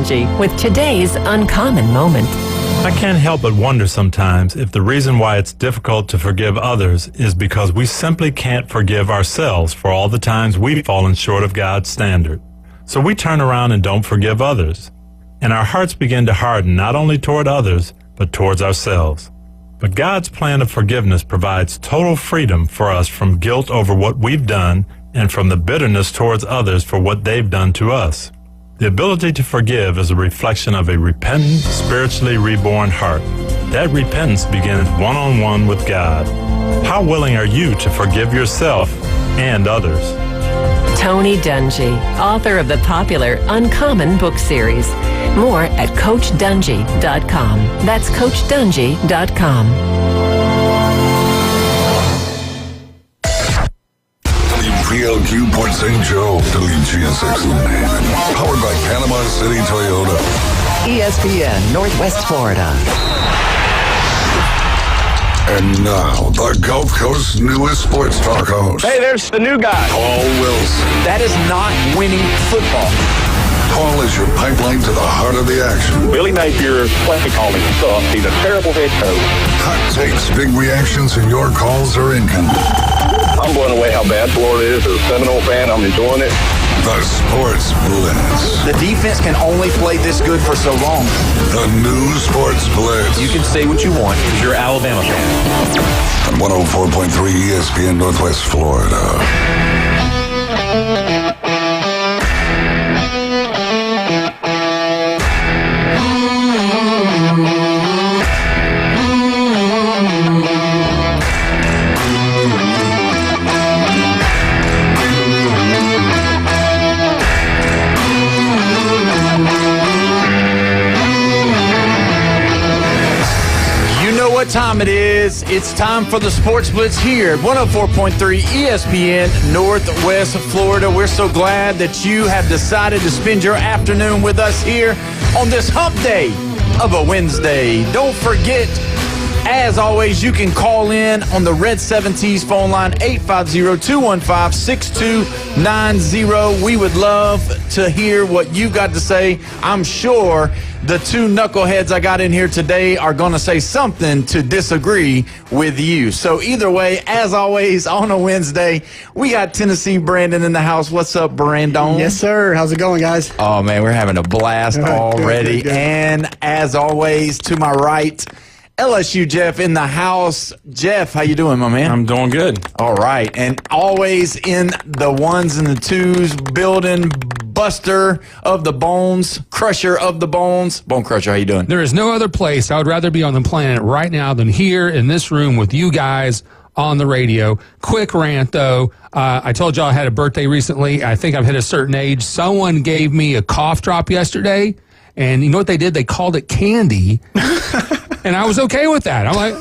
Dungy with today's Uncommon Moment. I can't help but wonder sometimes if the reason why it's difficult to forgive others is because we simply can't forgive ourselves for all the times we've fallen short of God's standard. So we turn around and don't forgive others. And our hearts begin to harden not only toward others, but towards ourselves. But God's plan of forgiveness provides total freedom for us from guilt over what we've done and from the bitterness towards others for what they've done to us. The ability to forgive is a reflection of a repentant, spiritually reborn heart. That repentance begins one-on-one with God. How willing are you to forgive yourself and others? Tony Dungy, author of the popular Uncommon book series. More at CoachDungy.com. That's CoachDungy.com. WPLQ Port St. Joe, WGSX Illuminated. Powered by Panama City Toyota. ESPN, Northwest Florida. And now, the Gulf Coast's newest sports talk host. Hey, there's the new guy. Paul Wilson. That is not winning football. Paul is your pipeline to the heart of the action. Billy Napier play calling stuff. He's a terrible head coach. Hot takes, big reactions, and your calls are incoming. I'm blown away how bad Florida is. As a Seminole fan, I'm enjoying it. The Sports Blitz. The defense can only play this good for so long. The new Sports Blitz. You can say what you want because you're an Alabama fan. On 104.3 ESPN Northwest Florida. What time it is? It's time for the Sports Blitz here at 104.3 ESPN Northwest Florida. We're so glad that you have decided to spend your afternoon with us here on this hump day of a Wednesday. Don't forget, as always, you can call in on the Red 70s phone line, 850-215-6290. We would love to hear what you got to say. I'm sure the two knuckleheads I got in here today are going to say something to disagree with you. So either way, as always, on a Wednesday, we got Tennessee Brandon in the house. What's up, Brandon? Yes, sir. How's it going, guys? Oh, man, we're having a blast already. Good. And as always, to my right, LSU Jeff in the house. Jeff, how you doing, my man? I'm doing good. All right. And always in the ones and the twos, building buster of the bones, crusher of the bones. Bone Crusher, how you doing? There is no other place I would rather be on the planet right now than here in this room with you guys on the radio. Quick rant, though. I told y'all I had a birthday recently. I think I've hit a certain age. Someone gave me a cough drop yesterday, and you know what they did? They called it candy. And I was okay with that. I'm like,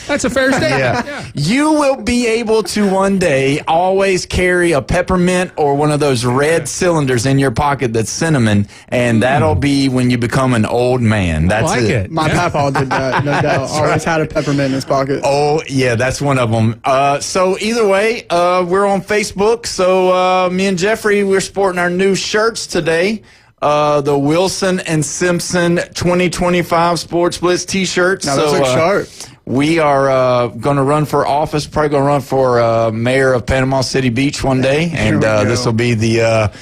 that's a fair statement. Yeah. You will be able to one day always carry a peppermint or one of those red cylinders in your pocket that's cinnamon, and that'll be when you become an old man. That's I like it. My papa did that, no doubt. Always had a peppermint in his pocket. Oh, yeah, that's one of them. So either way, we're on Facebook. So me and Jeffrey, we're sporting our new shirts today. The Wilson and Simpson 2025 Sports Blitz T-shirts. Now, those look sharp. We are going to run for office, probably going to run for mayor of Panama City Beach one day, and this will be the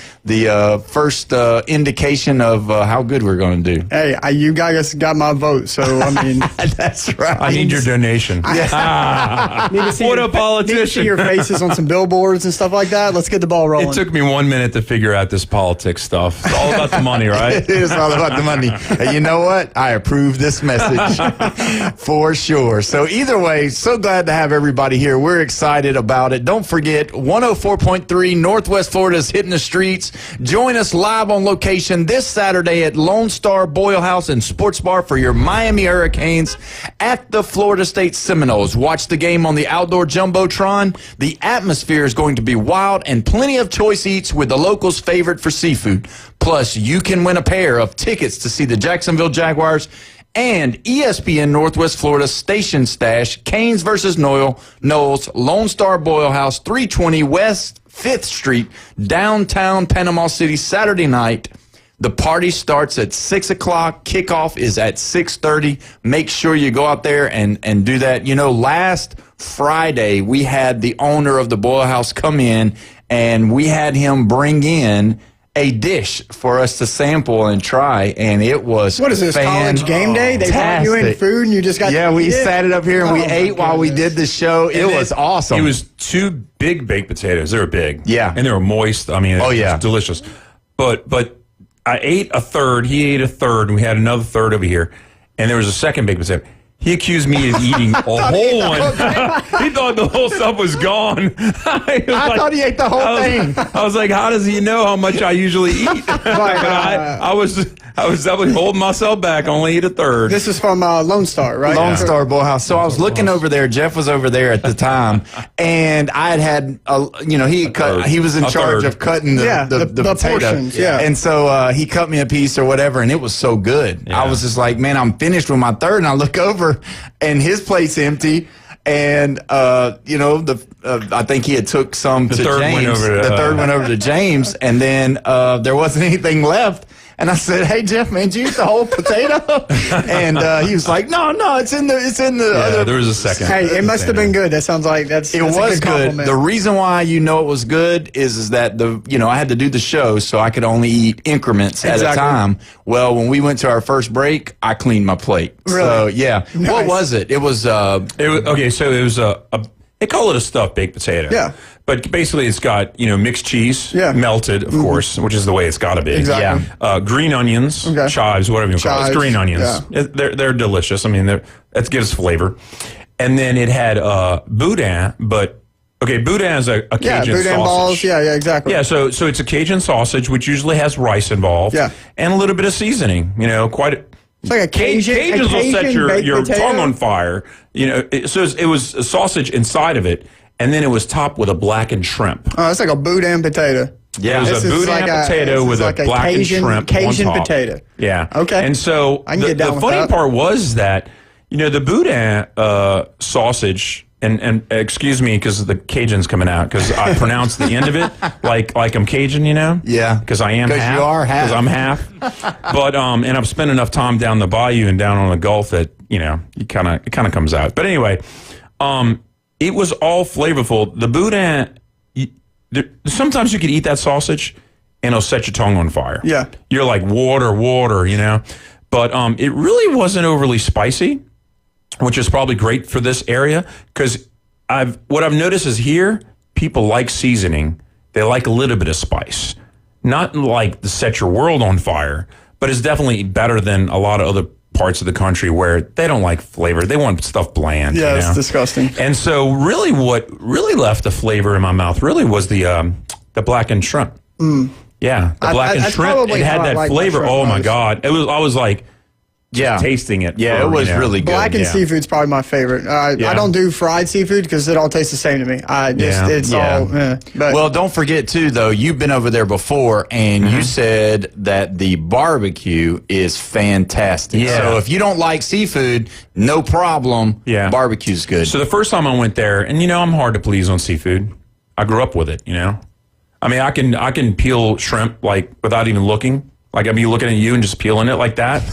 first indication of how good we're going to do. Hey, you guys got my vote, so I mean, that's right. I need your donation. Need to see What a politician. Need to see your faces on some billboards and stuff like that. Let's get the ball rolling. It took me 1 minute to figure out this politics stuff. It's all about the money, right? It is all about the money. And you know what? I approve this message for sure. So either way, so glad to have everybody here. We're excited about it. Don't forget, 104.3 Northwest Florida's hitting the streets. Join us live on location this Saturday at Lone Star Boyle House and Sports Bar for your Miami Hurricanes at the Florida State Seminoles. Watch the game on the outdoor Jumbotron. The atmosphere is going to be wild and plenty of choice eats with the locals' favorite for seafood. Plus, you can win a pair of tickets to see the Jacksonville Jaguars and ESPN Northwest Florida Station Stash, Canes versus Knowles, Lone Star Boyle House, 320 West 5th Street, downtown Panama City, Saturday night, The party starts at 6 o'clock. Kickoff is at 6:30. Make sure you go out there and do that. You know, last Friday, we had the owner of the Boyle House come in, and we had him bring in a dish for us to sample and try, and it was What is this, college game day? They brought you in food and you just got Yeah, to we eat it? sat it up here and we ate while we did the show. It was awesome. It was 2 big baked potatoes. They were big. Yeah. And they were moist. I mean, it was delicious. But I ate a third, he ate a third, and we had another third over here, and there was a second baked potato. He accused me of eating a whole one. He thought the whole stuff was gone. I thought he ate the whole thing. I was like, how does he know how much I usually eat? But I was definitely holding myself back. Only eat a third. This is from Lone Star, right? Lone Star Boyle House. So I was looking over there. Jeff was over there at the time, and I had he was in charge of cutting the potato. Portions, yeah. And so he cut me a piece or whatever, and it was so good. Yeah. I was just like, man, I'm finished with my third, and I look over, and his plate's empty. And I think he had took some to James. The third went over to James, and then there wasn't anything left. And I said, "Hey Jeff, man, did you eat the whole potato?" And he was like, "No, it's in the other." There was a second. Hey, it must have been good. That sounds like that's It was a good. good. Compliment. The reason why it was good is that I had to do the show, so I could only eat increments at a time. Well, when we went to our first break, I cleaned my plate. Really? So yeah, Nice. What was it? It was Okay, so it was they call it a stuffed baked potato. Yeah. But basically it's got, mixed cheese, melted, of course, which is the way it's got to be. Exactly. Yeah. Green onions, chives, whatever you call it. It's green onions. Yeah. They're delicious. I mean, that gives flavor. And then it had boudin, but boudin is a Cajun boudin sausage. balls. Yeah, exactly. Yeah, so it's a Cajun sausage, which usually has rice involved. Yeah. And a little bit of seasoning. It's like a Cajun. Cajuns will set your potato. tongue on fire. So it was a sausage inside of it, and then it was topped with a blackened shrimp. Oh, it's like a boudin potato. Yeah, it was This a is boudin like potato with like a blackened shrimp Cajun on top. potato. Yeah. Okay. And so I can get down the with funny that. part was that the boudin sausage. And excuse me, because the Cajun's coming out, because I pronounced the end of it like I'm Cajun, Yeah. because I am half. Because you are half. Because I'm half. But and I've spent enough time down the bayou and down on the Gulf that it kind of comes out. But anyway, it was all flavorful. The boudin. Sometimes you could eat that sausage and it'll set your tongue on fire. Yeah. You're like water, But it really wasn't overly spicy, which is probably great for this area, because what I've noticed is here, people like seasoning. They like a little bit of spice. Not like to set your world on fire, but it's definitely better than a lot of other parts of the country where they don't like flavor. They want stuff bland. Yeah, it's disgusting. And so really what really left the flavor in my mouth really was the blackened shrimp. Yeah, the blackened shrimp. It had that flavor. Oh my God. I was like, tasting it. Yeah, it was really good. Blackened seafood's probably my favorite. I don't do fried seafood because it all tastes the same to me. It's all. But well, don't forget too, though. You've been over there before, and you said that the barbecue is fantastic. Yeah. So if you don't like seafood, no problem. Yeah, barbecue's good. So the first time I went there, and I'm hard to please on seafood. I grew up with it. I mean, I can peel shrimp like without even looking. Like I'd be looking at you and just peeling it like that,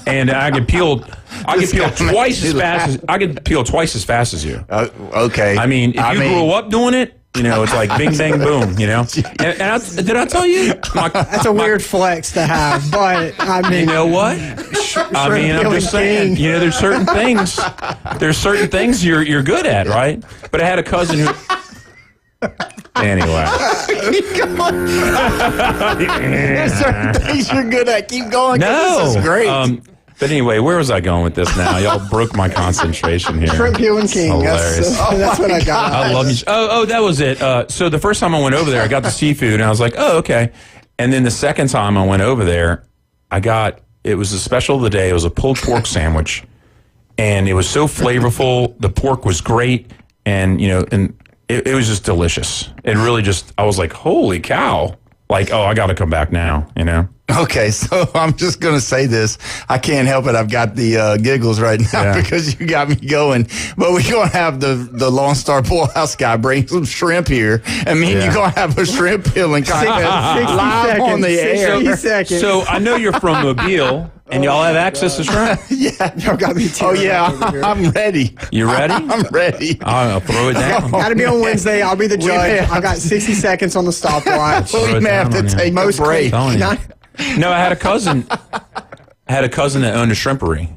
and I could peel twice as fast as you. Okay. I mean, if you grew up doing it, it's like bing bang boom. Did I tell you? that's a weird flex to have, but I mean, You know what? I mean, I'm just saying. There's certain things. There's certain things you're good at, right? But I had a cousin who. Anyway. Come on. There's certain things you're good at. Keep going. No. This is great. But anyway, where was I going with this now? Y'all broke my concentration here. shrimp peeling king. Hilarious. That's what I got. I love you. Oh, that was it. So the first time I went over there, I got the seafood, and I was like, oh, okay. And then the second time I went over there, it was a special of the day. It was a pulled pork sandwich, and it was so flavorful. The pork was great, and it was just delicious. It really I was like, holy cow. like, oh, I got to come back now, you know? Okay, so I'm just going to say this. I can't help it. I've got the giggles right now because you got me going. But we're going to have the Lone Star Bullhouse guy bring some shrimp here. And me and you're going to have a shrimp peeling contest live on the air. 60 seconds. So I know you're from Mobile, and y'all have access to shrimp? Yeah. Y'all got me too. Oh, yeah. I'm ready. You ready? I'm ready. I'll throw it down. Got to be on Wednesday. I'll be the judge. I got 60 seconds on the stopwatch. We may have to take a break. No, I had a cousin. That owned a shrimpery.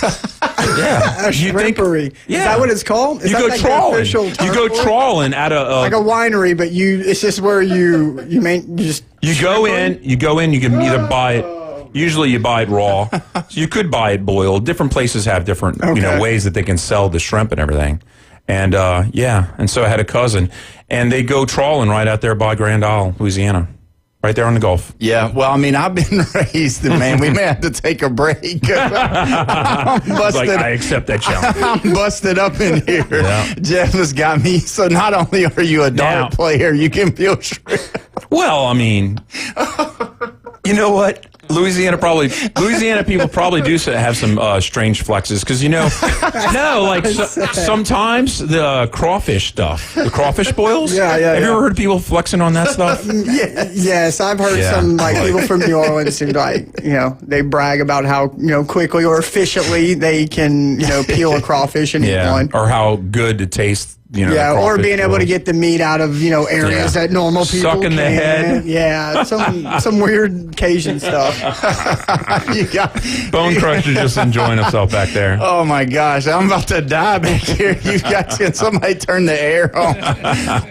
A shrimpery. Yeah. Is that what it's called? Is You that go like the trawling. official You term go for it? trawling at Like a winery, but it's just where you just You go in. You can either buy it. Usually, you buy it raw. So you could buy it boiled. Different places have different ways that they can sell the shrimp and everything. And and so I had a cousin, and they go trawling right out there by Grand Isle, Louisiana. Right there on the Gulf. Yeah, well, I mean, I've been raised, man. We may have to take a break. I'm busted. I accept that challenge. I'm busted up in here. Yeah. Jeff has got me. So not only are you a dart player, you can peel shrimp. Well, I mean, you know what? Louisiana people probably do have some strange flexes because sometimes the crawfish stuff, the crawfish boils. Yeah. Have you ever heard people flexing on that stuff? Yes, I've heard some people from New Orleans who they brag about how quickly or efficiently they can peel a crawfish and eat one, or how good it tastes. Or being able to get the meat out of areas that normal people sucking the head. Yeah, some weird Cajun stuff. You got Bone Crusher just enjoying himself back there. Oh my gosh, I'm about to die back here. You guys, can somebody turn the air on?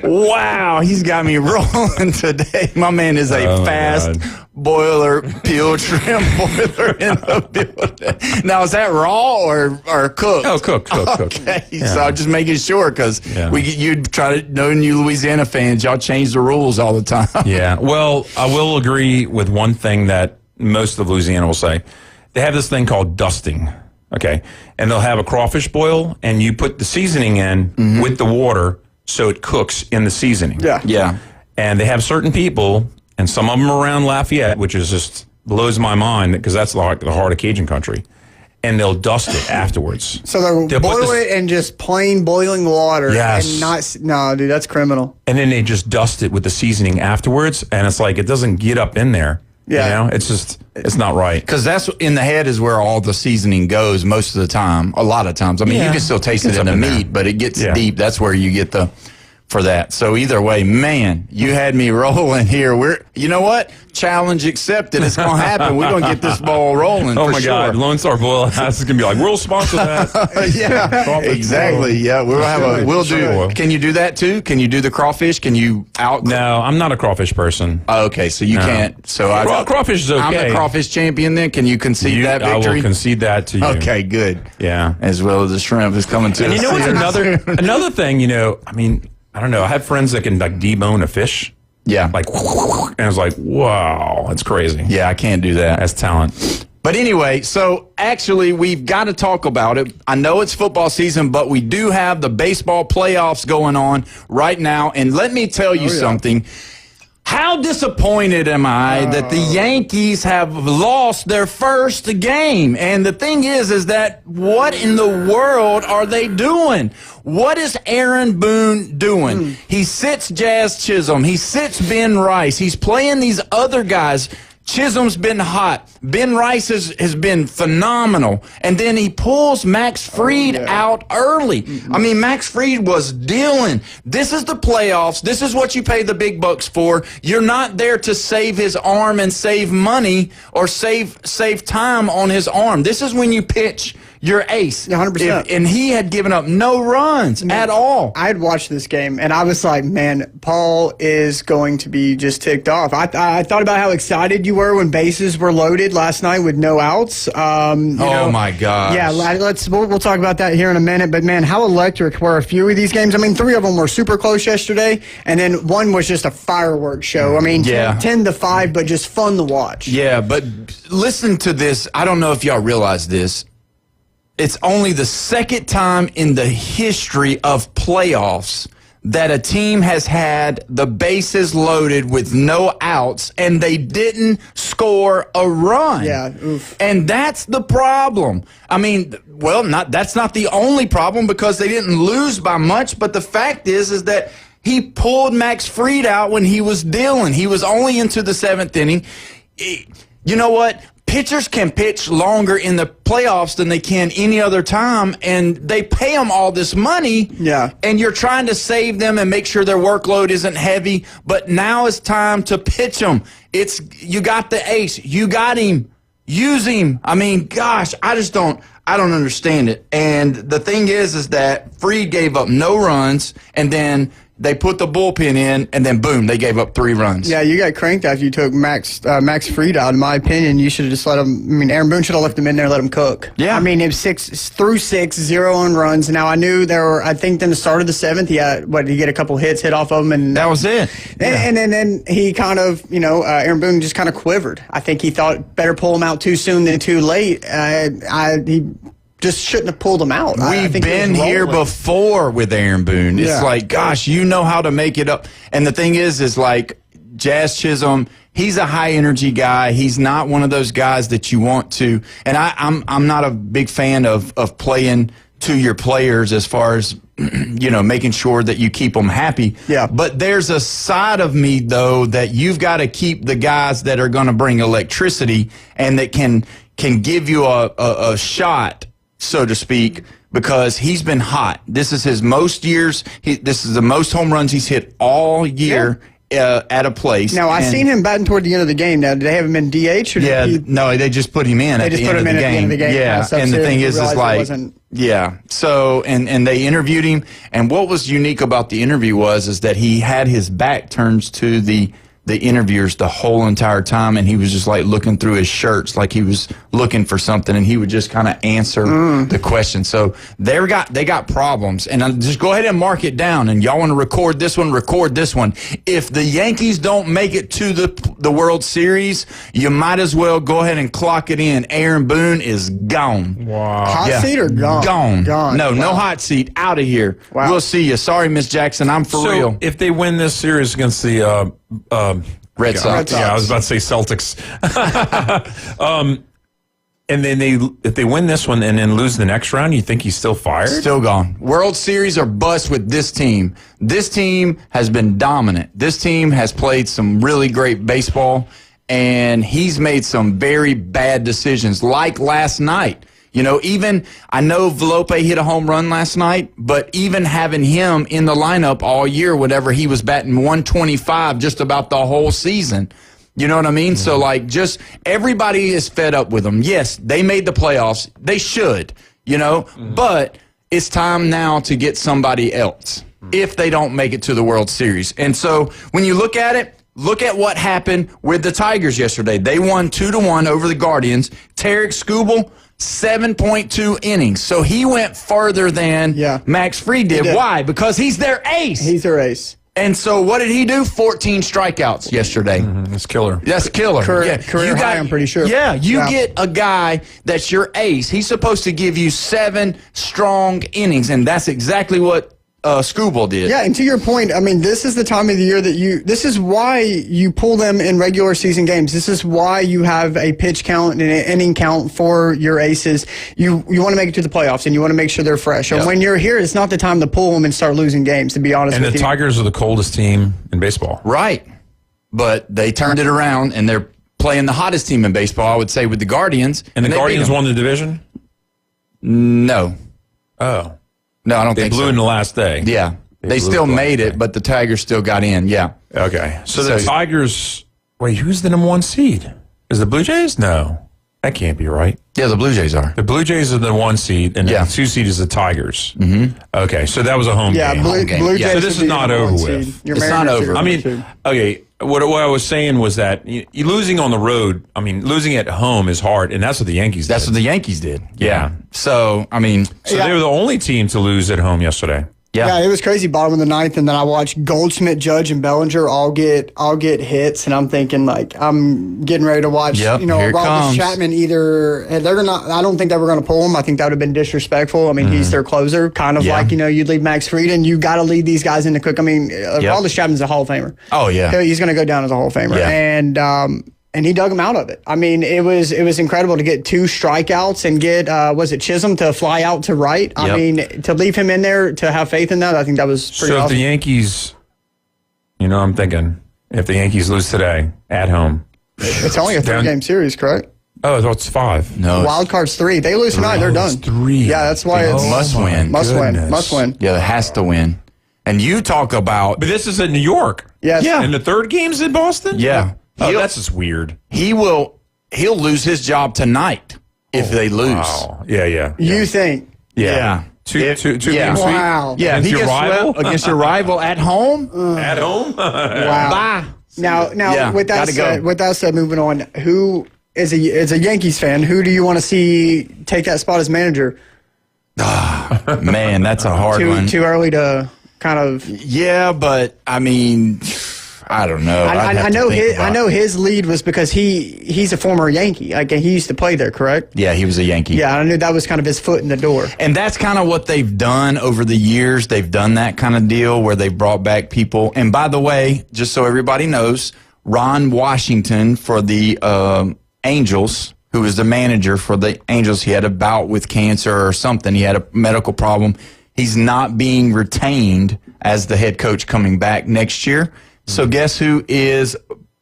Wow, he's got me rolling today. My man is a fast boiler peeled shrimp boiler in the building. Now, is that raw or cooked? Oh, cooked. Okay, so I'm just making sure because you try to, knowing you Louisiana fans, y'all change the rules all the time. Yeah, well, I will agree with one thing that most of Louisiana will say. They have this thing called dusting, okay? And they'll have a crawfish boil, and you put the seasoning in with the water so it cooks in the seasoning. Yeah. And they have certain people, and some of them are around Lafayette, which is just blows my mind because that's like the heart of Cajun country. And they'll dust it afterwards. So they'll boil it in just plain boiling water. Yes. And no, dude, that's criminal. And then they just dust it with the seasoning afterwards, and it's like it doesn't get up in there. Yeah. It's not right. Because that's in the head is where all the seasoning goes most of the time. A lot of times. I mean, you can still taste it in the meat, but it gets deep. That's where you get for that. So either way, man, you had me rolling here. You know what? Challenge accepted. It's going to happen. We're going to get this ball rolling. Oh, my sure. God. Lone Star Bull House is going to be like, we'll sponsor that. Yeah, exactly. Yeah, we'll do. Can you do that too? Can you do the crawfish? Can you No, I'm not a crawfish person. Okay, so you can't. So crawfish is okay. I'm the crawfish champion then. Can you concede that victory? I will concede that to you. Okay, good. Yeah. As well as the shrimp is coming to us. And you know what's another thing, I mean, I don't know. I have friends that can like debone a fish. Yeah. Like, and I was like, wow, that's crazy. Yeah, I can't do that. That's talent. But anyway, so actually we've got to talk about it. I know it's football season, but we do have the baseball playoffs going on right now. And let me tell you something. How disappointed am I that the Yankees have lost their first game? And the thing is that what in the world are they doing? What is Aaron Boone doing? He sits Jazz Chisholm. He sits Ben Rice. He's playing these other guys. Chisholm's been hot. Ben Rice has been phenomenal. And then he pulls Max Fried out early. I mean, Max Fried was dealing. This is the playoffs. This is what you pay the big bucks for. You're not there to save his arm and save money or save time on his arm. This is when you pitch your ace. 100%. And he had given up no runs at all. I had watched this game, and I was like, man, Paul is going to be just ticked off. I thought about how excited you were when bases were loaded last night with no outs. My gosh. Yeah, we'll talk about that here in a minute. But, man, how electric were a few of these games? I mean, 3 of them were super close yesterday, and then one was just a fireworks show. I mean, 10-5, but just fun to watch. Yeah, but listen to this. I don't know if y'all realize this. It's only the second time in the history of playoffs that a team has had the bases loaded with no outs and they didn't score a run. Yeah, oof. And that's the problem. I mean, well, that's not the only problem because they didn't lose by much, but the fact is that he pulled Max Fried out when he was dealing. He was only into the 7th inning. You know what? Pitchers can pitch longer in the playoffs than they can any other time, and they pay them all this money. Yeah. And you're trying to save them and make sure their workload isn't heavy, but now it's time to pitch them. You got the ace. You got him. Use him. I mean, gosh, I don't understand it. And the thing is that Fried gave up no runs, and then they put the bullpen in, and then boom, they gave up 3 runs. Yeah, you got cranked after you took Max Fried out. In my opinion, you should have just let him. I mean, Aaron Boone should have left him in there and let him cook. Yeah. I mean, it was 6 0 on runs. Now I knew there were. I think in the start of the 7th, he get a couple hits hit off of him, and that was it. And then he kind of, Aaron Boone just kind of quivered. I think he thought better pull him out too soon than too late. He just shouldn't have pulled him out. We've been here before with Aaron Boone. It's like, gosh, you know how to make it up. And the thing is like Jazz Chisholm, he's a high energy guy. He's not one of those guys that you want to. And I'm not a big fan of playing to your players as far as making sure that you keep them happy. Yeah. But there's a side of me though that you've got to keep the guys that are going to bring electricity and that can give you a shot, so to speak, because he's been hot. This is his most years. This is the most home runs he's hit all year at a place. Now, I seen him batting toward the end of the game. Now, did they have him in DH? Or no, they just put him in at the end of the game. Yeah, and the thing is like, yeah. So, and they interviewed him, and what was unique about the interview is that he had his back turned to the interviewers the whole entire time, and he was just like looking through his shirts like he was looking for something, and he would just kind of answer the question. So they got problems, and just go ahead and mark it down, and y'all want to record this one. If the Yankees don't make it to the World Series, you might as well go ahead and clock it in. Aaron Boone is gone. Wow. Hot seat or gone? Gone. No hot seat. Out of here. Wow. We'll see you. Sorry, Miss Jackson. I'm for real. If they win this series against the Red Sox. Yeah, I was about to say Celtics. And then if they win this one and then lose the next round, you think he's still fired? Still gone. World Series or bust with this team. This team has been dominant. This team has played some really great baseball, and he's made some very bad decisions, like last night. Even I know Velope hit a home run last night, but even having him in the lineup all year, whenever he was batting 125 just about the whole season, you know what I mean? So, just everybody is fed up with them. Yes, they made the playoffs. They should, but it's time now to get somebody else if they don't make it to the World Series. And so when you look at it, look at what happened with the Tigers yesterday. They won 2-1 over the Guardians. Tarek Skubal, 7.2 innings. So he went further than Max Fried did. Why? Because he's their ace. He's their ace. And so what did he do? 14 strikeouts yesterday. That's killer. That's killer. Career high, I'm pretty sure. Yeah, you get a guy that's your ace. He's supposed to give you 7 strong innings, and that's exactly what Skubal did. Yeah, and to your point, I mean, this is the time of the year that this is why you pull them in regular season games. This is why you have a pitch count and an inning count for your aces. You want to make it to the playoffs, and you want to make sure they're fresh. And when you're here, it's not the time to pull them and start losing games, to be honest with you. And the Tigers are the coldest team in baseball. Right. But they turned it around, and they're playing the hottest team in baseball, I would say, with the Guardians. And the Guardians won the division? No. Oh. No, I don't think so. They blew in the last day. Yeah. They still made it, but the Tigers still got in. Yeah. Okay. So the Tigers, wait, who's the number 1 seed? Is the Blue Jays? No. That can't be right. Yeah, the Blue Jays are. The Blue Jays are the 1 seed, and the 2 seed is the Tigers. Mm-hmm. Okay, so that was a home game. Blue Jays. So this is not over with. It's not over. I mean, okay, what I was saying was that you losing on the road, I mean, losing at home is hard, and that's what the Yankees did. That's what the Yankees did. Yeah. So, I mean. So they were the only team to lose at home yesterday. Yeah, it was crazy. Bottom of the ninth, and then I watched Goldschmidt, Judge, and Bellinger all get hits, and I'm thinking like I'm getting ready to watch. Yep, here it Robbie comes. Chapman either they're gonna. I don't think they were gonna pull him. I think that would have been disrespectful. I mean, he's their closer, kind of like you'd leave Max Frieden. You got to lead these guys into Cook. I mean, Robbie Chapman's a Hall of Famer. Oh yeah, he's gonna go down as a Hall of Famer, and he dug him out of it. I mean, it was incredible to get 2 strikeouts and get was it Chisholm to fly out to right. I mean, to leave him in there, to have faith in that, I think that was pretty awesome. If the Yankees, I'm thinking if the Yankees lose today at home, it's only a 3-game series, correct? Oh, I thought it's 5. No, wild card's 3. They lose tonight, they're done. 3. Yeah, that's why it's must win. Must win. Yeah, it has to win. And you talk about, But this is in New York. Yes. Yeah. And the third game's in Boston? yeah, Oh, that's just weird. he'll lose his job tonight if they lose. Wow. Yeah. You think? Yeah. Two Yeah. game sweep? Wow. Yeah, Against if he your gets rival? swept against your rival at home. At home? Wow. Bye. Now, Yeah, with that gotta said, go. moving on, who is a Yankees fan? Who do you want to see take that spot as manager? Man, that's a hard one. Too early to kind of. Yeah, but I mean, I don't know. I know his lead was because he's a former Yankee. Like he used to play there, correct? Yeah, he was a Yankee. Yeah, I knew that was kind of his foot in the door. And that's kind of what they've done over the years. They've done that kind of deal where they've brought back people. And by the way, just so everybody knows, Ron Washington for the Angels, who was the manager for the Angels, he had a bout with cancer or something. He had a medical problem. He's not being retained as the head coach coming back next year. So guess who is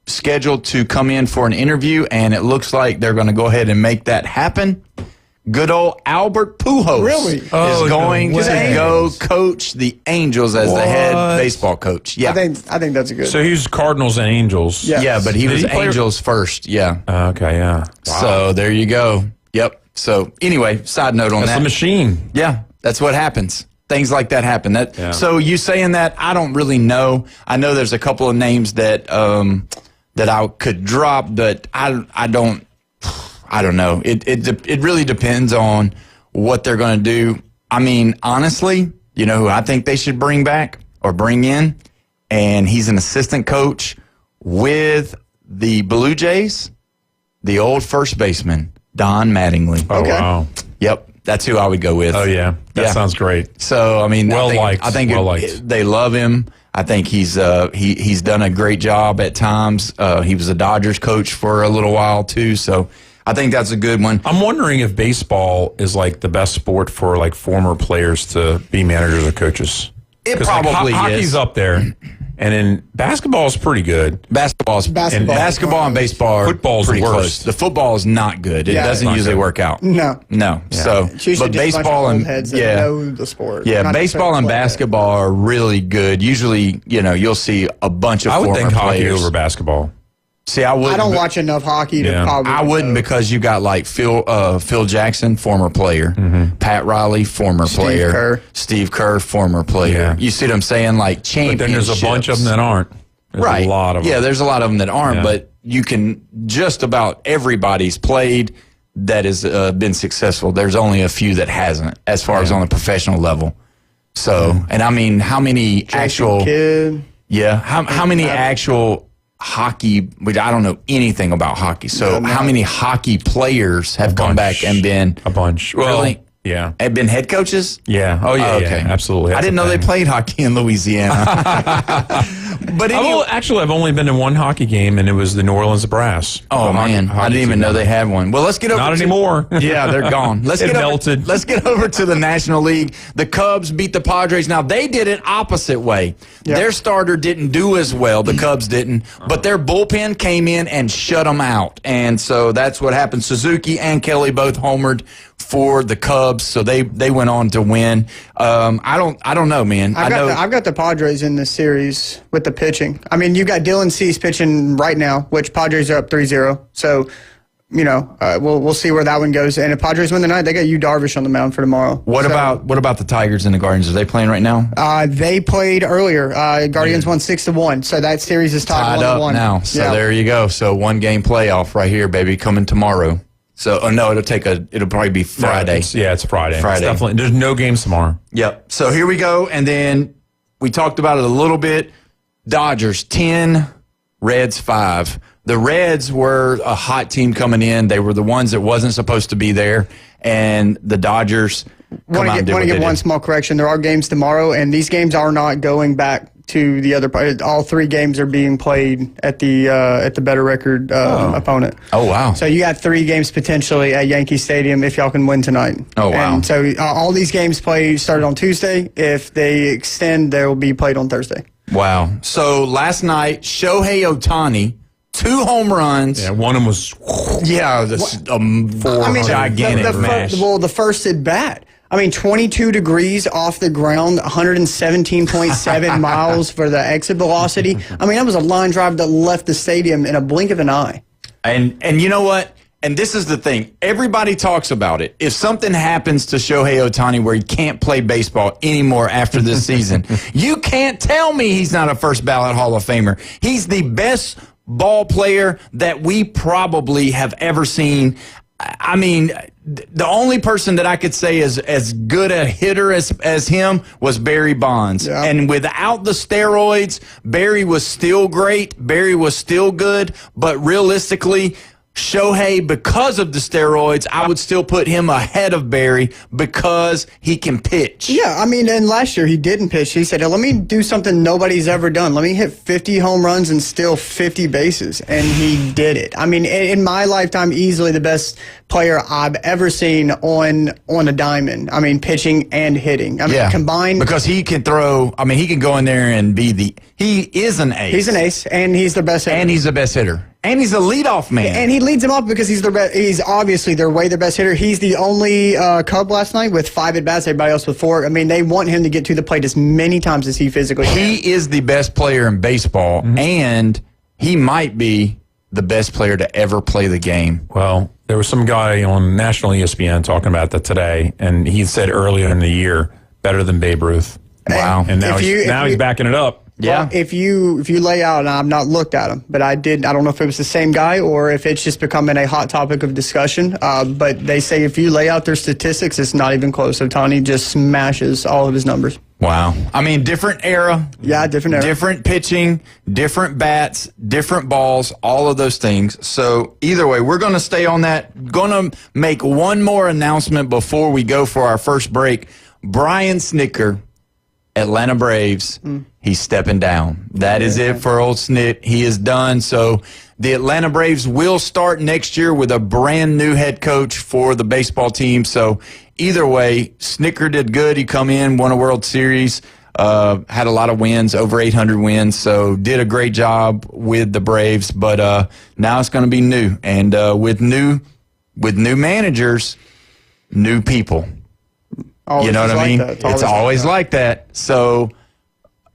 scheduled to come in for an interview, and it looks like they're going to go ahead and make that happen. Good old Albert Pujols is going to go coach the Angels as the head baseball coach. Yeah, I think that's a good. So he's Cardinals and Angels. Yeah. yeah, but he Did was he play- Angels first. Yeah. Okay, yeah. Wow. So there you go. Yep. So anyway, side note on That's that. a machine. Yeah, that's what happens. Things like that happen. So you saying that, I don't really know. I know there's a couple of names that that I could drop, but I don't know. It really depends on what they're going to do. I mean, honestly, you know who I think they should bring back or bring in, and he's an assistant coach with the Blue Jays, the old first baseman, Don Mattingly. Oh, wow. Yep. That's who I would go with. Oh, yeah. That sounds great. So, I mean, Well-liked. I think Well-liked. they love him. I think he's done a great job at times. He was a Dodgers coach for a little while, too. So, I think that's a good one. I'm wondering if baseball is like the best sport for like former players to be managers or coaches. It 'Cause, probably like, hockey's is. up there, and then basketball is pretty good. Basketball and baseball are Football's pretty worst. close. The football is not good. It Yeah, doesn't it's not usually good. work out. No. So, It's usually but just a bunch of baseball old and heads that know the sport. yeah, Not baseball and necessarily play it. basketball are really good. Usually, you'll see a bunch of I would former think hockey players. over basketball. See, I wouldn't. I don't watch enough hockey to Yeah. probably. I wouldn't know. because you got like Phil Jackson, former player, Pat Riley, former player, Kerr. Steve Kerr, former player. Yeah. You see what I'm saying? Like But championships. then there's a bunch of them that aren't. There's right. a lot of them. Yeah, there's a lot of them that aren't, Yeah. but you can just about everybody's played that has been successful. There's only a few that hasn't, as far as on a professional level. So, and I mean, how many actual? Kid. Yeah, how many actual hockey? Which I don't know anything about hockey. So, how many hockey players have come back and been a bunch. Well, really? yeah. Have been head coaches? Yeah. Oh, yeah. okay, Yeah, absolutely. I That's didn't a know they thing. played hockey in Louisiana. But anyway, I've only been to one hockey game, and it was the New Orleans Brass. oh The man, hockey I didn't even team. know they had one. Well, let's get over. Not to, anymore. Yeah, they're gone. Let's It get melted. Over, let's get over to the National League. The Cubs beat the Padres. Now they did it opposite way. Yep. Their starter didn't do as well. The Cubs didn't, but their bullpen came in and shut them out. And so that's what happened. Suzuki and Kelly both homered for the Cubs, so they went on to win. I don't know, man. I've got the Padres in this series with the pitching. I mean, you got Dylan Cease pitching right now, which Padres are up 3-0. So, we'll see where that one goes. And if Padres win tonight, they got Yu Darvish on the mound for tomorrow. What about the Tigers and the Guardians? Are they playing right now? They played earlier. Guardians won 6-1, so that series is tied Tied up 1-1 now. So yeah. there you go. So 1 game playoff right here, baby, coming tomorrow. So, no, it'll probably be Friday. No, it's Friday. Friday. It's definitely. There's no games tomorrow. Yep. So here we go. And then we talked about it a little bit. Dodgers 10, Reds 5. The Reds were a hot team coming in. They were the ones that wasn't supposed to be there. And the Dodgers want to get one small correction. There are games tomorrow, and these games are not going back to the other part. All 3 games are being played at the better record opponent. Oh, wow. So you got 3 games potentially at Yankee Stadium if y'all can win tonight. Oh, wow. And so all these games started on Tuesday. If they extend, they will be played on Thursday. Wow. So last night, Shohei Ohtani, 2 home runs. Yeah, one of them was. Yeah, gigantic mash. The first at bat. 22 degrees off the ground, 117.7 miles for the exit velocity. That was a line drive that left the stadium in a blink of an eye. And you know what? And this is the thing. Everybody talks about it. If something happens to Shohei Ohtani where he can't play baseball anymore after this season, you can't tell me he's not a first ballot Hall of Famer. He's the best ball player that we probably have ever seen. The only person that I could say is as good a hitter as him was Barry Bonds. Yeah. And without the steroids, Barry was still great. Barry was still good. But realistically, Shohei, because of the steroids, I would still put him ahead of Barry because he can pitch. Yeah, and last year he didn't pitch. He said, let me do something nobody's ever done. Let me hit 50 home runs and steal 50 bases. And he did it. In my lifetime, easily the best player I've ever seen on a diamond. Pitching and hitting. Combined. Because he can throw, he can go in there and he is an ace. He's an ace, and he's the best hitter. And he's the best hitter. And he's a leadoff man. And he leads them off because he's obviously their best hitter. He's the only Cub last night with 5 at-bats, everybody else with 4. They want him to get to the plate as many times as he physically can. He is the best player in baseball, and he might be the best player to ever play the game. Well, there was some guy on national ESPN talking about that today, and he said earlier in the year, better than Babe Ruth. Wow. And now he's backing it up. Yeah. Well, if you lay out, and I've not looked at them, but I don't know if it was the same guy or if it's just becoming a hot topic of discussion. But they say if you lay out their statistics, it's not even close. Ohtani just smashes all of his numbers. Wow. Different era. Yeah, different era. Different pitching, different bats, different balls, all of those things. So either way, we're going to stay on that. Going to make one more announcement before we go for our first break. Brian Snitker, Atlanta Braves, he's stepping down. That is it for old Snit. He is done. So the Atlanta Braves will start next year with a brand new head coach for the baseball team. So either way, Snitker did good. He come in, won a World Series, had a lot of wins, over 800 wins. So did a great job with the Braves. But now it's going to be new. And with new managers, new people. You know what I mean? It's always like that. So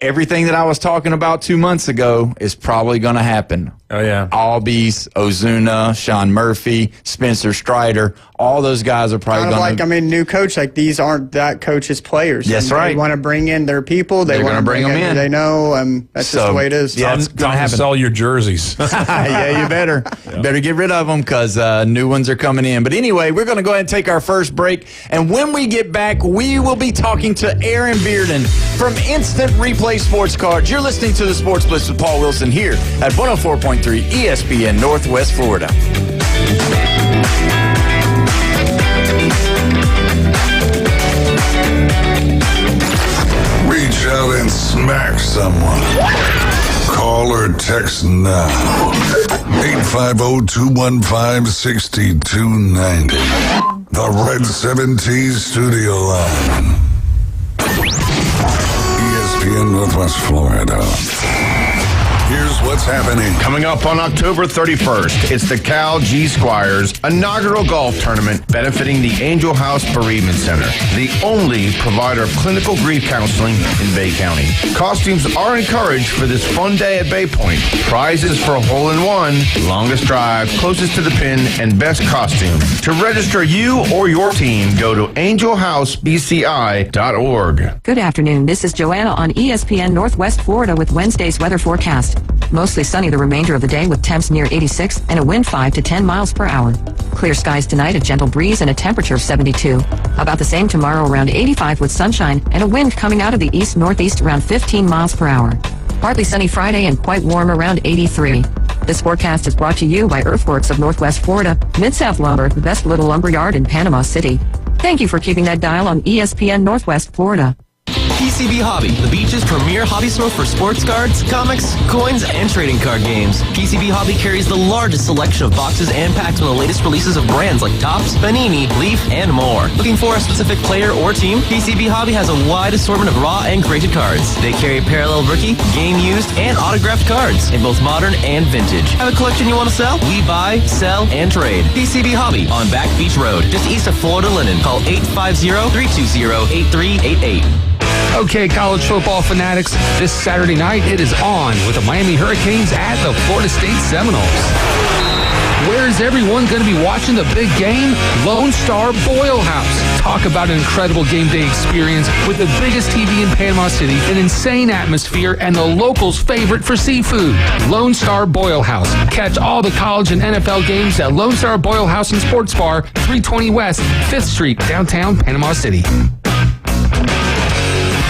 everything that I was talking about 2 months ago is probably going to happen. Oh, yeah. Albies, Ozuna, Sean Murphy, Spencer Strider, all those guys are probably going to... new coach, these aren't that coach's players. That's right. They want to bring in their people. They're going to bring them in. They know. That's just the way it is. Yeah, it's going to happen. Sell your jerseys. Yeah, you better. Yeah. Better get rid of them because new ones are coming in. But anyway, we're going to go ahead and take our first break. And when we get back, we will be talking to Aaron Bearden from Instant Replay Sports Cards. You're listening to the Sports Blitz with Paul Wilson here at 104.3 ESPN Northwest Florida. Reach out and smack someone. Call or text now. 850-215-6290. The Red 17 Studio Line. ESPN Northwest Florida. Here's what's happening. Coming up on October 31st, it's the Cal G Squires inaugural golf tournament benefiting the Angel House Bereavement Center, the only provider of clinical grief counseling in Bay County. Costumes are encouraged for this fun day at Bay Point. Prizes for a hole-in-one, longest drive, closest to the pin, and best costume. To register you or your team, go to angelhousebci.org. Good afternoon. This is Joanna on ESPN Northwest Florida with Wednesday's weather forecast. East. Mostly sunny the remainder of the day with temps near 86 and a wind 5 to 10 miles per hour. Clear skies tonight, a gentle breeze and a temperature of 72. About the same tomorrow, around 85 with sunshine and a wind coming out of the east-northeast around 15 miles per hour. Partly sunny Friday and quite warm around 83. This forecast is brought to you by Earthworks of Northwest Florida, Mid-South Lumber, the best little lumber yard in Panama City. Thank you for keeping that dial on ESPN Northwest Florida. PCB Hobby, the beach's premier hobby store for sports cards, comics, coins, and trading card games. PCB Hobby carries the largest selection of boxes and packs from the latest releases of brands like Topps, Panini, Leaf, and more. Looking for a specific player or team? PCB Hobby has a wide assortment of raw and graded cards. They carry parallel rookie, game used, and autographed cards in both modern and vintage. Have a collection you want to sell? We buy, sell, and trade. PCB Hobby on Back Beach Road, just east of Florida Linen. Call 850-320-8388. Okay, college football fanatics, this Saturday night it is on with the Miami Hurricanes at the Florida State Seminoles. Where is everyone going to be watching the big game? Lone Star Boil House. Talk about an incredible game day experience with the biggest TV in Panama City, an insane atmosphere, and the locals' favorite for seafood. Lone Star Boil House. Catch all the college and NFL games at Lone Star Boil House and Sports Bar, 320 West, 5th Street, downtown Panama City.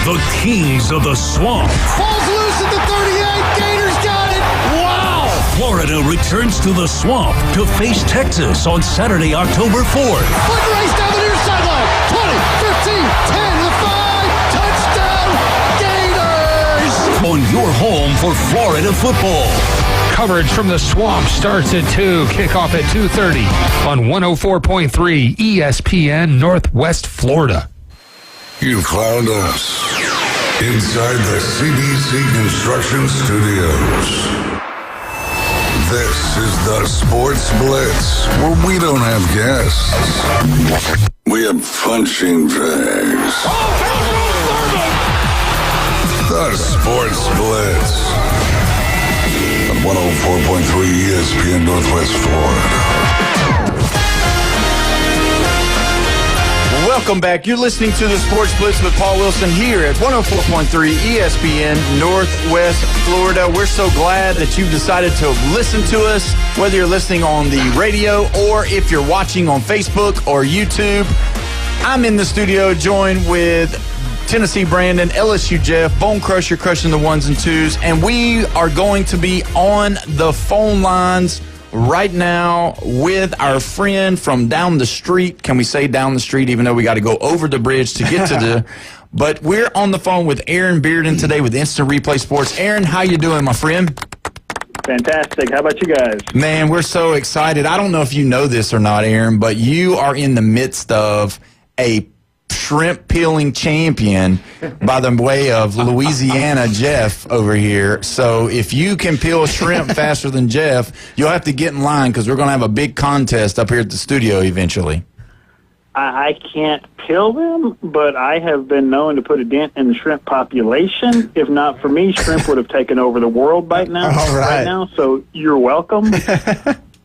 The Kings of the Swamp. Falls loose at the 38. Gators got it. Wow. Florida returns to the Swamp to face Texas on Saturday, October 4th. Foot race down the near sideline. 20, 15, 10, the 5. Touchdown, Gators. On your home for Florida football. Coverage from the Swamp starts at 2, kickoff at 2:30 on 104.3 ESPN Northwest Florida. You found us inside the CBC Construction Studios. This is the Sports Blitz, where we don't have guests. We have punching bags. The Sports Blitz on 104.3 ESPN Northwest Florida. Welcome back. You're listening to the Sports Blitz with Paul Wilson here at 104.3 ESPN Northwest Florida. We're so glad that you've decided to listen to us, whether you're listening on the radio or if you're watching on Facebook or YouTube. I'm in the studio joined with Tennessee Brandon, LSU Jeff, Bone Crusher crushing the ones and twos, and we are going to be on the phone lines right now with our friend from down the street. Can we say down the street, even though we got to go over the bridge to get to the... But we're on the phone with Aaron Bearden today with Instant Replay Sports. Aaron, how you doing, my friend? Fantastic. How about you guys? Man, we're so excited. I don't know if you know this or not, Aaron, but you are in the midst of a shrimp peeling champion by the way of Louisiana Jeff over here. So if you can peel shrimp faster than Jeff, you'll have to get in line because we're going to have a big contest up here at the studio eventually. I can't peel them, but I have been known to put a dent in the shrimp population. If not for me, shrimp would have taken over the world right now. All right. Now, so you're welcome.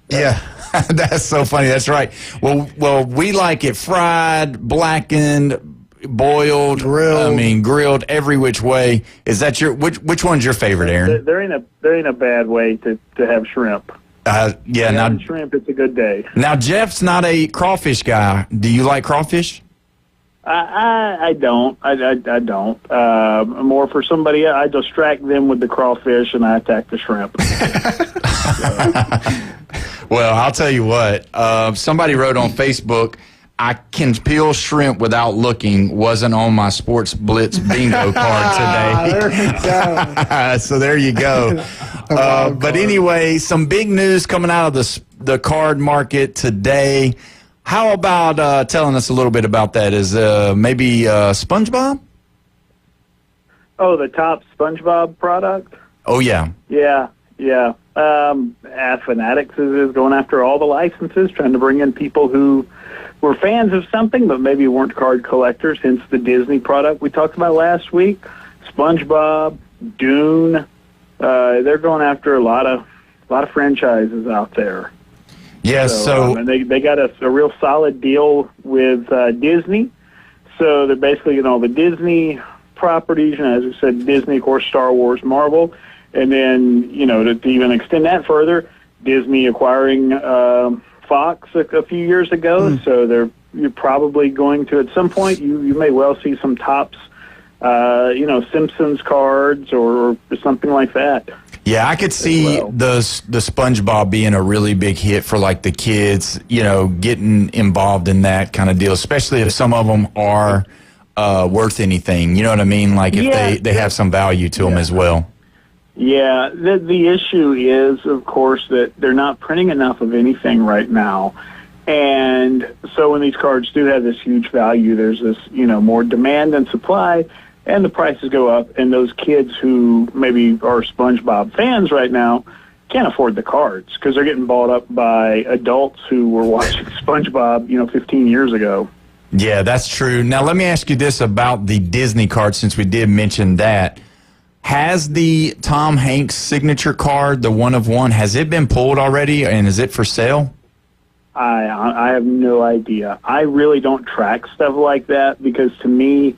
Yeah. That's so funny. That's right. Well, we like it fried, blackened, boiled, grilled every which way. Is that your which one's your favorite, Aaron? There ain't a bad way to have shrimp. Now shrimp, it's a good day. Now Jeff's not a crawfish guy. Do you like crawfish? I don't. I don't. More for somebody else. I distract them with the crawfish and I attack the shrimp. Well, I'll tell you what. Somebody wrote on Facebook, I can peel shrimp without looking, wasn't on my Sports Blitz bingo card today. There you go. So there you go. But anyway, some big news coming out of the card market today. How about telling us a little bit about that? Is maybe SpongeBob? Oh, the top SpongeBob product? Oh, yeah. Yeah. Fanatics is going after all the licenses, trying to bring in people who were fans of something but maybe weren't card collectors, hence the Disney product we talked about last week. SpongeBob, Dune, they're going after a lot of franchises out there. Yes, and they got a real solid deal with Disney. So they're basically, the Disney properties, as we said, Disney, of course, Star Wars, Marvel. And then, to even extend that further, Disney acquiring Fox a few years ago, so you're probably going to, at some point, you may well see some Topps, Simpsons cards or something like that. Yeah, I could see the SpongeBob being a really big hit for like the kids, getting involved in that kind of deal, especially if some of them are worth anything. You know what I mean? Like if they have some value to them as well. Yeah, the issue is, of course, that they're not printing enough of anything right now. And so when these cards do have this huge value, there's this, more demand than supply, and the prices go up, and those kids who maybe are SpongeBob fans right now can't afford the cards because they're getting bought up by adults who were watching SpongeBob, 15 years ago. Yeah, that's true. Now, let me ask you this about the Disney card, since we did mention that. Has the Tom Hanks signature card, the 1 of 1, has it been pulled already, and is it for sale? I have no idea. I really don't track stuff like that because to me,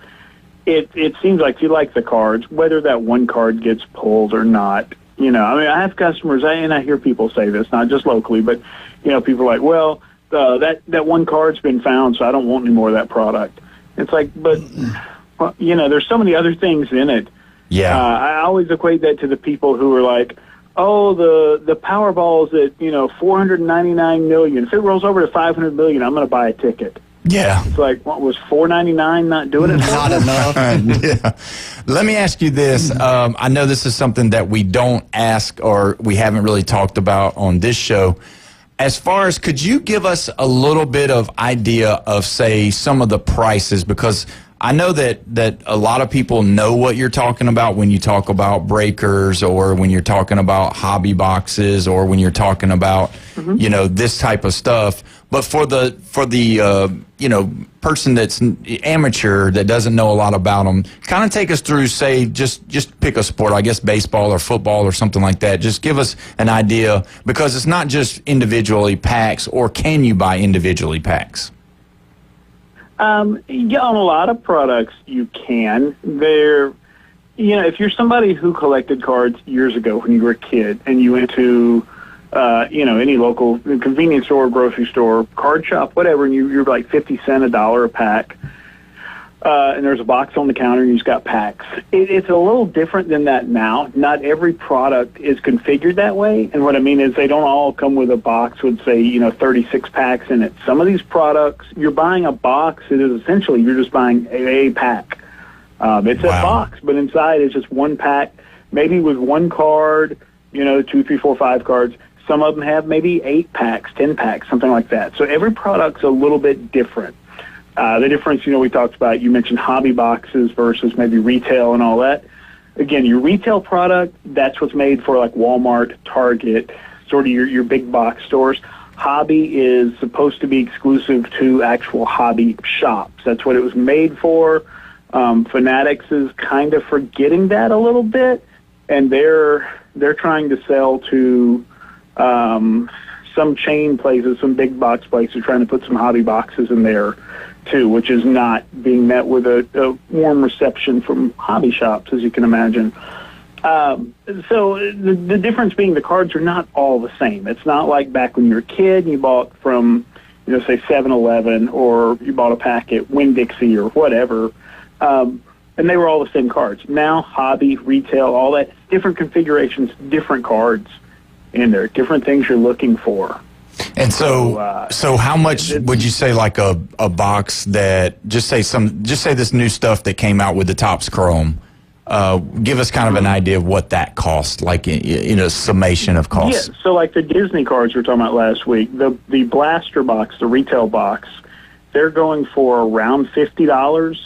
it seems like you like the cards, whether that one card gets pulled or not. I have customers, and I hear people say this, not just locally, but, people are like, well, that one card's been found, so I don't want any more of that product. It's like, but, there's so many other things in it. Yeah. I always equate that to the people who are like, oh, the Powerball's at, $499 million. If it rolls over to $500 million, I'm going to buy a ticket. Yeah. It's like, what was $499 not doing it? Not enough. Yeah. Let me ask you this. I know this is something that we don't ask or we haven't really talked about on this show. As far as, could you give us a little bit of idea of, say, some of the prices? Because I know that a lot of people know what you're talking about when you talk about breakers or when you're talking about hobby boxes or when you're talking about, this type of stuff. But for the person that's amateur that doesn't know a lot about them, kind of take us through, say, just pick a sport, I guess baseball or football or something like that. Just give us an idea, because it's not just individually packs, or can you buy individually packs? On a lot of products, you can. If you're somebody who collected cards years ago when you were a kid and you went to, any local convenience store, grocery store, card shop, whatever, and you're like 50 cents, $1 a pack, and there's a box on the counter and you just got packs. It's a little different than that now. Not every product is configured that way, and what I mean is they don't all come with a box with, say, 36 packs in it. Some of these products, you're buying a box, it is essentially you're just buying a pack. It's a box, but inside it's just one pack, maybe with one card, 2, 3, 4, 5 cards. Some of them have maybe 8 packs, 10 packs, something like that. So every product's a little bit different. The difference, we talked about, you mentioned hobby boxes versus maybe retail and all that. Again, your retail product, that's what's made for like Walmart, Target, sort of your big box stores. Hobby is supposed to be exclusive to actual hobby shops. That's what it was made for. Fanatics is kind of forgetting that a little bit, and they're trying to sell to some chain places, some big box places, trying to put some hobby boxes in there too, which is not being met with a warm reception from hobby shops, as you can imagine. So the difference being the cards are not all the same. It's not like back when you were a kid and you bought from, say 7-Eleven, or you bought a pack at Winn-Dixie or whatever, and they were all the same cards. Now, hobby, retail, all that, different configurations, different cards in there, different things you're looking for. And so how much would you say, like a box that, just say this new stuff that came out with the Topps Chrome, give us kind of an idea of what that cost, like summation of costs. Yeah, so like the Disney cards we were talking about last week, the blaster box, the retail box, they're going for around $50.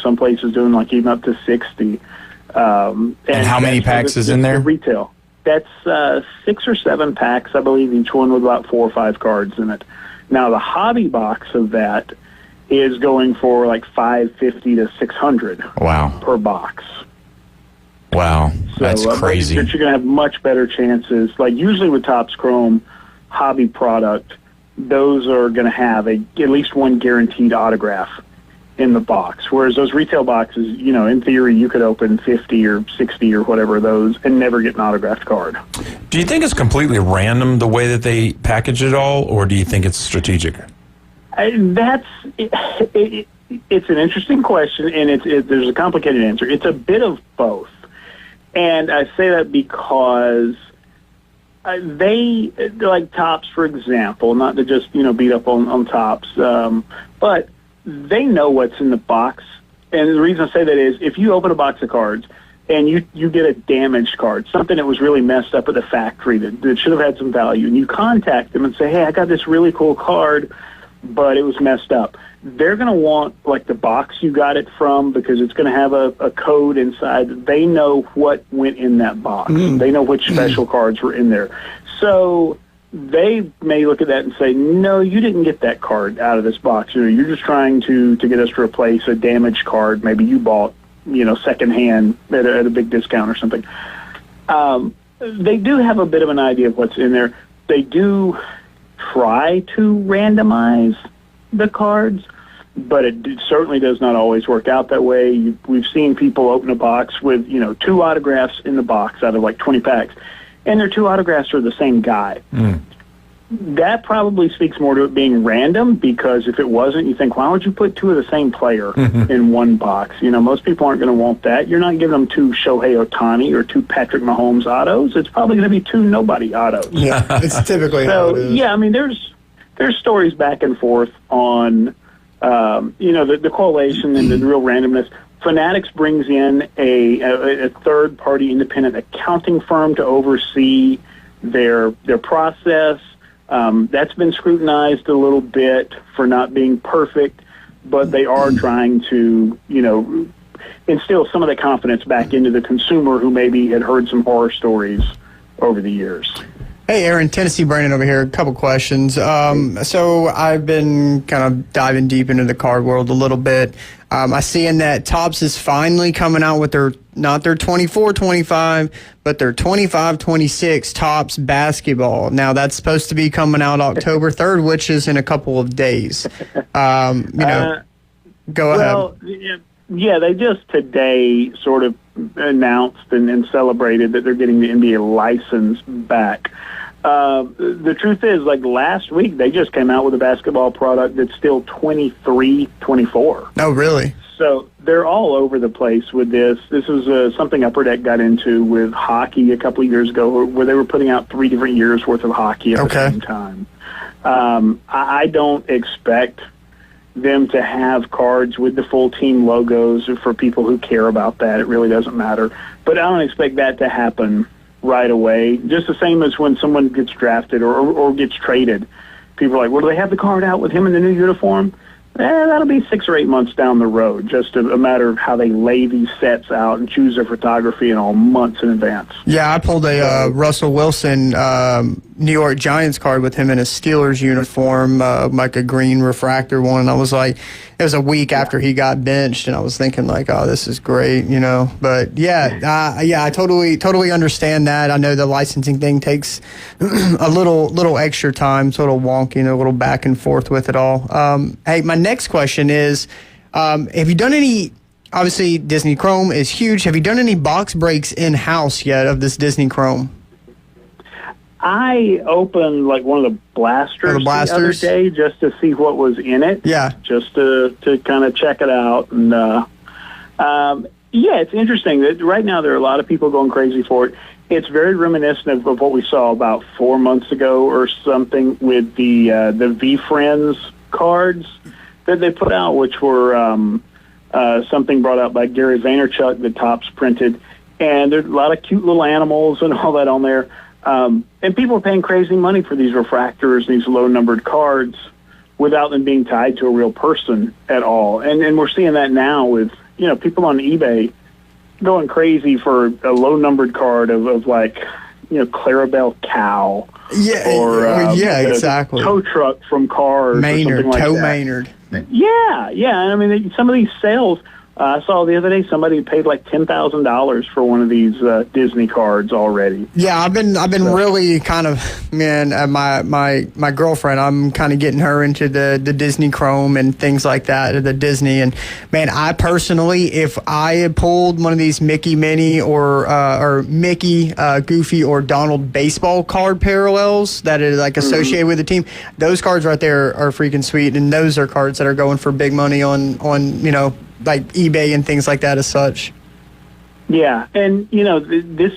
Some places doing like even up to $60. And how many packs is in there? The retail. That's 6 or 7 packs, I believe, each one with about 4 or 5 cards in it. Now, the hobby box of that is going for like $550 to $600 per box. Wow, that's crazy. But you're going to have much better chances. Like usually with Topps Chrome hobby product, those are going to have at least one guaranteed autograph in the box, whereas those retail boxes, in theory, you could open 50 or 60 or whatever of those and never get an autographed card. Do you think it's completely random the way that they package it all, or do you think it's strategic? It's an interesting question, and there's a complicated answer. It's a bit of both. And I say that because they, like Topps, for example, not to just, beat up on Topps, but they know what's in the box. And the reason I say that is if you open a box of cards and you get a damaged card, something that was really messed up at the factory that should have had some value, and you contact them and say, hey, I got this really cool card, but it was messed up. They're going to want, like, the box you got it from because it's going to have a code inside. They know what went in that box. They know which special cards were in there. So they may look at that and say, no, you didn't get that card out of this box. You're just trying to get us to replace a damaged card. Maybe you bought, secondhand at a big discount or something. They do have a bit of an idea of what's in there. They do try to randomize the cards, but it certainly does not always work out that way. We've seen people open a box with, 2 autographs in the box out of like 20 packs, and their 2 autographs are the same guy. That probably speaks more to it being random, because if it wasn't, you think, why would you put 2 of the same player in one box? Most people aren't going to want that. You're not giving them 2 Shohei Ohtani or 2 Patrick Mahomes autos. It's probably going to be 2 nobody autos. Yeah, it's typically how it is. Yeah, I mean, there's stories back and forth on, the correlation and the real randomness. Fanatics brings in a third-party independent accounting firm to oversee their process. That's been scrutinized a little bit for not being perfect, but they are trying to, instill some of the confidence back into the consumer who maybe had heard some horror stories over the years. Hey, Aaron, Tennessee Brandon over here. A couple questions. So I've been kind of diving deep into the card world a little bit. I see in that Topps is finally coming out with not their 24-25, but their 25-26 Topps basketball. Now, that's supposed to be coming out October 3rd, which is in a couple of days. Go ahead. Yeah, they just today sort of announced and celebrated that they're getting the NBA license back. The truth is, like last week, they just came out with a basketball product that's still 23-24. Oh, really? So they're all over the place with this. This is something Upper Deck got into with hockey a couple of years ago, where they were putting out 3 different years' worth of hockey at the same time. I don't expect them to have cards with the full team logos for people who care about that. It really doesn't matter. But I don't expect that to happen right away. Just the same as when someone gets drafted or gets traded. People are like, well, do they have the card out with him in the new uniform? That'll be 6 or 8 months down the road. Just a matter of how they lay these sets out and choose their photography and all months in advance. Yeah, I pulled a Russell Wilson New York Giants card with him in a Steelers uniform, like a green refractor one. And I was like, it was a week after he got benched, and I was thinking like, oh, this is great, But I totally understand that. I know the licensing thing takes a little extra time, sort of wonky, a little back and forth with it all. Hey, my next question is, have you done any? Obviously, Disney Chrome is huge. Have you done any box breaks in-house yet of this Disney Chrome? I opened like one of the blasters the other day just to see what was in it. Yeah. Just to kind of check it out. And it's interesting that right now there are a lot of people going crazy for it. It's very reminiscent of what we saw about 4 months ago or something with the V-Friends cards that they put out, which were something brought out by Gary Vaynerchuk that Topps printed. And there's a lot of cute little animals and all that on there. And people are paying crazy money for these refractors, these low-numbered cards, without them being tied to a real person at all. And we're seeing that now with, people on eBay going crazy for a low-numbered card of like, Clarabelle Cow. Yeah, exactly. Tow truck from Cars. Maynard, or something like Toe that. Maynard. Yeah. I mean, some of these sales I saw the other day somebody paid like $10,000 for one of these Disney cards already. Yeah, I've been really kind of, my girlfriend, I'm kind of getting her into the Disney Chrome and things like that, the Disney. And man, I personally, if I had pulled one of these Mickey Minnie or Mickey, Goofy, or Donald baseball card parallels that are like associated with the team, those cards right there are freaking sweet, and those are cards that are going for big money on like eBay and things like that as such. Yeah, and this,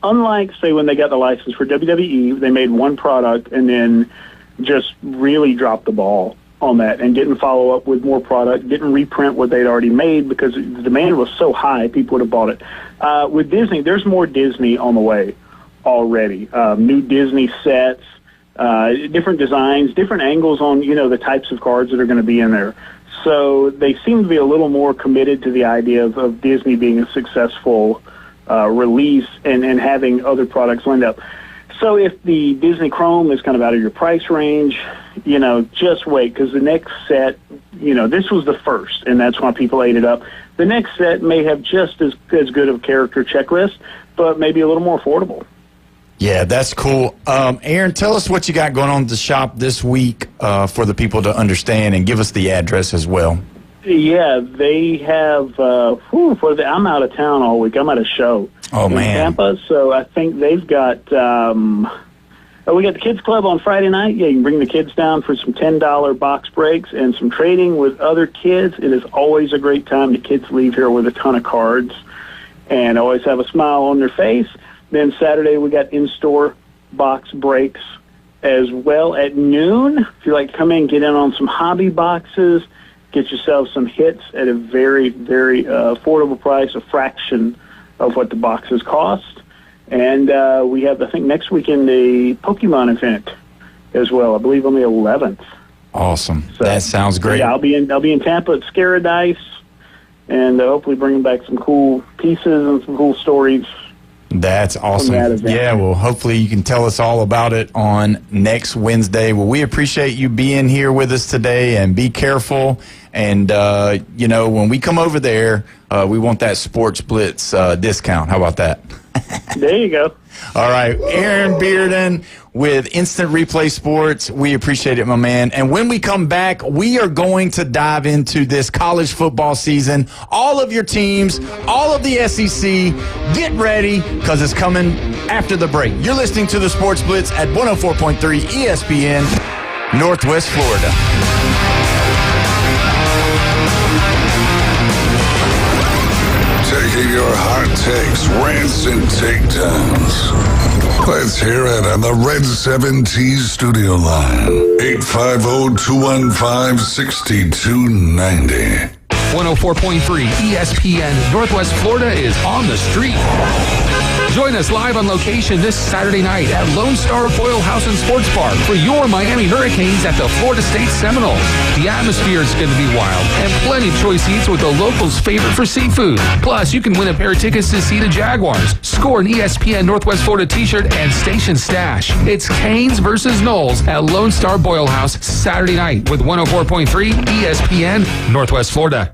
unlike say when they got the license for WWE, they made one product and then just really dropped the ball on that and didn't follow up with more product, didn't reprint what they'd already made because the demand was so high, people would have bought it. With Disney, there's more Disney on the way already. New Disney sets, different designs, different angles on the types of cards that are going to be in there. So they seem to be a little more committed to the idea of Disney being a successful release and having other products lined up. So if the Disney Chrome is kind of out of your price range, just wait, because the next set, this was the first, and that's why people ate it up. The next set may have just as good of a character checklist, but maybe a little more affordable. Yeah, that's cool. Aaron, tell us what you got going on at the shop this week for the people to understand, and give us the address as well. Yeah, they have, I'm out of town all week. I'm at a show in Tampa, so I think they've got, we got the Kids Club on Friday night. Yeah, you can bring the kids down for some $10 box breaks and some trading with other kids. It is always a great time. The kids leave here with a ton of cards and always have a smile on their face. Then Saturday we got in-store box breaks as well at noon. If you like to come in, get in on some hobby boxes, get yourself some hits at a very, very affordable price, a fraction of what the boxes cost. And we have, I think, next weekend the Pokemon event as well. I believe on the 11th. Awesome. So, that sounds great. Yeah, I'll be in Tampa at Scaradice, and hopefully bringing back some cool pieces and some cool stories. That's awesome. Yeah, well, hopefully you can tell us all about it on next Wednesday. Well, we appreciate you being here with us today, and be careful. And, when we come over there, we want that Sports Blitz discount. How about that? There you go. All right. Aaron Bearden with Instant Replay Sports. We appreciate it, my man. And when we come back, we are going to dive into this college football season. All of your teams, all of the SEC, get ready because it's coming after the break. You're listening to the Sports Blitz at 104.3 ESPN, Northwest Florida. Taking your hot takes, rants, and takedowns. Let's hear it on the Red 7T studio line. 850-215-6290. 104.3 ESPN Northwest Florida is on the street. Join us live on location this Saturday night at Lone Star Boyle House and Sports Park for your Miami Hurricanes at the Florida State Seminoles. The atmosphere is going to be wild and plenty of choice eats with the locals' favorite for seafood. Plus, you can win a pair of tickets to see the Jaguars, score an ESPN Northwest Florida t-shirt, and station stash. It's Canes versus Knowles at Lone Star Boyle House Saturday night with 104.3 ESPN Northwest Florida.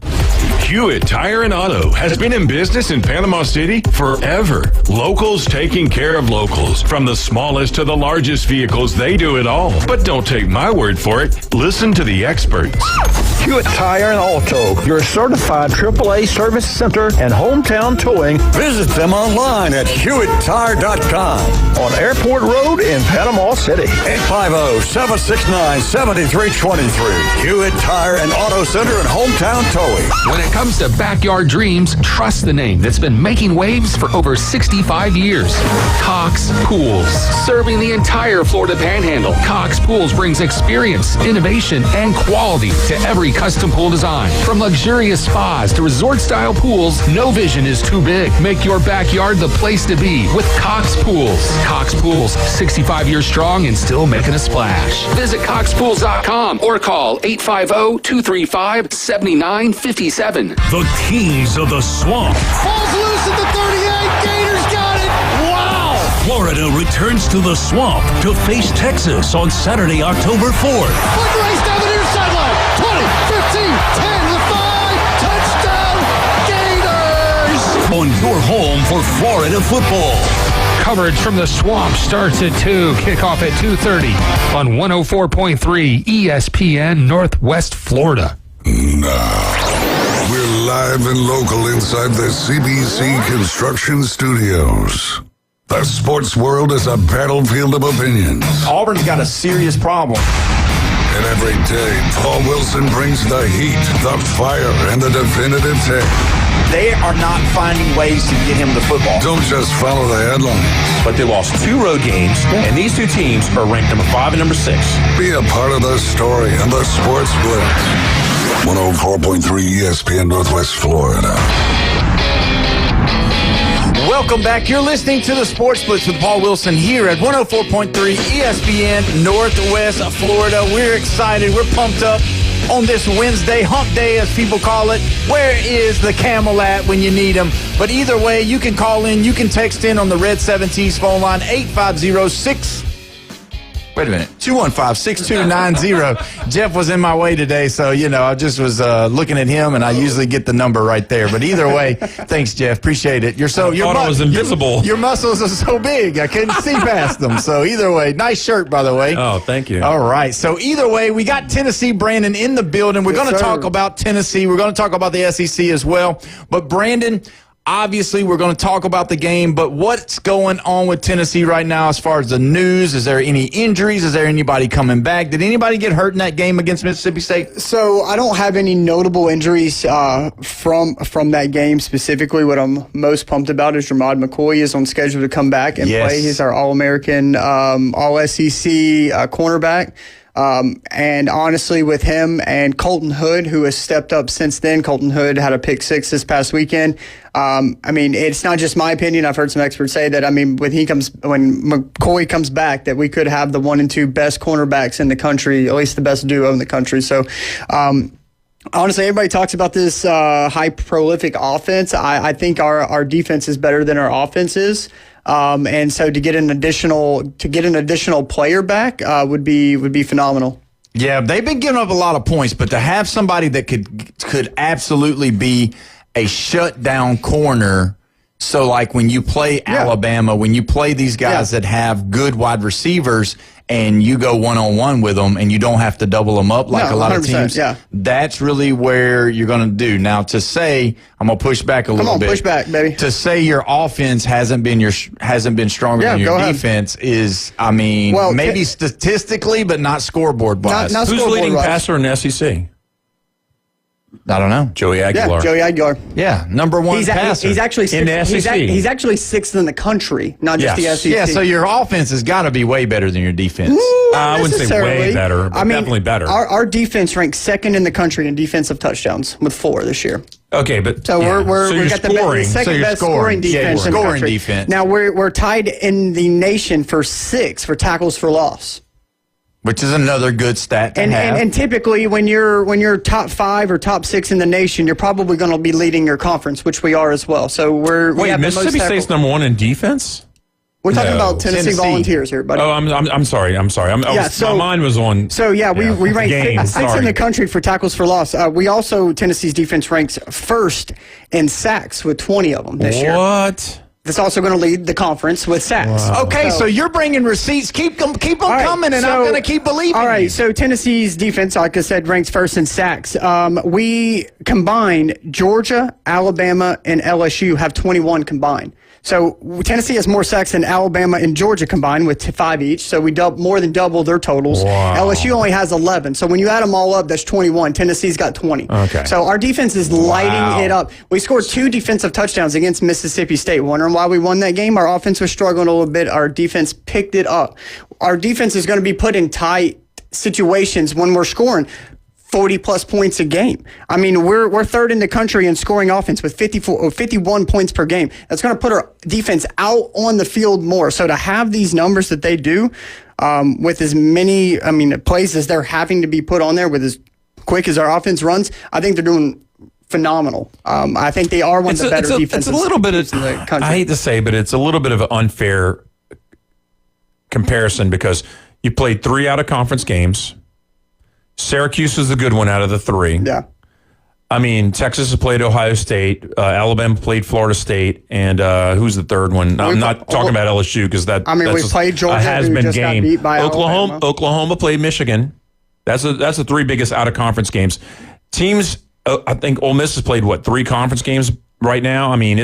Hewitt Tire and Auto has been in business in Panama City forever. Locals taking care of locals. From the smallest to the largest vehicles, they do it all. But don't take my word for it. Listen to the experts. Hewitt Tire and Auto, your certified AAA service center and hometown towing. Visit them online at HewittTire.com. On Airport Road in Panama City. 850-769-7323. Hewitt Tire and Auto Center and hometown towing. When it comes to backyard dreams, trust the name that's been making waves for over 65 years. Cox Pools. Serving the entire Florida Panhandle, Cox Pools brings experience, innovation, and quality to every custom pool design. From luxurious spas to resort-style pools, no vision is too big. Make your backyard the place to be with Cox Pools. Cox Pools, 65 years strong and still making a splash. Visit coxpools.com or call 850-235-7957. The Kings of the Swamp. Falls loose at the 38. Gators got it. Wow. Florida returns to the Swamp to face Texas on Saturday, October 4th. Foot race down the near sideline. 20, 15, 10 to the 5. Touchdown, Florida football. Coverage from the Swamp starts at 2, kickoff at 2:30 on 104.3 ESPN Northwest Florida. Now, we're live and local inside the CBC Construction Studios. The sports world is a battlefield of opinions. Auburn's got a serious problem. And every day, Paul Wilson brings the heat, the fire, and the definitive take. They are not finding ways to get him the football. Don't just follow the headlines. But they lost 2 road games, and these 2 teams are ranked number 5 and number 6. Be a part of the story on the Sports Blitz. 104.3 ESPN Northwest Florida. Welcome back. You're listening to the Sports Blitz with Paul Wilson here at 104.3 ESPN Northwest Florida. We're excited. We're pumped up on this Wednesday, hump day as people call it. Where is the camel at when you need him? But either way, you can call in. You can text in on the Red 17's phone line, 215-6290. Jeff was in my way today, so, I just was looking at him, and I usually get the number right there. But either way, thanks, Jeff. Appreciate it. I thought it was invisible. Your muscles are so big, I couldn't see past them. So either way, nice shirt, by the way. Oh, thank you. All right. So either way, we got Tennessee, Brandon, in the building. We're going to talk about Tennessee. We're going to talk about the SEC as well. But, Brandon, obviously, we're going to talk about the game, but what's going on with Tennessee right now as far as the news? Is there any injuries? Is there anybody coming back? Did anybody get hurt in that game against Mississippi State? So I don't have any notable injuries from that game specifically. What I'm most pumped about is Jamad McCoy is on schedule to come back and play. He's our All-American, All-SEC cornerback. And honestly, with him and Colton Hood, who has stepped up since then, Colton Hood had a pick 6 this past weekend. It's not just my opinion. I've heard some experts say that, when McCoy comes back, that we could have the 1 and 2 best cornerbacks in the country, at least the best duo in the country. So, honestly, everybody talks about this high prolific offense. I think our defense is better than our offense is. And so to get an additional player back would be phenomenal. Yeah, they've been giving up a lot of points, but to have somebody that could absolutely be a shutdown corner. So like when you play Alabama, when you play these guys that have good wide receivers and you go one-on-one with them and you don't have to double them up like a lot of teams, that's really where you're going to do. Now, to say, I'm going to push back a little bit. Push back, baby. To say your offense hasn't been stronger than your defense is, maybe statistically, but not scoreboard-wise. Who's leading passer in the SEC? I don't know. Joey Aguilar. Yeah, Joey Aguilar. Yeah, number 1 passer. He's actually in the SEC. He's actually 6th in the country, not just the SEC. Yeah, so your offense has got to be way better than your defense. I wouldn't say way better, but definitely better. Our defense ranks 2nd in the country in defensive touchdowns with 4 this year. Okay, but so we got the second best scoring defense in the country. Defense. Now we're tied in the nation for 6th for tackles for loss. Which is another good stat to have. And typically, when you're top 5 or top 6 in the nation, you're probably going to be leading your conference, which we are as well. So we have Mississippi State's number 1 in defense. We're talking about Tennessee Volunteers here, buddy. Oh, I'm sorry. My mind was on. So we rank 6th in the country for tackles for loss. We also Tennessee's defense ranks 1st in sacks with 20 of them this year. What? That's also going to lead the conference with sacks. Wow. Okay, so you're bringing receipts. Keep them coming, and I'm going to keep believing. All right, so Tennessee's defense, like I said, ranks 1st in sacks. We combined Georgia, Alabama, and LSU have 21 combined. So Tennessee has more sacks than Alabama and Georgia combined with 5 each. So we more than double their totals. Wow. LSU only has 11. So when you add them all up, that's 21. Tennessee's got 20. Okay. So our defense is lighting it up. We scored 2 defensive touchdowns against Mississippi State. Wondering why we won that game? Our offense was struggling a little bit. Our defense picked it up. Our defense is going to be put in tight situations when we're scoring 40-plus points a game. We're 3rd in the country in scoring offense with 51 points per game. That's going to put our defense out on the field more. So to have these numbers that they do with as many, plays as they're having to be put on there with as quick as our offense runs, I think they're doing phenomenal. I think they are one of the better defenses in the country. I hate to say, but it's a little bit of an unfair comparison because you played 3 out of conference games. Syracuse is the good one out of the 3. Yeah. I mean, Texas has played Ohio State, Alabama played Florida State, and who's the third one? I'm not talking about LSU because that's we played Georgia, a has-been just game. got beat by Alabama. Oklahoma played Michigan. That's the three biggest out-of-conference games. Teams, I think Ole Miss has played, 3 conference games right now? I mean,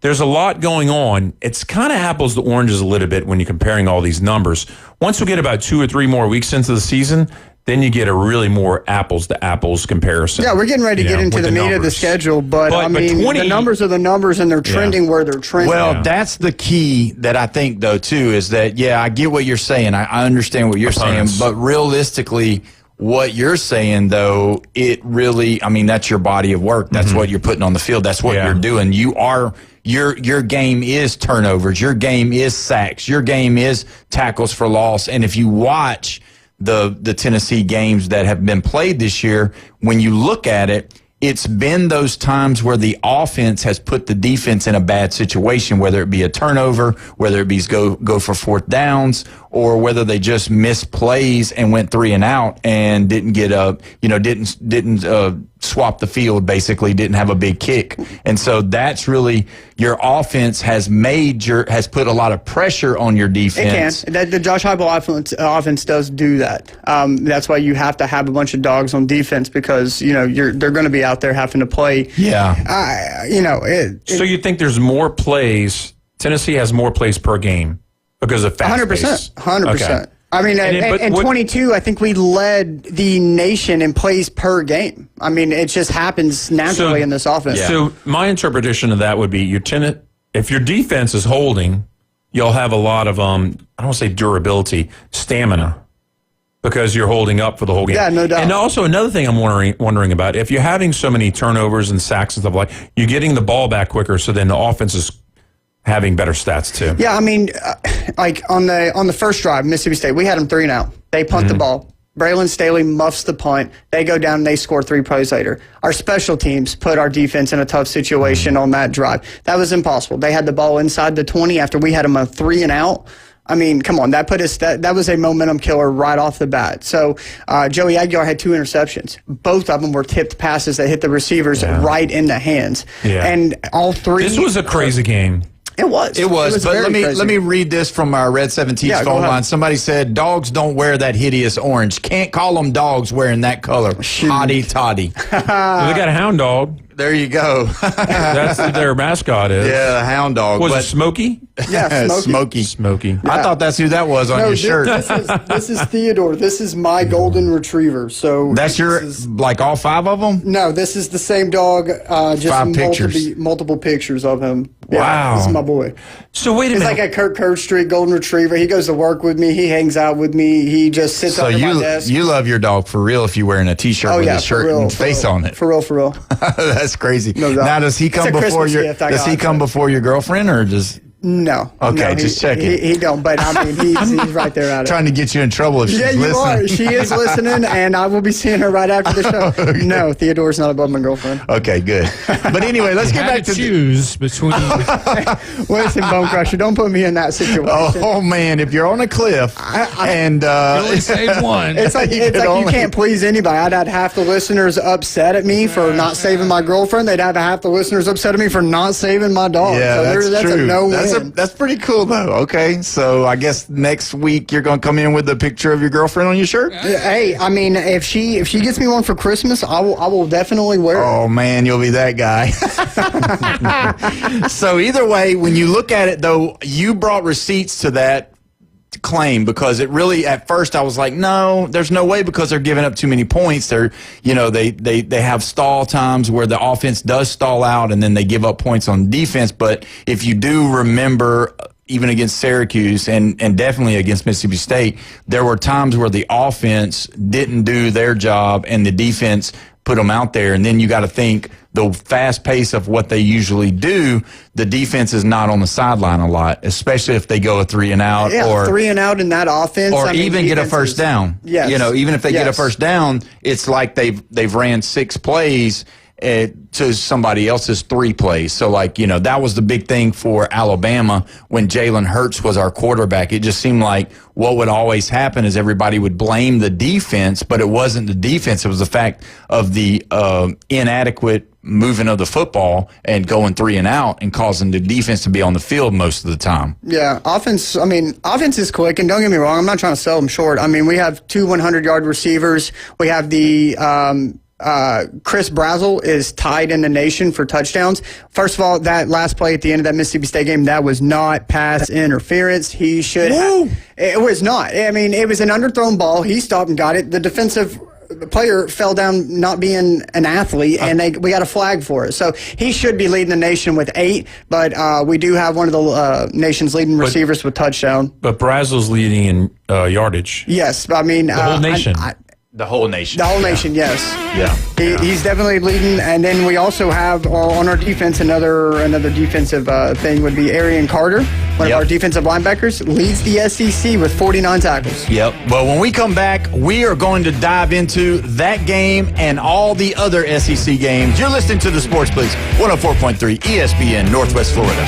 there's a lot going on. It's kind of apples to oranges a little bit when you're comparing all these numbers. Once we get about 2 or 3 more weeks into the season, then you get a really more apples-to-apples comparison. Yeah, we're getting ready to get into the meat of the schedule, but I mean, the numbers are the numbers, and they're trending where they're trending. Well, that's the key that I think, though, too, is that, I get what you're saying. I understand what you're saying, but realistically, what you're saying, though, it really, that's your body of work. That's what you're putting on the field. That's what you're doing. Your game is turnovers. Your game is sacks. Your game is tackles for loss. And if you watch the Tennessee games that have been played this year, when you look at it, it's been those times where the offense has put the defense in a bad situation, whether it be a turnover, whether it be go for fourth downs, or whether they just missed plays and went 3 and out and didn't get didn't swap the field, basically didn't have a big kick. And so that's really your offense has put a lot of pressure on your defense. It can. The Josh Heupel offense does do that. That's why you have to have a bunch of dogs on defense, because they're going to be out there having to play. Yeah. So you think there's more plays? Tennessee has more plays per game because of fast 100%. 100%. Okay. I mean, in 22, I think we led the nation in plays per game. I mean, it just happens naturally in this offense. Yeah. So my interpretation of that would be if your defense is holding, you'll have a lot of, I don't want to say durability, stamina, because you're holding up for the whole game. Yeah, no doubt. And also another thing I'm wondering about, if you're having so many turnovers and sacks and stuff like, you're getting the ball back quicker, so then the offense is having better stats too. Yeah, I mean, like on the first drive, Mississippi State, we had them 3 and out. They punt the ball. Braylon Staley muffs the punt. They go down and they score 3 plays later. Our special teams put our defense in a tough situation on that drive. That was impossible. They had the ball inside the 20 after we had them a 3 and out. I mean, come on, that was a momentum killer right off the bat. So Joey Aguilar had 2 interceptions. Both of them were tipped passes that hit the receivers right in the hands. Yeah. And all 3. This was a crazy game. It was. But let me read this from our Red 17's phone line. Somebody said, dogs don't wear that hideous orange. Can't call them dogs wearing that color. Hotty toddy. Well, they got a hound dog. There you go. That's what their mascot is. Yeah, the hound dog. Was it Smokey? Yeah, Smokey. Yeah. I thought that's who that was on your shirt. This is Theodore. This is my golden retriever. So that's like all 5 of them? No, this is the same dog. Just 5 pictures. Multiple pictures of him. Yeah, wow. This is my boy. So wait a minute. He's like a Kirk Street golden retriever. He goes to work with me. He hangs out with me. He just sits under my desk. You love your dog for real if you're wearing a T-shirt with his shirt and face on it. For real. That's crazy. No doubt. Now, does he come before your girlfriend, or does? No. Okay, just checking. He don't, but I mean, he's right there at it. Trying to get you in trouble if she's listening. Yeah, you are. She is listening, and I will be seeing her right after the show. Okay. No, Theodore's not above my girlfriend. Okay, good. But anyway, let's get back to choose between. Listen, Bone Crusher, don't put me in that situation. Oh man, if you're on a cliff and you only save one, it's like you can't please anybody. I'd have half the listeners upset at me for not saving my girlfriend. They'd have half the listeners upset at me for not saving my dog. Yeah, so that's true. A no-win. That's pretty cool, though. Okay, so I guess next week you're going to come in with a picture of your girlfriend on your shirt? Hey, I mean, if she gets me one for Christmas, I will definitely wear it. Oh, man, you'll be that guy. So either way, when you look at it, though, you brought receipts to that claim, because it really, at first I was like, no, there's no way, because they're giving up too many points. They have stall times where the offense does stall out and then they give up points on defense. But if you do remember, even against Syracuse and definitely against Mississippi State, there were times where the offense didn't do their job and the defense put them out there. And then you got to think, the fast pace of what they usually do, the defense is not on the sideline a lot, especially if they go a 3 and out. Yeah, or 3 and out in that offense. Or even get a first down. Yes. Even if they get a first down, it's like they've ran 6 plays to somebody else's 3 plays. So, that was the big thing for Alabama when Jalen Hurts was our quarterback. It just seemed like what would always happen is everybody would blame the defense, but it wasn't the defense. It was the fact of the inadequate moving of the football and going 3 and out and causing the defense to be on the field most of the time. Yeah, offense is quick, and don't get me wrong, I'm not trying to sell them short. We have 2 100-yard receivers. We have the Chris Brazzell is tied in the nation for touchdowns. First of all, that last play at the end of that Mississippi State game, that was not pass interference. He should have. It was not. It was an underthrown ball. He stopped and got it. The defensive player fell down not being an athlete, and we got a flag for it. So he should be leading the nation with 8, but we do have one of the nation's leading receivers with touchdown. But Brazzell's leading in yardage. Yes, the whole nation. The whole nation. The whole nation, yes. Yeah. He's definitely leading. And then we also have on our defense another defensive thing would be Arian Carter, one of our defensive linebackers, leads the SEC with 49 tackles. Yep. Well, when we come back, we are going to dive into that game and all the other SEC games. You're listening to the Sports Blitz, 104.3 ESPN, Northwest Florida.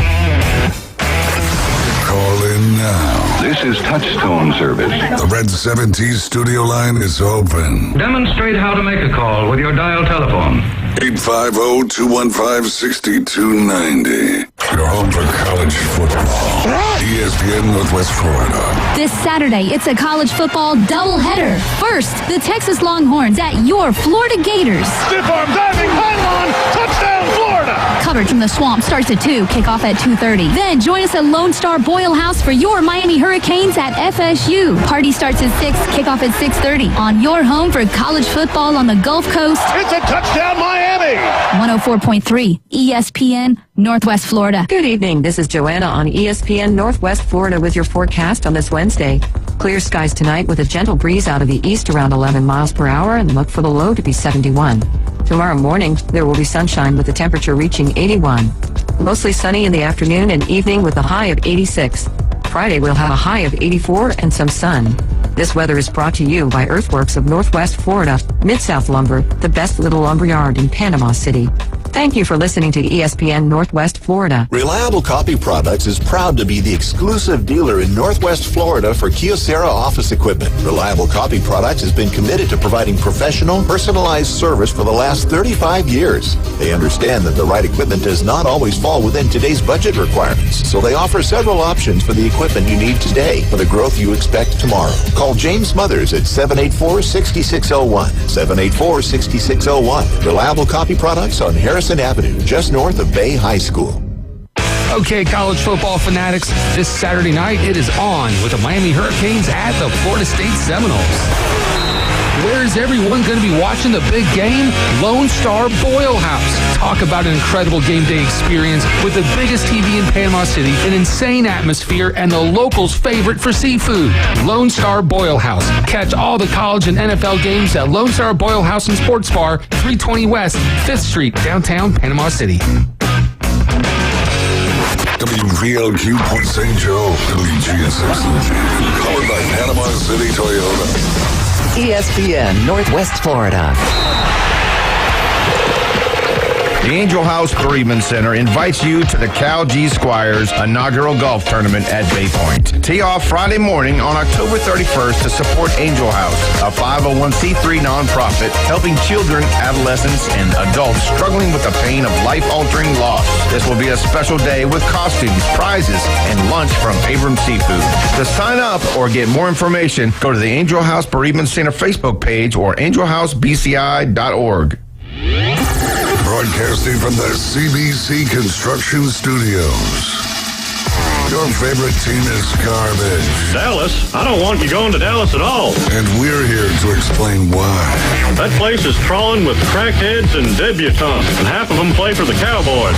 Call in now. This is Touchstone service. The Red 70 studio line is open. Demonstrate how to make a call with your dial telephone. 850-215-6290. Your home for college football. ESPN Northwest Florida. This Saturday, it's a college football doubleheader. First, the Texas Longhorns at your Florida Gators. Stiff arm diving, pylon, touchdown Florida! Coverage from the Swamp starts at 2, kickoff at 2:30. Then join us at Lone Star Boyle House for your Miami Hurricanes at FSU. Party starts at 6, kickoff at 6:30 on your home for college football on the Gulf Coast. It's a touchdown Miami! 104.3 ESPN Northwest Florida. Good evening. This is Joanna on ESPN Northwest Florida with your forecast on this Wednesday. Clear skies tonight with a gentle breeze out of the east around 11 miles per hour and look for the low to be 71. Tomorrow morning, there will be sunshine with the temperature reaching 81. Mostly sunny in the afternoon and evening with a high of 86. Friday, we'll have a high of 84 and some sun. This weather is brought to you by Earthworks of Northwest Florida, Mid-South Lumber, the best little lumber yard in Panama City. Thank you for listening to ESPN Northwest Florida. Reliable Copy Products is proud to be the exclusive dealer in Northwest Florida for Kyocera office equipment. Reliable Copy Products has been committed to providing professional, personalized service for the last 35 years. They understand that the right equipment does not always fall within today's budget requirements, so they offer several options for the equipment you need today for the growth you expect tomorrow. Call James Smothers at 784-6601. 784-6601. Reliable Copy Products on Harrison Avenue, just north of Bay High School. Okay, college football fanatics, this Saturday night it is on with the Miami Hurricanes at the Florida State Seminoles. Where is everyone going to be watching the big game? Lone Star Boyle House. Talk about an incredible game day experience with the biggest TV in Panama City, an insane atmosphere, and the locals' favorite for seafood. Lone Star Boyle House. Catch all the college and NFL games at Lone Star Boyle House and Sports Bar, 320 West, 5th Street, downtown Panama City. WVLQ Port St. Joe, WGSX, powered by Panama City Toyota. ESPN Northwest Florida. The Angel House Bereavement Center invites you to the Cal G Squires inaugural golf tournament at Bay Point. Tee off Friday morning on October 31st to support Angel House, a 501c3 nonprofit helping children, adolescents, and adults struggling with the pain of life-altering loss. This will be a special day with costumes, prizes, and lunch from Abram Seafood. To sign up or get more information, go to the Angel House Bereavement Center Facebook page or angelhousebci.org. Broadcasting from the CBC Construction Studios. Your favorite team is garbage. Dallas? I don't want you going to Dallas at all. And we're here to explain why. That place is crawling with crackheads and debutantes, and half of them play for the Cowboys.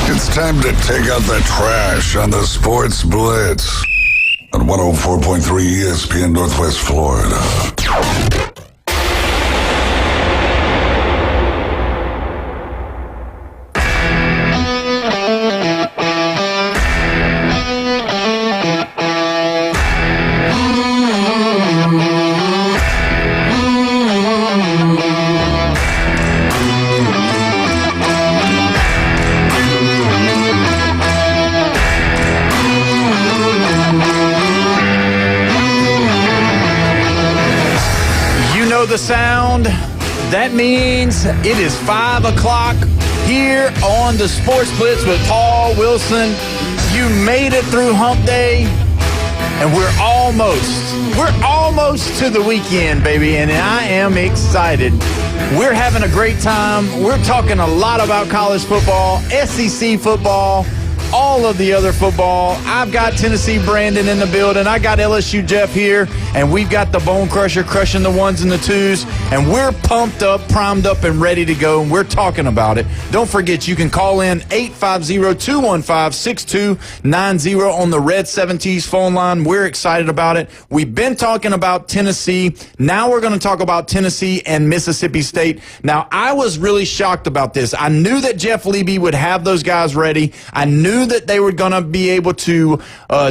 It's time to take out the trash on the Sports Blitz on 104.3 ESPN Northwest Florida. That means it is 5 o'clock here on the Sports Blitz with Paul Wilson. You made it through hump day, and we're almost to the weekend, baby, and I am excited. We're having a great time. We're talking a lot about college football, SEC football, all of the other football. I've got Tennessee Brandon in the building. I got LSU Jeff here, and we've got the Bone Crusher crushing the ones and the twos, and we're pumped up, primed up, and ready to go, and we're talking about it. Don't forget, you can call in 850-215-6290 on the Red 7Ts phone line. We're excited about it. We've been talking about Tennessee. Now we're going to talk about Tennessee and Mississippi State. Now, I was really shocked about this. I knew that Jeff Leby would have those guys ready. I knew that they were going to be able to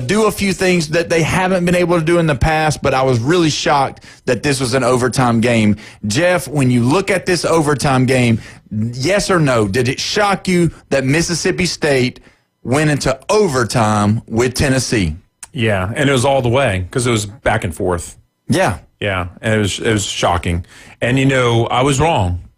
do a few things that they haven't been able to do in the past, but I was really shocked that this was an overtime game. Jeff, when you look at this overtime game, yes or no, did it shock you that Mississippi State went into overtime with Tennessee? Yeah, and it was all the way because it was back and forth. Yeah. Yeah, and it was shocking. And, I was wrong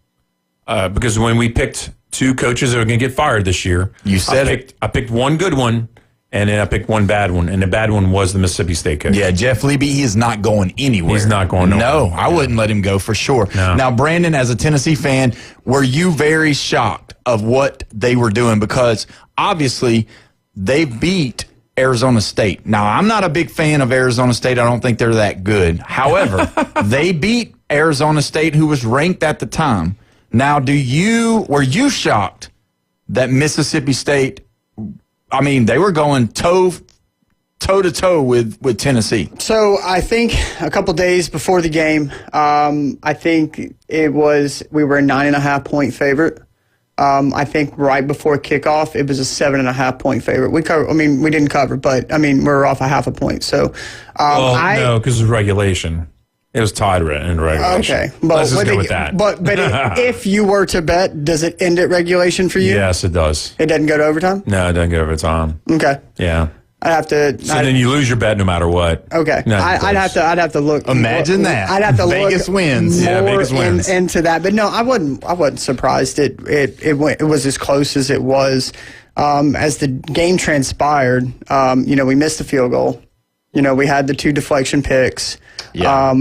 because when we picked two coaches that are going to get fired this year. I picked one good one, and then I picked one bad one, and the bad one was the Mississippi State coach. Yeah, Jeff Leby, he is not going anywhere. He's not going nowhere. No, I wouldn't let him go for sure. No. Now, Brandon, as a Tennessee fan, were you very shocked of what they were doing? Because obviously they beat Arizona State. Now, I'm not a big fan of Arizona State. I don't think they're that good. However, they beat Arizona State, who was ranked at the time. Now, were you shocked that Mississippi State, they were going toe-to-toe with Tennessee? So I think a couple days before the game, I think we were a 9.5-point favorite. I think right before kickoff, it was a 7.5-point favorite. We didn't cover, but we're off a half a point. So, no, because of regulation. It was tied in regulation. Okay, let's just go with that. But if you were to bet, does it end at regulation for you? Yes, it does. It doesn't go to overtime? No, it doesn't go to overtime. Okay. Yeah. I'd have to. Then you lose your bet no matter what. Okay. I'd have to look. Imagine that. I'd have to Vegas look wins. More Vegas wins. into that. But no, I wasn't surprised. It was as close as it was. As the game transpired, we missed the field goal. We had the 2 deflection picks. Yeah.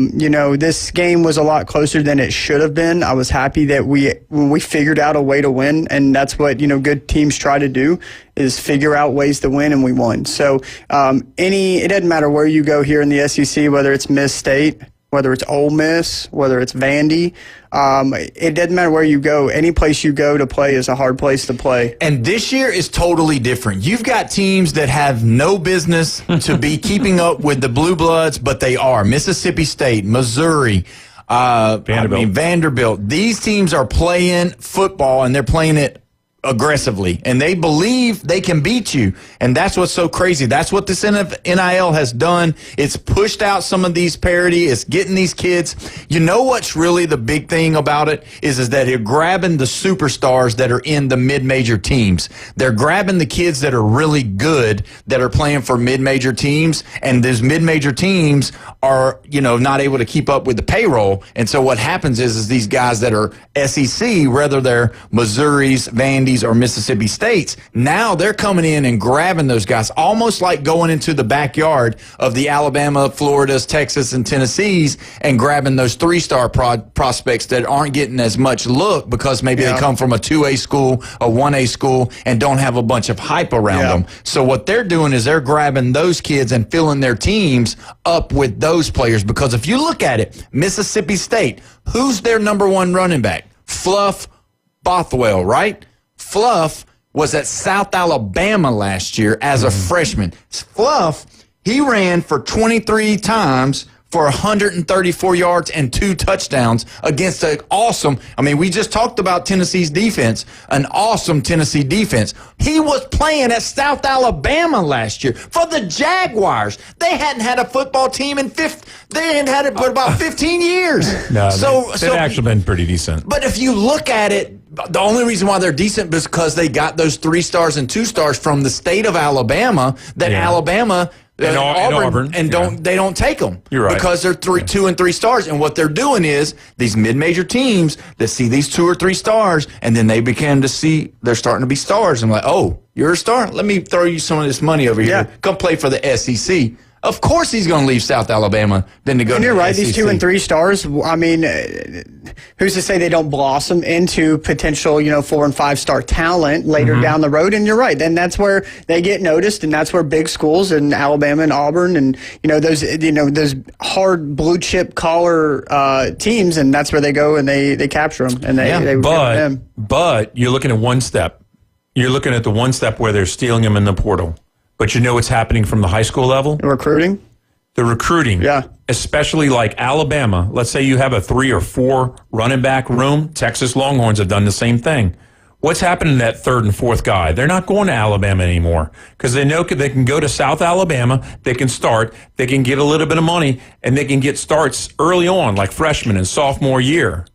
This game was a lot closer than it should have been. I was happy that when we figured out a way to win, and that's what, good teams try to do, is figure out ways to win, and we won. So it doesn't matter where you go here in the SEC, whether it's Miss State, whether it's Ole Miss, whether it's Vandy. It doesn't matter where you go. Any place you go to play is a hard place to play. And this year is totally different. You've got teams that have no business to be keeping up with the Blue Bloods, but they are. Mississippi State, Missouri, Vanderbilt. These teams are playing football, and they're playing it aggressively, and they believe they can beat you, and that's what's so crazy. That's what this NIL has done. It's pushed out some of these parity. It's getting these kids. You know what's really the big thing about it is that they're grabbing the superstars that are in the mid-major teams. They're grabbing the kids that are really good that are playing for mid-major teams, and those mid-major teams are, not able to keep up with the payroll. And so what happens is these guys that are SEC, whether they're Missouri's, Vandy's, or Mississippi States, now they're coming in and grabbing those guys, almost like going into the backyard of the Alabama, Floridas, Texas, and Tennessees and grabbing those 3-star prospects that aren't getting as much look because maybe they come from a 2A school, a 1A school, and don't have a bunch of hype around them. So what they're doing is they're grabbing those kids and filling their teams up with those players, because if you look at it, Mississippi State, who's their number 1 running back? Fluff Bothwell, right? Fluff was at South Alabama last year as a freshman. Fluff, he ran for 23 times for 134 yards and 2 touchdowns against an awesome, we just talked about Tennessee's defense, an awesome Tennessee defense. He was playing at South Alabama last year for the Jaguars. They hadn't had a football team they hadn't had it for about 15 years. No, they've actually been pretty decent. But if you look at it, the only reason why they're decent is because they got those 3 stars and 2 stars from the state of Alabama. Alabama, And Auburn. And they don't take them. You're right. Because they're 2 and 3 stars. And what they're doing is these mid-major teams that see these 2 or 3 stars, and then they begin to see they're starting to be stars. And like, oh, you're a star? Let me throw you some of this money over here. Come play for the SEC. Of course he's going to leave South Alabama than to go to the SEC. And you're right, these 2 and 3 stars, I mean, who's to say they don't blossom into potential, 4 and 5 star talent later down the road? And you're right. And that's where they get noticed, and that's where big schools in Alabama and Auburn and, those hard blue chip collar teams, and that's where they go and they capture them. And they But you're looking at one step. You're looking at the one step where they're stealing them in the portal. But you know what's happening from the high school level? Recruiting? The recruiting. Yeah. Especially like Alabama. Let's say you have a 3 or 4 running back room. Texas Longhorns have done the same thing. What's happening to that 3rd and 4th guy? They're not going to Alabama anymore because they know they can go to South Alabama. They can start. They can get a little bit of money, and they can get starts early on, like freshman and sophomore year.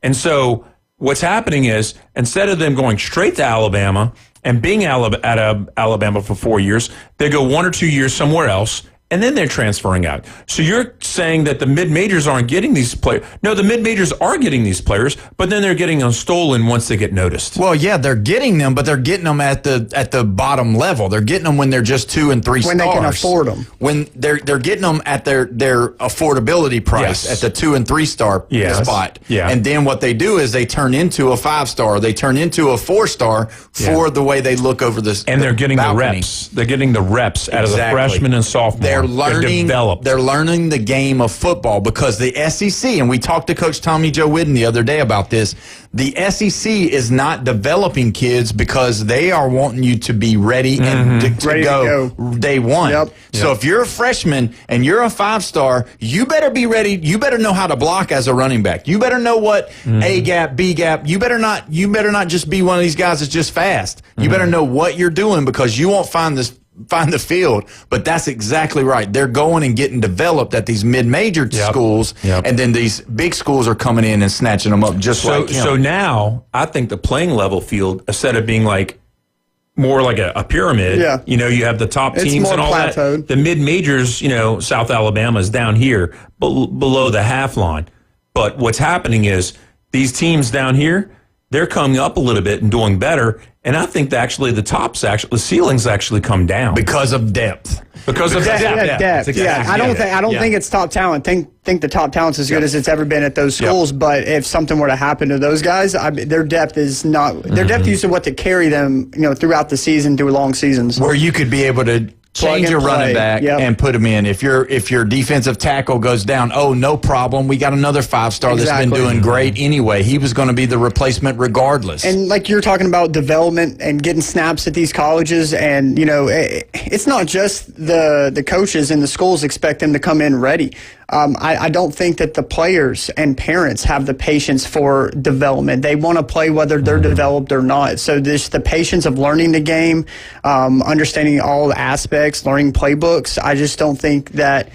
And so what's happening is instead of them going straight to Alabama and being at Alabama for 4 years, they go 1 or 2 years somewhere else, and then they're transferring out. So you're saying that the mid-majors aren't getting these players. No, the mid-majors are getting these players, but then they're getting them stolen once they get noticed. Well, yeah, they're getting them, but they're getting them at the bottom level. They're getting them when they're just 2 and 3 stars. When they can afford them. When they're getting them at their affordability price at the 2 and 3 star spot. Yeah. And then what they do is they turn into a 5-star. They turn into a 4-star for the way they look over this. And they're getting balcony. the reps. They're getting the reps out of the freshmen and sophomore. They're learning the game of football because the SEC, and we talked to Coach Tommy Joe Whidden the other day about this, the SEC is not developing kids because they are wanting you to be ready and to go day one. Yep. So if you're a freshman and you're a 5-star, you better be ready. You better know how to block as a running back. You better know what A gap, B gap. You better not just be one of these guys that's just fast. You better know what you're doing because you won't find the field. But that's exactly right. They're going and getting developed at these mid-major schools, and then these big schools are coming in and snatching them up like him. So now I think the playing level field, instead of being like more like a pyramid, you have the top teams and all plateaued. that. The mid-majors, South Alabama is down here below the half line. But what's happening is these teams down here, they're coming up a little bit and doing better. And I think that the ceilings actually come down because of depth. Because of depth. I don't think it's top talent. Think the top talent's as good as it's ever been at those schools. But if something were to happen to those guys, their depth is not. Their depth used to what to carry them, throughout the season, through long seasons. Where you could be able to change your running back and put him in. If your defensive tackle goes down, no problem. We got another 5-star that's been doing great anyway. He was going to be the replacement regardless. And like you're talking about development and getting snaps at these colleges, and it's not just the coaches and the schools expect them to come in ready. I don't think that the players and parents have the patience for development. They want to play whether they're developed or not. So the patience of learning the game, understanding all the aspects, learning playbooks, I just don't think that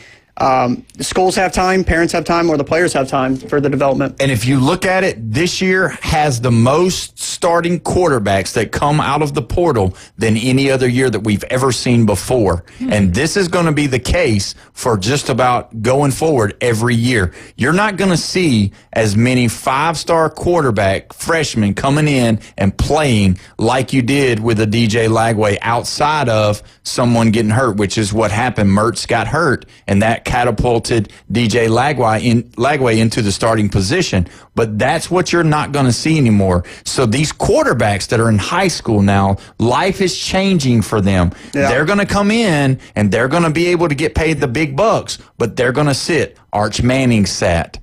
schools have time, parents have time, or the players have time for the development. And if you look at it, this year has the most starting quarterbacks that come out of the portal than any other year that we've ever seen before. And this is going to be the case for just about going forward every year. You're not going to see as many 5-star quarterback freshmen coming in and playing like you did with a DJ Lagway outside of someone getting hurt, which is what happened. Mertz got hurt, and that catapulted DJ Lagway into the starting position. But that's what you're not going to see anymore. So these quarterbacks that are in high school now, life is changing for them. Yeah. They're going to come in and they're going to be able to get paid the big bucks, but they're going to sit. Arch Manning sat.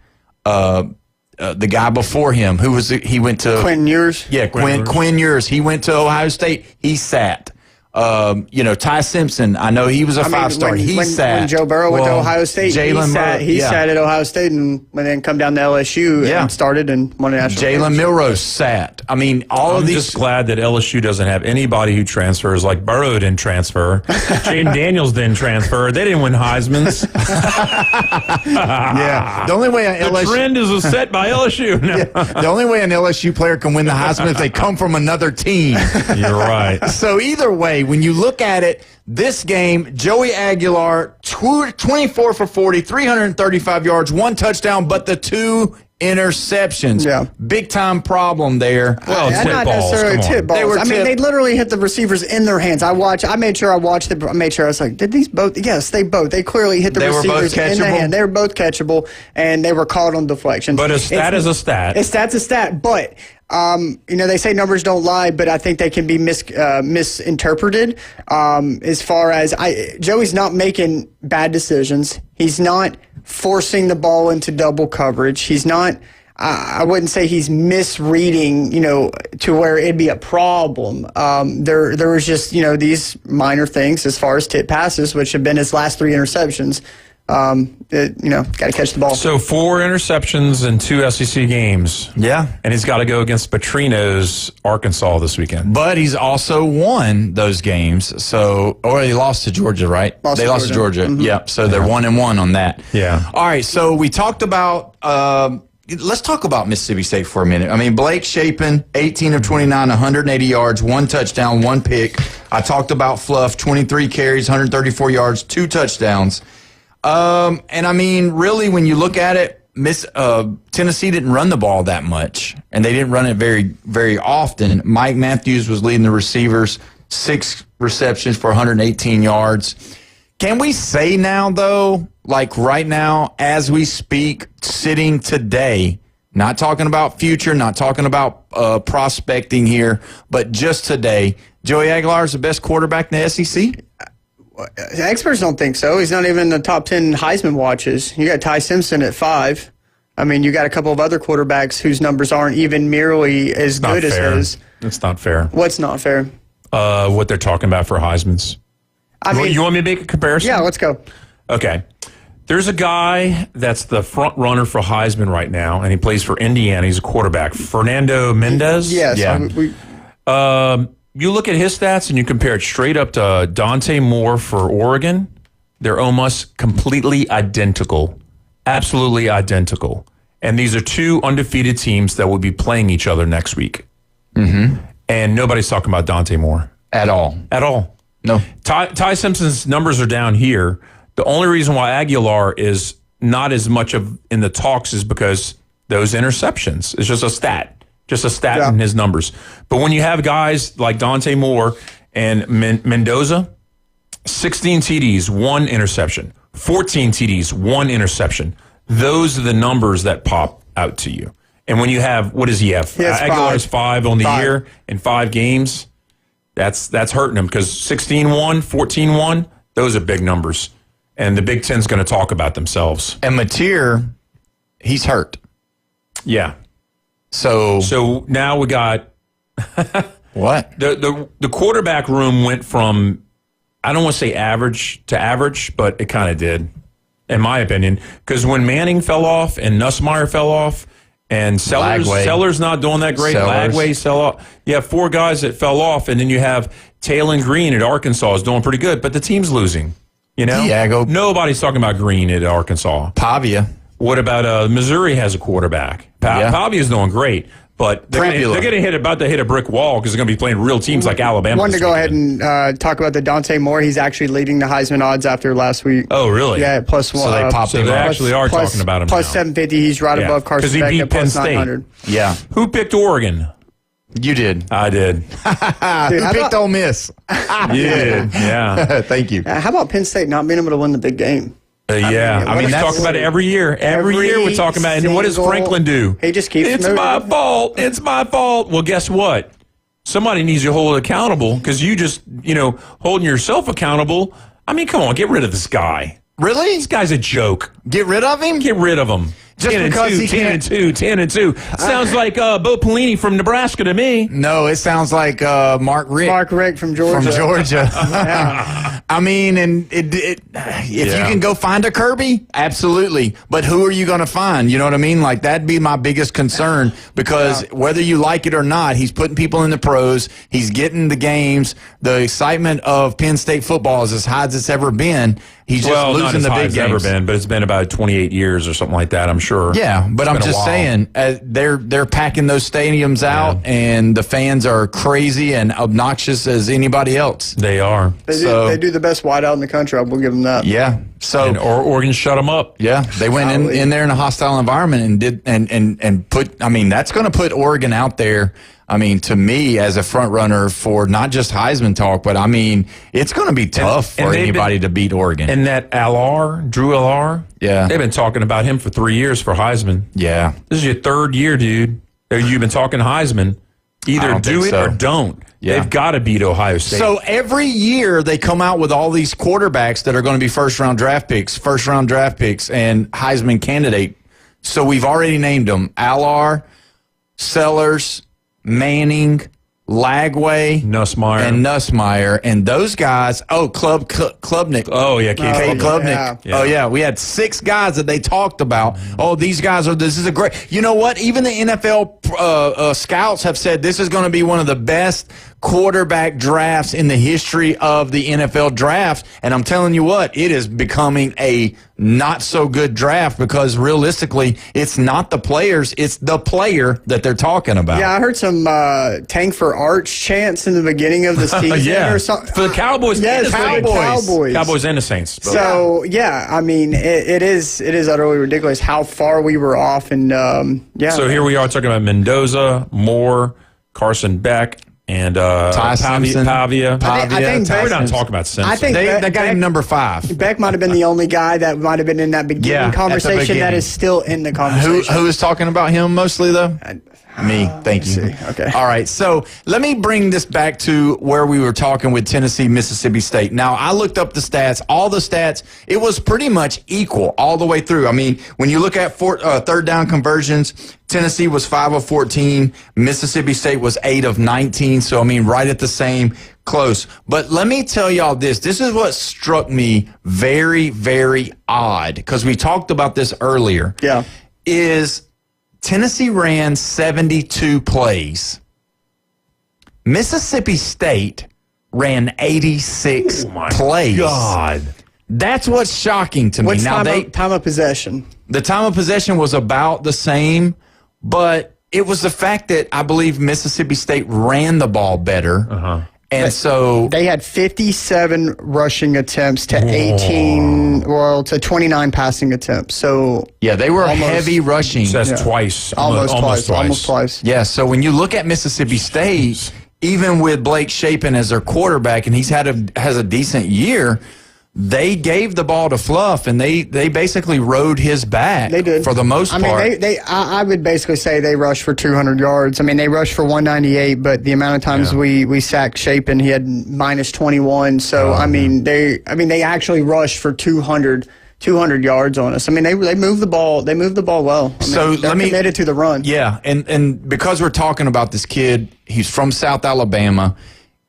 The guy before him, he went to Quinn Ewers. Yeah, Quinn Ewers. He went to Ohio State. He sat. Ty Simpson, I know he was a 5-star. When Joe Burrow went to Ohio State, he sat at Ohio State and then come down to LSU and started and won a national Jalen Milroe sat. I mean, I'm just glad that LSU doesn't have anybody who transfers. Like Burrow didn't transfer. Jaden Daniels didn't transfer. They didn't win Heisman's. The only way the trend is set by LSU. No. The only way an LSU player can win the Heisman is if they come from another team. You're right. So either way, way, when you look at it, this game, Joey Aguilar, 24 for 40, 335 yards, 1 touchdown, but the 2 interceptions. Yeah. Big time problem there. Well, not necessarily tip balls. I mean, they literally hit the receivers in their hands. I made sure I watched it. I made sure I was like, did these both? Yes, they clearly hit the receivers in the hand. They were both catchable, and they were caught on deflections. But a stat is a stat. A stat's a stat, but they say numbers don't lie, but I think they can be misinterpreted. As far as Joey's not making bad decisions. He's not forcing the ball into double coverage. He's not. I wouldn't say he's misreading, to where it'd be a problem. There was just, these minor things as far as tip passes, which have been his last 3 interceptions. Got to catch the ball. So 4 interceptions in 2 SEC games. Yeah. And he's got to go against Petrino's Arkansas this weekend. But he's also won those games. Or he lost to Georgia, right? They lost to Georgia. Mm-hmm. Yeah. So they're 1-1 on that. Yeah. All right. So we talked about, let's talk about Mississippi State for a minute. I mean, Blake Shapen, 18 of 29, 180 yards, 1 touchdown, 1 pick. I talked about Fluff, 23 carries, 134 yards, 2 touchdowns. And I mean, really, when you look at it, Tennessee didn't run the ball that much, and they didn't run it very, very often. Mike Matthews was leading the receivers, 6 receptions for 118 yards. Can we say now, though, like right now, as we speak, sitting today, not talking about future, not talking about prospecting here, but just today, Joey Aguilar is the best quarterback in the SEC? Experts don't think so. He's not even in the top 10 Heisman watches. You got Ty Simpson at 5. I mean, you got a couple of other quarterbacks whose numbers aren't even merely as good as his. It's not fair. What's not fair? What they're talking about for Heismans. You want me to make a comparison? Yeah, let's go. Okay. There's a guy that's the front runner for Heisman right now, and he plays for Indiana. He's a quarterback. Fernando Mendez? Yes. Yeah. You look at his stats and you compare it straight up to Dante Moore for Oregon. They're almost completely identical. Absolutely identical. And these are 2 undefeated teams that will be playing each other next week. Mm-hmm. And nobody's talking about Dante Moore. At all. At all. No. Ty Simpson's numbers are down here. The only reason why Aguilar is not as much in the talks is because those interceptions. It's just a stat. Just a stat in his numbers. But when you have guys like Dante Moore and Mendoza, 16 TDs, 1 interception. 14 TDs, 1 interception. Those are the numbers that pop out to you. And when you have, what does he have? Aguilar's 5 on the year in 5 games. That's hurting him because 16-1, 14-1, those are big numbers. And the Big Ten's going to talk about themselves. And Mateer, he's hurt. Yeah. So now we got what? The quarterback room went from, I don't want to say average to average, but it kind of did, in my opinion. Because when Manning fell off and Nussmeier fell off and Sellers not doing that great, Lagway fell off. You have 4 guys that fell off, and then you have Taylon Green at Arkansas is doing pretty good, but the team's losing. Nobody's talking about Green at Arkansas. Pavia. What about Missouri has a quarterback? Pavia's doing great, but they're going to hit a brick wall because they're going to be playing real teams like Alabama. I wanted to go ahead and talk about the Dante Moore. He's actually leading the Heisman odds after last week. Oh, really? Yeah, +1. So they popped him. They actually are talking about him plus now. 750. He's right above Carson Beck at plus 900. Yeah. Who picked Oregon? You did. I did. Who picked Ole Miss? You did. Yeah. Thank you. How about Penn State not being able to win the big game? We talk about it every year. Every year we're talking about it. And what does Franklin do? He just keeps It's my fault. It's my fault. Well, guess what? Somebody needs to hold it accountable because you just, holding yourself accountable. I mean, come on, get rid of this guy. Really? This guy's a joke. Get rid of him? Get rid of him. Just 10 because and 2, he 10 and 2, 10 and 2. Sounds like Bo Pelini from Nebraska to me. No, it sounds like Mark Richt. Mark Richt from Georgia. Yeah. I mean, and if you can go find a Kirby, absolutely. But who are you going to find? You know what I mean? Like, that'd be my biggest concern because whether you like it or not, he's putting people in the pros. He's getting the games. The excitement of Penn State football is as high as it's ever been. He's just not losing as the high big as it's ever games. been, but it's been about 28 years or something like that, I'm sure. Yeah, but It's I'm been a just while. saying they're packing those stadiums out, and the fans are crazy and obnoxious as anybody else. They are. They do the best wideout in the country. I will give them that. Yeah. So or Oregon shut them up. Yeah, they went in there in a hostile environment and did and put. I mean, that's going to put Oregon out there. I mean, to me, as a front runner for not just Heisman talk, but I mean, it's going to be tough for anybody to beat Oregon. And that Drew Allard, yeah, they've been talking about him for 3 years for Heisman. Yeah, this is your third year, dude. You've been talking Heisman. Either do it or don't. Yeah. They've got to beat Ohio State. So every year they come out with all these quarterbacks that are going to be first-round draft picks, and Heisman candidate. So we've already named them: Allard, Sellers, Manning, Lagway, Nussmeier, and those guys. Oh, Klubnik. Oh yeah, Kate Klubnik. Yeah. Oh yeah, we had 6 guys that they talked about. Oh, these guys are. This is a great. You know what? Even the NFL scouts have said this is going to be one of the best quarterback drafts in the history of the NFL draft. And I'm telling you what, it is becoming a not so good draft because realistically, it's not the players, it's the player that they're talking about. Yeah, I heard some tank for Arch chants in the beginning of the season or something. For the Cowboys. Yes, and for the Cowboys. Cowboys and the Saints. So, yeah, I mean, it is utterly ridiculous how far we were off. And, yeah. So here we are talking about Mendoza, Moore, Carson Beck, and Pavia. I think we're not talking about Simpson. I think they got him number 5. Beck might have been the only guy that might have been in that beginning conversation that is still in the conversation. Who is talking about him mostly, though? Me. Thank you. Okay. All right. So let me bring this back to where we were talking with Tennessee, Mississippi State. Now, I looked up the stats. All the stats, it was pretty much equal all the way through. I mean, when you look at third down conversions, Tennessee was 5 of 14. Mississippi State was 8 of 19. So, I mean, right at the same, close. But let me tell y'all this. This is what struck me very, very odd, because we talked about this earlier. Yeah. Is Tennessee ran 72 plays. Mississippi State ran 86 plays. God. That's what's shocking to me. What's Now time of possession? The time of possession was about the same, but it was the fact that I believe Mississippi State ran the ball better. And so they had 57 rushing attempts to to 29 passing attempts. So yeah, they were heavy rushing. So that's twice. Almost twice. Yeah, so when you look at Mississippi State, even with Blake Shapen as their quarterback, and has a decent year, they gave the ball to Fluff, and they basically rode his back. They did for the most part. I mean, I would basically say they rushed for 200 yards. I mean, they rushed for 198, but the amount of times we sacked Shapen, he had minus 21. So I mean, they actually rushed for 200 yards on us. I mean, they moved the ball. They moved the ball well. I mean, So they're committed to the run. Yeah, and because we're talking about this kid, he's from South Alabama,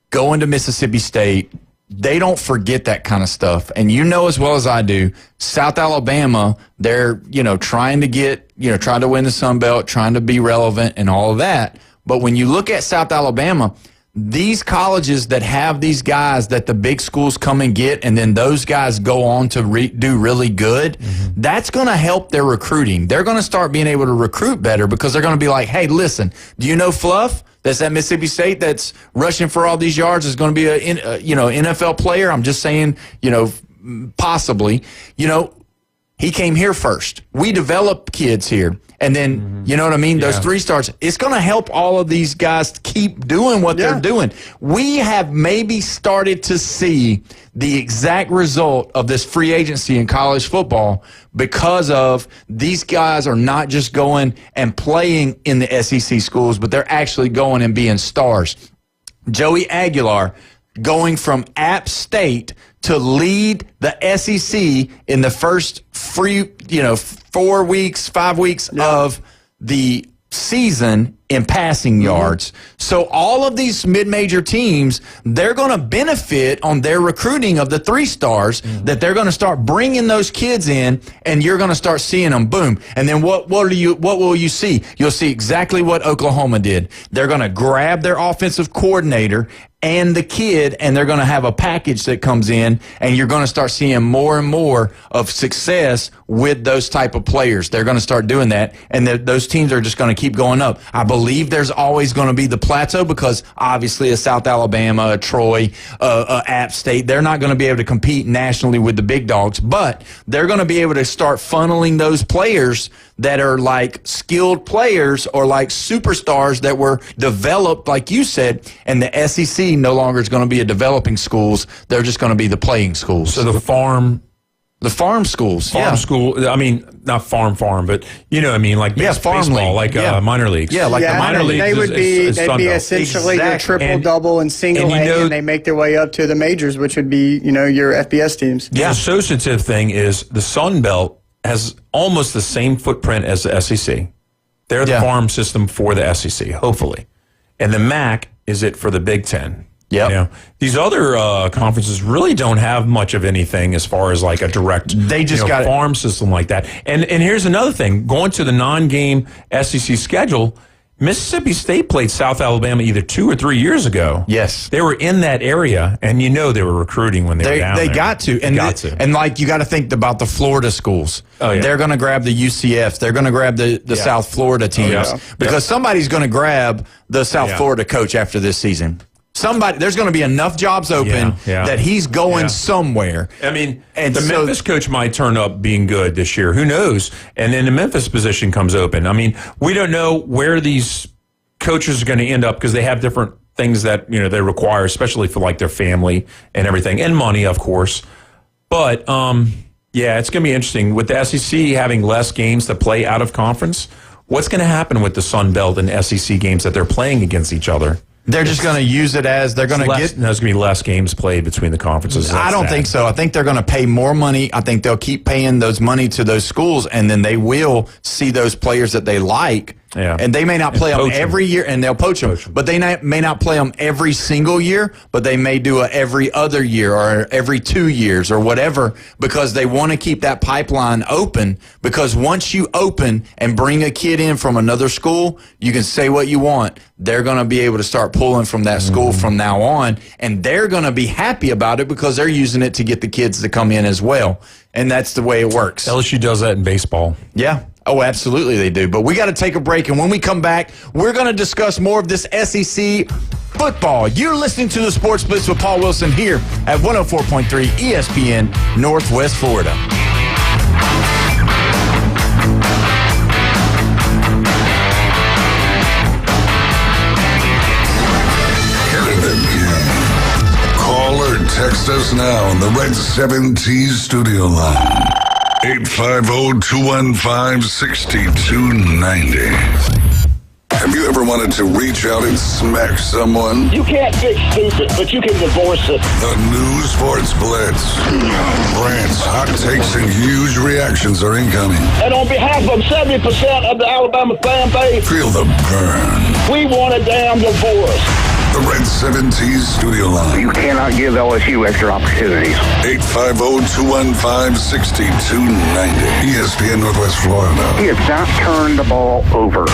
going to Mississippi State. They don't forget that kind of stuff. And you know as well as I do, South Alabama, they're, trying to win the Sun Belt, trying to be relevant and all of that. But when you look at South Alabama, these colleges that have these guys that the big schools come and get, and then those guys go on to do really good, that's going to help their recruiting. They're going to start being able to recruit better because they're going to be like, hey, listen, do you know Fluff? That's at Mississippi State that's rushing for all these yards is going to be a NFL player. I'm just saying, possibly. He came here first. We develop kids here. And then, you know what I mean? Those 3 stars. It's going to help all of these guys keep doing what they're doing. We have maybe started to see the exact result of this free agency in college football because of these guys are not just going and playing in the SEC schools, but they're actually going and being stars. Joey Aguilar going from App State to lead the SEC in the first 5 weeks of the season in passing yards. So all of these mid-major teams, they're going to benefit on their recruiting of the 3-stars that they're going to start bringing those kids in, and you're going to start seeing them, boom. And then what will you see? You'll see exactly what Oklahoma did. They're going to grab their offensive coordinator and the kid, and they're going to have a package that comes in, and you're going to start seeing more and more of success with those type of players. They're going to start doing that, and those teams are just going to keep going up. I believe there's always going to be the plateau because obviously a South Alabama, a Troy, App State, they're not going to be able to compete nationally with the big dogs, but they're going to be able to start funneling those players that are like skilled players or like superstars that were developed, like you said, and the SEC no longer is going to be a developing schools. They're just going to be the playing schools. So the farm schools. Yeah. School, I mean, not farm, but you know what I mean, like farm baseball, league. like minor leagues. Yeah, like the minor leagues. They'd be essentially your triple, double, and single A, and they make their way up to the majors, which would be, your FBS teams. The associative thing is the Sun Belt has almost the same footprint as the SEC. They're the farm system for the SEC, hopefully. And the MAC is it for the Big Ten. Yeah. These other conferences really don't have much of anything as far as like a direct got farm system like that. And here's another thing. Going to the non-game SEC schedule, Mississippi State played South Alabama either 2 or 3 years ago. Yes. They were in that area, and they were recruiting when they were down there. They got to. And like you got to think about the Florida schools. Oh, yeah. They're going to grab the UCF. They're going to grab the South Florida teams because somebody's going to grab the South Florida coach after this season. There's going to be enough jobs open that he's going somewhere. I mean, the Memphis coach might turn up being good this year. Who knows? And then the Memphis position comes open. I mean, we don't know where these coaches are going to end up because they have different things that, they require, especially for like their family and everything, and money, of course. But, it's going to be interesting. With the SEC having less games to play out of conference, what's going to happen with the Sun Belt and SEC games that they're playing against each other? They're just going to use it as they're going to get. There's going to be less games played between the conferences. I don't think so. I think they're going to pay more money. I think they'll keep paying those money to those schools, and then they will see those players that they like. Yeah. And they may not play them every year, and they'll poach them. But they may not play them every single year, but they may do every other year or every 2 years or whatever because they want to keep that pipeline open because once you open and bring a kid in from another school, you can say what you want. They're going to be able to start pulling from that school from now on, and they're going to be happy about it because they're using it to get the kids to come in as well. And that's the way it works. LSU does that in baseball. Yeah. Oh, absolutely they do. But we got to take a break, and when we come back, we're going to discuss more of this SEC football. You're listening to the Sports Blitz with Paul Wilson here at 104.3 ESPN Northwest Florida. Call or text us now on the Red 7T studio line. 850-215-6290. Have you ever wanted to reach out and smack someone? You can't fix stupid, but you can divorce it. The new Sports Blitz. Rants, hot takes, and huge reactions are incoming. And on behalf of 70% of the Alabama fan base, Feel the burn. we want a damn divorce. The Red 7T studio line. You cannot give LSU extra opportunities. 850-215-6290. ESPN Northwest Florida. He has not turned the ball over.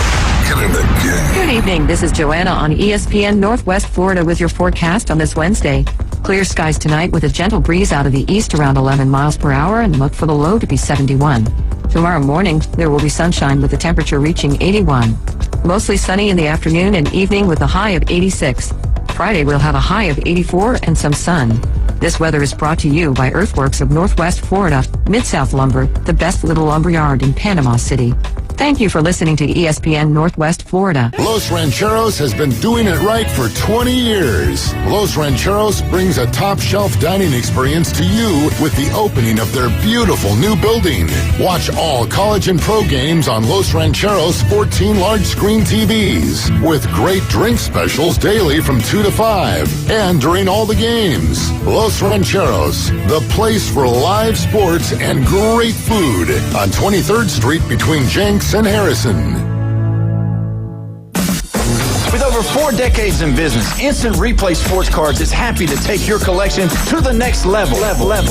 Get in the game. Good evening. This is Joanna on ESPN Northwest Florida with your forecast on this Wednesday. Clear skies tonight with a gentle breeze out of the east around 11 miles per hour and look for the low to be 71. Tomorrow morning, there will be sunshine with the temperature reaching 81. Mostly sunny in the afternoon and evening with a high of 86. Friday, we'll have a high of 84 and some sun. This weather is brought to you by Earthworks of Northwest Florida, Mid-South Lumber, the best little lumber yard in Panama City. Thank you for listening to ESPN Northwest Florida. Los Rancheros has been doing it right for 20 years. Los Rancheros brings a top-shelf dining experience to you with the opening of their beautiful new building. Watch all college and pro games on Los Rancheros 14 large-screen TVs with great drink specials daily from 2 to 5 and during all the games. Los Rancheros, the place for live sports and great food on 23rd Street between Jenks and Harrison. over 4 decades in business, Instant Replay Sports Cards is happy to take your collection to the next level.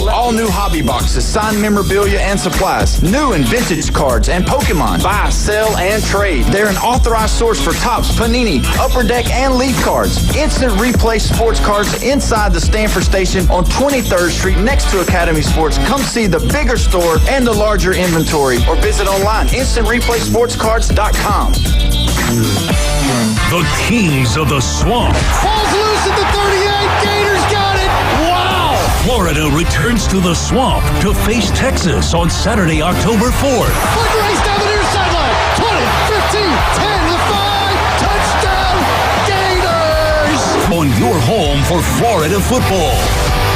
All new hobby boxes, signed memorabilia and supplies, new and vintage cards and Pokemon. Buy, sell, and trade. They're an authorized source for Topps, Panini, Upper Deck, and Leaf cards. Instant Replay Sports Cards inside the Stanford Station on 23rd Street next to Academy Sports. Come see the bigger store and the larger inventory or visit online, InstantReplaySportsCards.com. The Kings of the Swamp. Falls loose at the 38. Gators got it. Wow. Florida returns to the Swamp to face Texas on Saturday, October 4th. Foot race down the near sideline. 20, 15, 10, the 5. Touchdown, Gators. On your home for Florida football.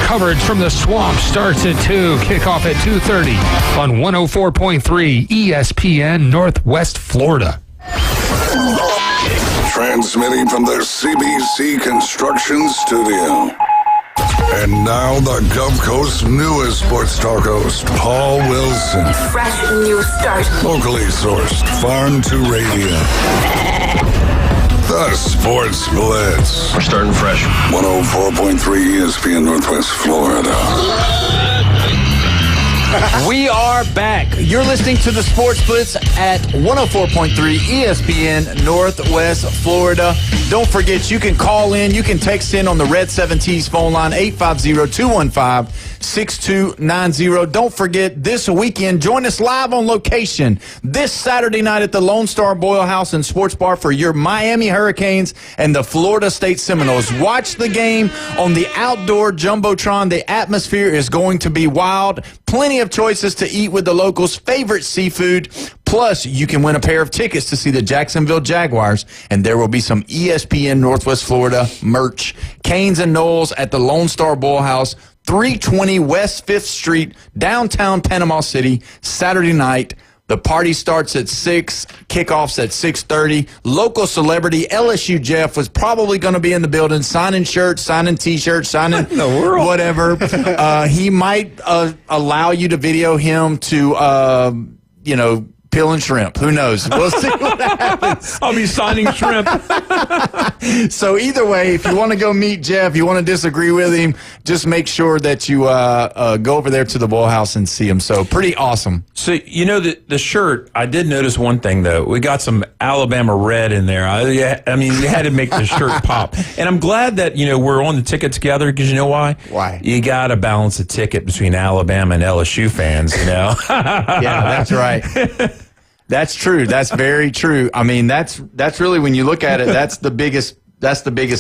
Coverage from the Swamp starts at 2, kickoff at 2:30 on 104.3 ESPN Northwest Florida. Transmitting from the CBC Construction Studio. And now the Gulf Coast's newest sports talk host, Paul Wilson. Fresh new start. Locally sourced, farm to radio. The Sports Blitz. We're starting fresh. 104.3 ESPN Northwest Florida. We are back. You're listening to the Sports Blitz at 104.3 ESPN Northwest Florida. Don't forget, you can call in, you can text in on the Red 7T's phone line, 850-215-6290. Don't forget, this weekend, join us live on location this Saturday night at the Lone Star Boyle House and Sports Bar for your Miami Hurricanes and the Florida State Seminoles. Watch the game on the outdoor Jumbotron. The atmosphere is going to be wild. Plenty of choices to eat with the locals' favorite seafood. Plus, you can win a pair of tickets to see the Jacksonville Jaguars, and there will be some ESPN Northwest Florida merch. Canes and Knowles at the Lone Star Bowl House, 320 West 5th Street, downtown Panama City, Saturday night. The party starts at 6, kickoffs at 6:30. Local celebrity LSU Jeff was probably going to be in the building, signing shirts, signing T-shirts, signing whatever. He might allow you to video him to, peeling shrimp. Who knows? We'll see what happens. I'll be signing shrimp. So either way, if you want to go meet Jeff, you want to disagree with him, just make sure that you go over there to the Bowl House and see him. So pretty awesome. So, the shirt, I did notice one thing, though. We got some Alabama red in there. You had to make the shirt pop. And I'm glad that, we're on the ticket together, because you know why? Why? You got to balance the ticket between Alabama and LSU fans, Yeah, that's right. That's true. That's very true. I mean, that's really, when you look at it, that's the biggest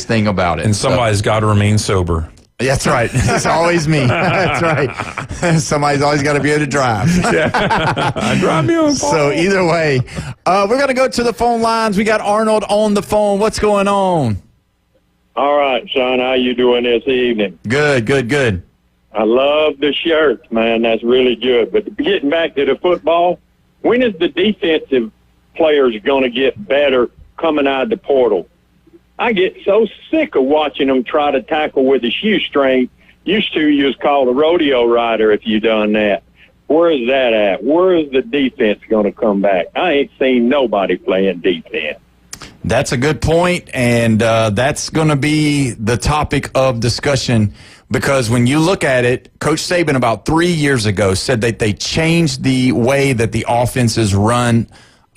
thing about it. And somebody's got to remain sober. That's right. It's always me. That's right. Somebody's always got to be able to drive. Yeah. Drive me on. So either way, we're going to go to the phone lines. We got Arnold on the phone. What's going on? All right, son. How you doing this evening? Good. I love the shirts, man. That's really good. But getting back to the football, when is the defensive players going to get better coming out of the portal? I get so sick of watching them try to tackle with a shoestring. Used to, you was called a rodeo rider if you done that. Where is that at? Where is the defense going to come back? I ain't seen nobody playing defense. That's a good point, and that's going to be the topic of discussion, because when you look at it, Coach Saban about 3 years ago said that they changed the way that the offenses run,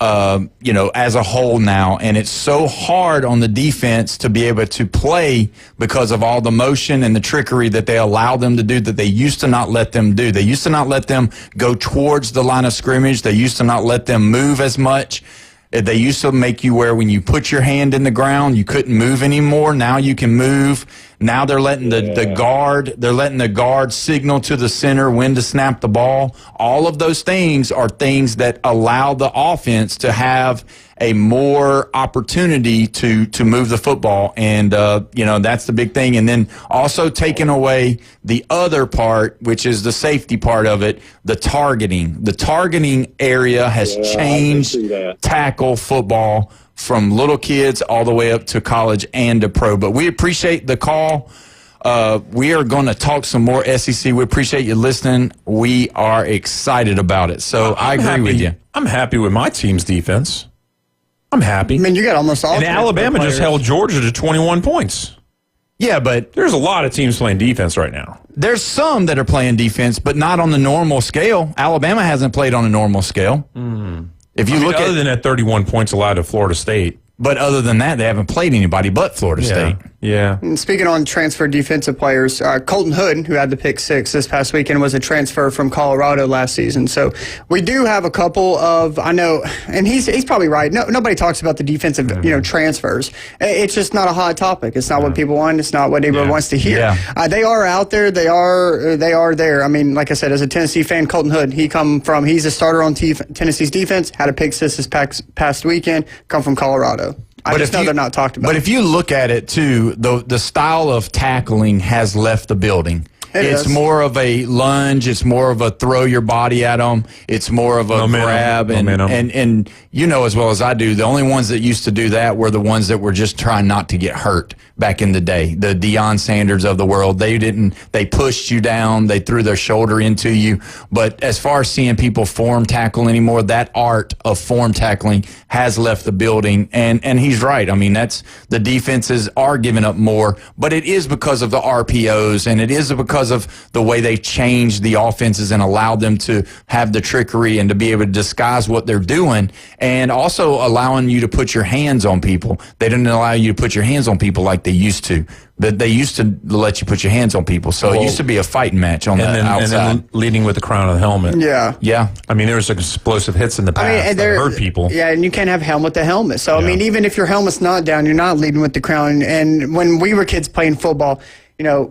as a whole now, and it's so hard on the defense to be able to play because of all the motion and the trickery that they allow them to do that they used to not let them do. They used to not let them go towards the line of scrimmage. They used to not let them move as much. They used to make you where when you put your hand in the ground, you couldn't move anymore. Now you can move. Now they're letting the guard signal to the center when to snap the ball. All of those things are things that allow the offense to have a more opportunity to move the football. And, that's the big thing. And then also taking away the other part, which is the safety part of it, the targeting. The targeting area has changed tackle football from little kids all the way up to college and to pro. But we appreciate the call. We are going to talk some more SEC. We appreciate you listening. We are excited about it. So I agree with you. I'm happy with my team's defense. I'm happy. I mean, you got almost all. And Alabama players. just held Georgia to 21 points. Yeah, but there's a lot of teams playing defense right now. There's some that are playing defense, but not on the normal scale. Alabama hasn't played on a normal scale. If you look other at than that 31 points allowed to Florida State. But other than that, they haven't played anybody but Florida State. Yeah. And speaking on transfer defensive players, Colton Hood, who had the pick 6 this past weekend, was a transfer from Colorado last season. So we do have a couple of, I know, and he's probably right. Nobody talks about the defensive, transfers. It's just not a hot topic. It's not what people want. It's not what anybody wants to hear. Yeah. They are out there. They are there. I mean, like I said, as a Tennessee fan, Colton Hood, he's a starter on Tennessee's defense. Had a pick 6 this past weekend. Come from Colorado. I just know they're not talked about. But if you look at it, too, the style of tackling has left the building. It's more of a lunge. It's more of a throw your body at them. It's more of a grab. And you know as well as I do, the only ones that used to do that were the ones that were just trying not to get hurt back in the day. The Deion Sanders of the world. They pushed you down. They threw their shoulder into you. But as far as seeing people form tackle anymore, that art of form tackling has left the building. And he's right. I mean, the defenses are giving up more, but it is because of the RPOs, and it is because of the way they changed the offenses and allowed them to have the trickery and to be able to disguise what they're doing, and also allowing you to put your hands on people. They didn't allow you to put your hands on people like they used to. But they used to let you put your hands on people. So it used to be a fighting match on the outside. And then leading with the crown of the helmet. Yeah. Yeah. I mean, there was explosive hits in the past that hurt people. Yeah, and you can't have helmet to helmet. So, I mean, even if your helmet's not down, you're not leading with the crown. And when we were kids playing football,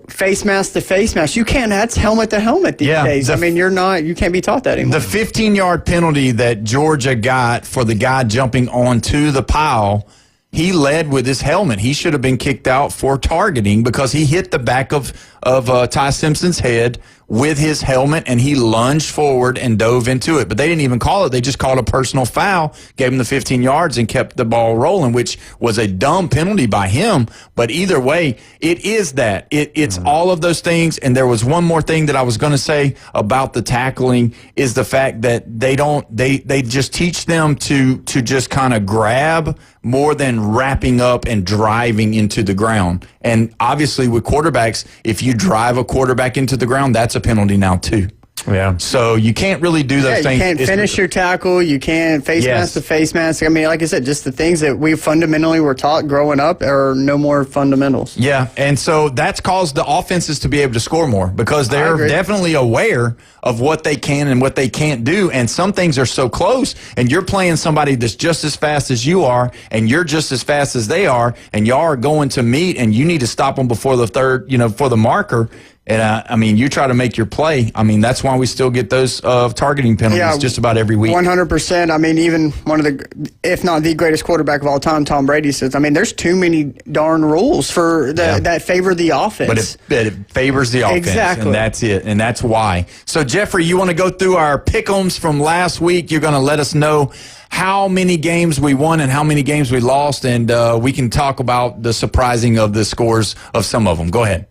face mask to face mask, you can't. That's helmet to helmet these days. I mean, you can't be taught that anymore. The 15-yard penalty that Georgia got for the guy jumping onto the pile, he led with his helmet. He should have been kicked out for targeting because he hit the back of Ty Simpson's head with his helmet, and he lunged forward and dove into it. But they didn't even call it. They just called a personal foul, gave him the 15 yards, and kept the ball rolling, which was a dumb penalty by him. But either way, it is that. It's all of those things. And there was one more thing that I was going to say about the tackling is the fact that they just teach them to just kind of grab more than wrapping up and driving into the ground. And obviously with quarterbacks, if you drive a quarterback into the ground, that's a penalty now too. Yeah. So you can't really do those things. You can't finish your tackle. You can't face mask to face mask. I mean, like I said, just the things that we fundamentally were taught growing up are no more fundamentals. Yeah, and so that's caused the offenses to be able to score more because they're definitely aware of what they can and what they can't do. And some things are so close, and you're playing somebody that's just as fast as you are, and you're just as fast as they are, and y'all are going to meet, and you need to stop them before the third, for the marker. And, I mean, you try to make your play. I mean, that's why we still get those targeting penalties just about every week. 100%. I mean, even one of the, if not the greatest quarterback of all time, Tom Brady says, I mean, there's too many darn rules for that favor the offense. But it favors the offense. Exactly. And that's it. And that's why. So, Jeffrey, you want to go through our pick-ems from last week? You're going to let us know how many games we won and how many games we lost, and we can talk about the surprising of the scores of some of them. Go ahead.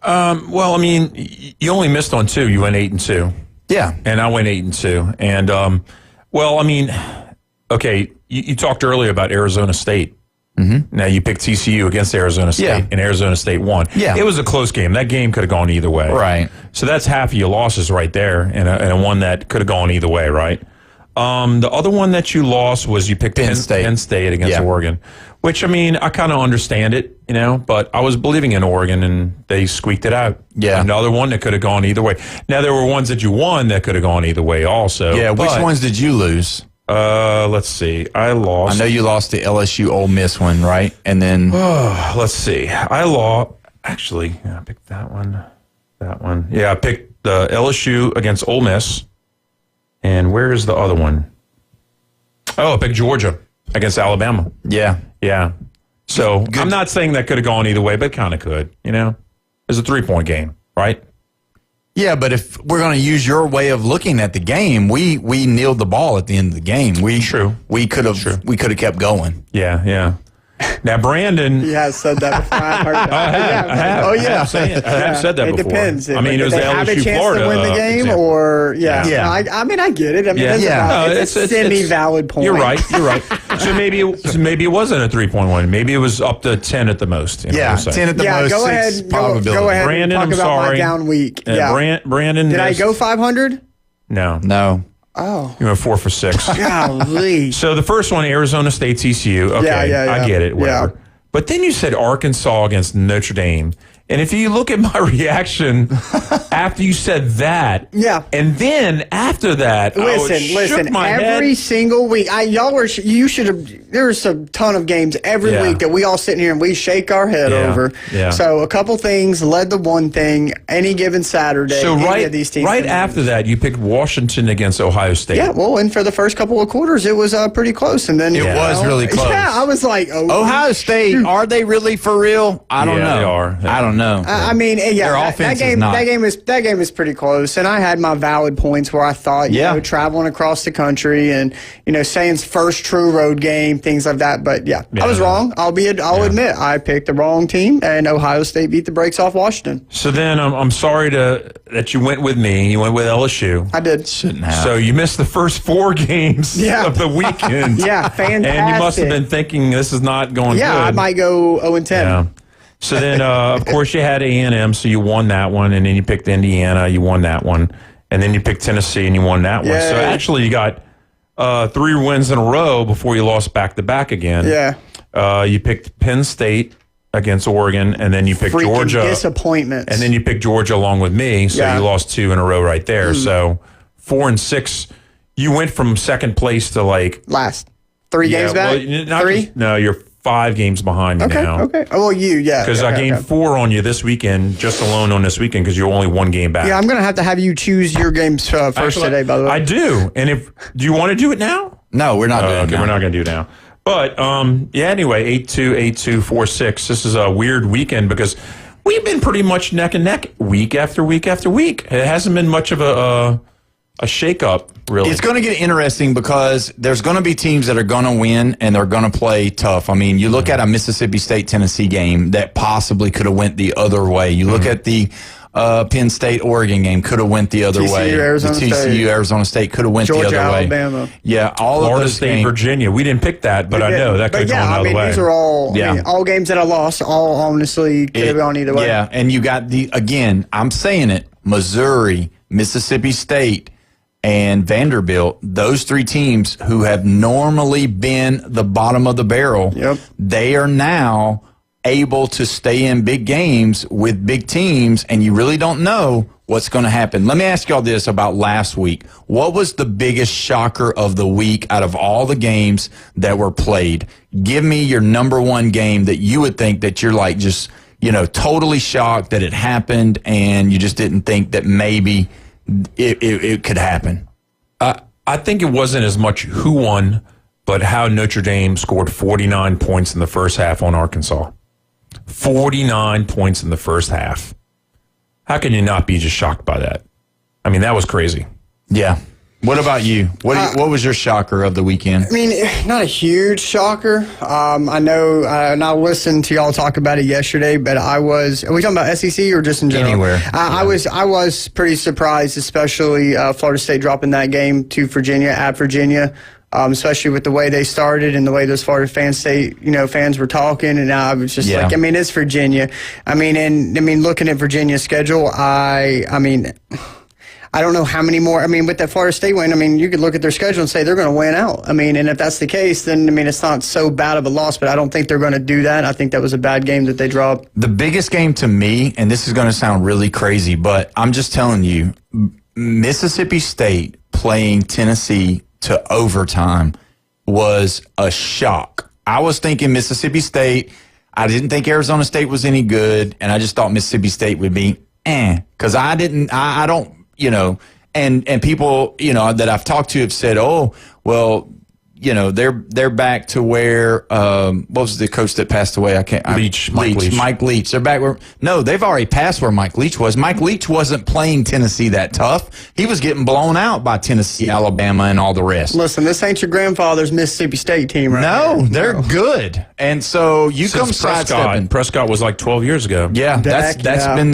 Well, I mean, you only missed on 2. You went 8-2. Yeah. And I went 8-2. And, well, I mean, okay, you talked earlier about Arizona State. Mm-hmm. Now, you picked TCU against Arizona State, and Arizona State won. Yeah. It was a close game. That game could have gone either way. Right. So that's half of your losses right there, and a one that could have gone either way, right? The other one that you lost was you picked Penn State against Oregon, which, I mean, I kind of understand it, but I was believing in Oregon, and they squeaked it out. Yeah. Another one that could have gone either way. Now, there were ones that you won that could have gone either way also. Yeah, which ones did you lose? Let's see. I lost. I know you lost the LSU Ole Miss one, right? And then... let's see. I lost... Actually, I picked that one. That one. Yeah, I picked the LSU against Ole Miss. And where is the other one? Oh, I picked Georgia against Alabama. Yeah. Yeah. So I'm not saying that could have gone either way, but it kind of could, It's a 3-point game, right? Yeah, but if we're going to use your way of looking at the game, we kneeled the ball at the end of the game. We could have kept going. Yeah, yeah. Now, Brandon... He has said that before. I've heard that. I have. Oh, yeah. I have said that before. It depends. I mean, it was the LSU Florida. To win the game, example. or I mean, I get it. I mean, it's a semi-valid point. You're right. So maybe it wasn't a 3.1. Maybe it was up to 10 at the most. 10 at the most. Go 6 ahead. probability. Go ahead. Brandon, and I'm talk about sorry. my down week. Brandon. Did I go 500? No. Oh. You went 4 for 6. Golly. So the first one, Arizona State, TCU. Okay, Yeah. I get it. Whatever. But then you said Arkansas against Notre Dame. And if you look at my reaction after you said that, and then after that, listen. my Every head. single week, you should have. There's a ton of games every week that we all sit in here and we shake our head over. Yeah. So a couple things led to one thing. Any given Saturday, So any of these teams right after that, you picked Washington against Ohio State. Yeah, well, and for the first couple of quarters, it was pretty close, and then It was really close. Yeah, I was like, Ohio State, are they really for real? I don't know. They are. I don't know. I mean, Their that offense is game, not. that game is pretty close, and I had my valid points where I thought, you know, traveling across the country and saying first true road game, things like that. But I was wrong. I'll admit I picked the wrong team, and Ohio State beat the brakes off Washington. So then I'm sorry that you went with me. You went with LSU. I did. Shouldn't have. So you missed the first 4 games of the weekend. Fantastic. And you must have been thinking this is not going good. I might go 0-10. Yeah. So then, of course, you had A&M, so you won that one, and then you picked Indiana, you won that one, and then you picked Tennessee, and you won that one. So actually, you got 3 wins in a row before you lost back-to-back again. Yeah. You picked Penn State against Oregon, and then you picked Georgia. Disappointments. And then you picked Georgia along with me, so you lost 2 in a row right there. So 4 and 6, you went from second place to last 3 games back. Well, 3? No, you're 5 games behind me now. Okay. Oh, well, Because I gained 4 on you this weekend, just alone on this weekend, because you're only 1 game back. Yeah, I'm going to have you choose your games first today, by the way. I do. And do you want to do it now? No, we're not doing it now. We're not going to do it now. But, anyway, 8-2, 8-2, 4-6. This is a weird weekend because we've been pretty much neck and neck week after week after week. It hasn't been much of a shake-up, really. It's going to get interesting because there's going to be teams that are going to win and they're going to play tough. I mean, you look at a Mississippi State-Tennessee game that possibly could have went the other way. You look at the Penn State-Oregon game, could have went the other way. TCU-Arizona State could have went the other way. Alabama. Yeah, all Florida of those State, games. Virginia. We didn't pick that, but I know that could have gone the other way. These are all all games that I lost. All honestly could have gone either way. Yeah, and you got I'm saying it, Missouri, Mississippi State, and Vanderbilt, those 3 teams who have normally been the bottom of the barrel, they are now able to stay in big games with big teams, and you really don't know what's going to happen. Let me ask y'all this about last week. What was the biggest shocker of the week out of all the games that were played? Give me your number 1 game that you would think that you're like just, totally shocked that it happened and you just didn't think that maybe it could happen. I think it wasn't as much who won, but how Notre Dame scored 49 points in the first half on Arkansas. 49 points in the first half. How can you not be just shocked by that? I mean, that was crazy. Yeah. What about you? What was your shocker of the weekend? I mean, not a huge shocker. I know, and I listened to y'all talk about it yesterday, but are we talking about SEC or just in general? Anywhere. I was pretty surprised, especially Florida State dropping that game to Virginia at Virginia. Especially with the way they started and the way those Florida fans were talking, and I was just like, I mean, it's Virginia. Looking at Virginia's schedule, I don't know how many more. I mean, with that Florida State win, you could look at their schedule and say they're going to win out. And if that's the case, then, it's not so bad of a loss, but I don't think they're going to do that. I think that was a bad game that they dropped. The biggest game to me, and this is going to sound really crazy, but I'm just telling you, Mississippi State playing Tennessee to overtime was a shock. I was thinking Mississippi State. I didn't think Arizona State was any good, and I just thought Mississippi State would be because I don't, and people, that I've talked to have said, oh, well, they're back to where, what was the coach that passed away? Mike Leach. They're back where, no, they've already passed where Mike Leach was. Mike Leach wasn't playing Tennessee that tough. He was getting blown out by Tennessee, Alabama, and all the rest. Listen, this ain't your grandfather's Mississippi State team, right? No, they're good. And so you come sidestepping. Prescott was like 12 years ago. Yeah, that's been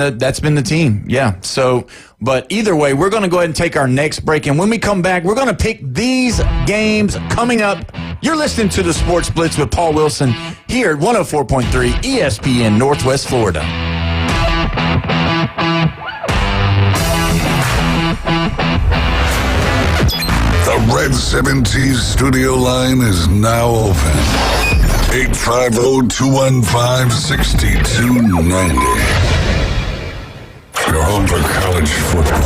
the team. Yeah. So, But either way, we're going to go ahead and take our next break. And when we come back, we're going to pick these games coming up. You're listening to the Sports Blitz with Paul Wilson here at 104.3 ESPN Northwest Florida. The Red 70s studio line is now open. 850-215-6290. Your home for college football.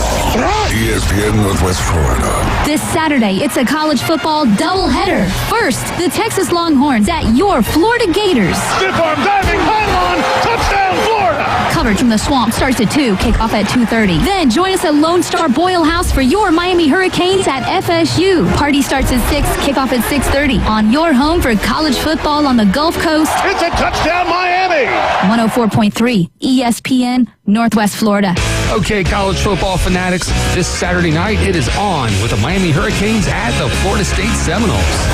ESPN Northwest Florida. This Saturday, it's a college football doubleheader. First, the Texas Longhorns at your Florida Gators. Stiff arm diving, pylon, touchdown Florida! Coverage from the Swamp starts at 2, kickoff at 2:30. Then join us at Lone Star Boyle House for your Miami Hurricanes at FSU. Party starts at 6, kickoff at 6:30 on your home for college football on the Gulf Coast. It's a touchdown Miami! 104.3 ESPN Northwest Florida. Okay, college football fanatics, this Saturday night it is on with the Miami Hurricanes at the Florida State Seminoles.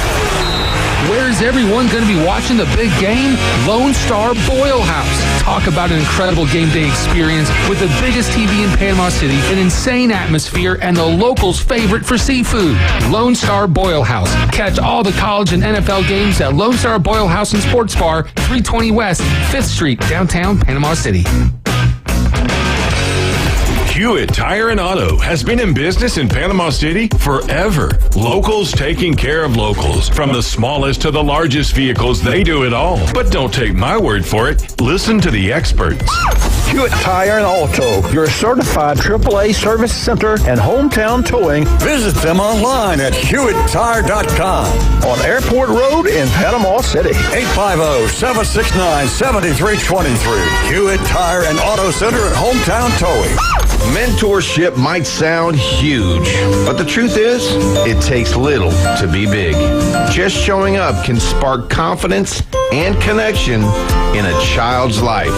Where's everyone going to be watching the big game? Lone Star Boyle House. Talk about an incredible game day experience with the biggest TV in Panama City, an insane atmosphere, and the locals' favorite for seafood. Lone Star Boyle House. Catch all the college and NFL games at Lone Star Boyle House and Sports Bar, 320 West, 5th Street, downtown Panama City. Hewitt Tire and Auto has been in business in Panama City forever. Locals taking care of locals. From the smallest to the largest vehicles, they do it all. But don't take my word for it. Listen to the experts. Hewitt Tire and Auto, your certified AAA service center and hometown towing. Visit them online at HewittTire.com. On Airport Road in Panama City. 850-769-7323. Hewitt Tire and Auto Center and hometown towing. Mentorship might sound huge, but the truth is, it takes little to be big. Just showing up can spark confidence and connection in a child's life.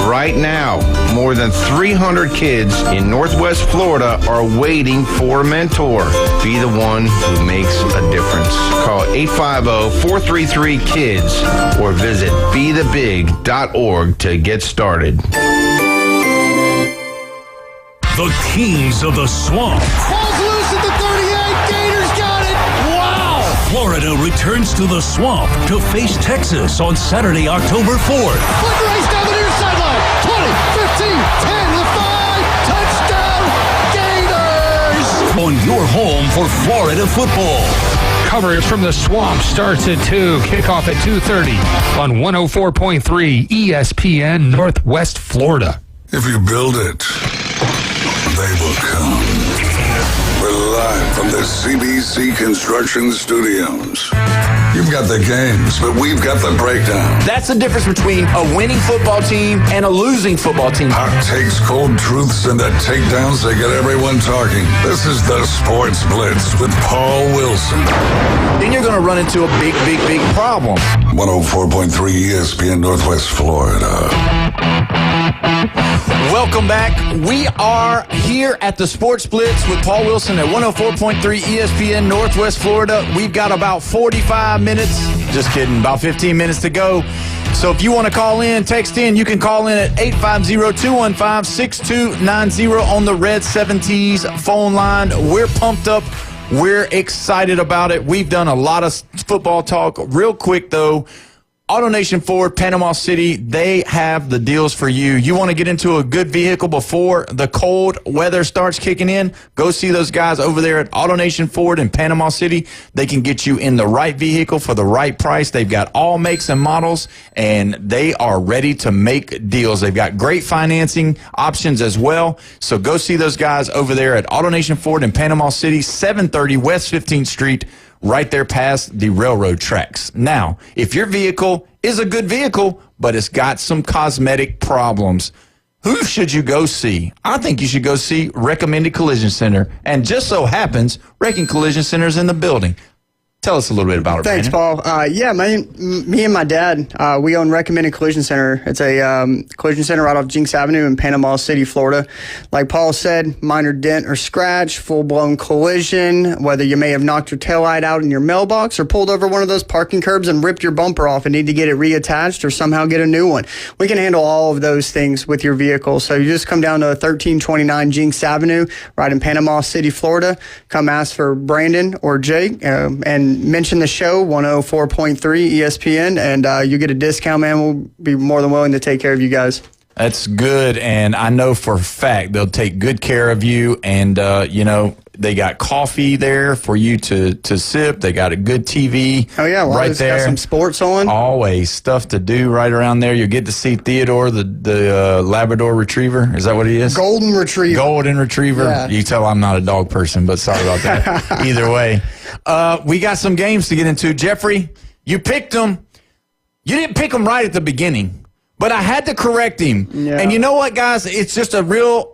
Right now, more than 300 kids in Northwest Florida are waiting for a mentor. Be the one who makes a difference. Call 850-433-KIDS or visit bethebig.org to get started. The Kings of the Swamp. Ball's loose at the 38. Gators got it. Wow. Florida returns to the Swamp to face Texas on Saturday, October 4th. Foot race down the near sideline. 20, 15, 10, the 5. Touchdown, Gators. On your home for Florida football. Coverage from the Swamp starts at 2, kickoff at 2:30 on 104.3 ESPN Northwest Florida. If you build it, they will come. We're live from the CBC Construction Studios. You've got the games, but we've got the breakdown. That's the difference between a winning football team and a losing football team. Hot takes, cold truths, and the takedowns that get everyone talking. This is the Sports Blitz with Paul Wilson. Then you're going to run into a big problem. 104.3 ESPN Northwest Florida. Welcome back. We are here at the Sports Blitz with Paul Wilson at 104.3 ESPN Northwest Florida. We've got about 45 minutes. Just kidding, about 15 minutes to go. So if you want to call in, text in, you can call in at 850-215-6290 on the Red 70s phone line. We're pumped up. We're excited about it. We've done a lot of football talk. Real quick, though, AutoNation Ford, Panama City, they have the deals for you. You want to get into a good vehicle before the cold weather starts kicking in? Go see those guys over there at AutoNation Ford in Panama City. They can get you in the right vehicle for the right price. They've got all makes and models, and they are ready to make deals. They've got great financing options as well. So go see those guys over there at AutoNation Ford in Panama City, 730 West 15th Street, right there past the railroad tracks. Now, if your vehicle is a good vehicle, but it's got some cosmetic problems, who should you go see? I think you should go see Recommended Collision Center. And just so happens, Wrecking Collision Center is in the building. Tell us a little bit about it, Thanks, Brandon. Paul. Me and my dad, we own Recommended Collision Center. It's a collision center right off Jinx Avenue in Panama City, Florida. Like Paul said, minor dent or scratch, full-blown collision, whether you may have knocked your taillight out in your mailbox or pulled over one of those parking curbs and ripped your bumper off and need to get it reattached or somehow get a new one. We can handle all of those things with your vehicle. So you just come down to 1329 Jinx Avenue, right in Panama City, Florida. Come ask for Brandon or Jake, and mention the show 104.3 ESPN, and you get a discount, man. We'll be more than willing to take care of you guys. That's good, and I know for a fact they'll take good care of you, and they got coffee there for you to sip. They got a good TV. Oh yeah, well, right there. Got some sports on. Always stuff to do right around there. You'll get to see Theodore, the Labrador Retriever. Is that what he is? Golden Retriever. Golden Retriever. Yeah. You tell I'm not a dog person, but sorry about that. Either way, we got some games to get into. Jeffrey, you picked them. You didn't pick them right at the beginning. But I had to correct him. Yeah. And you know what, guys? It's just a real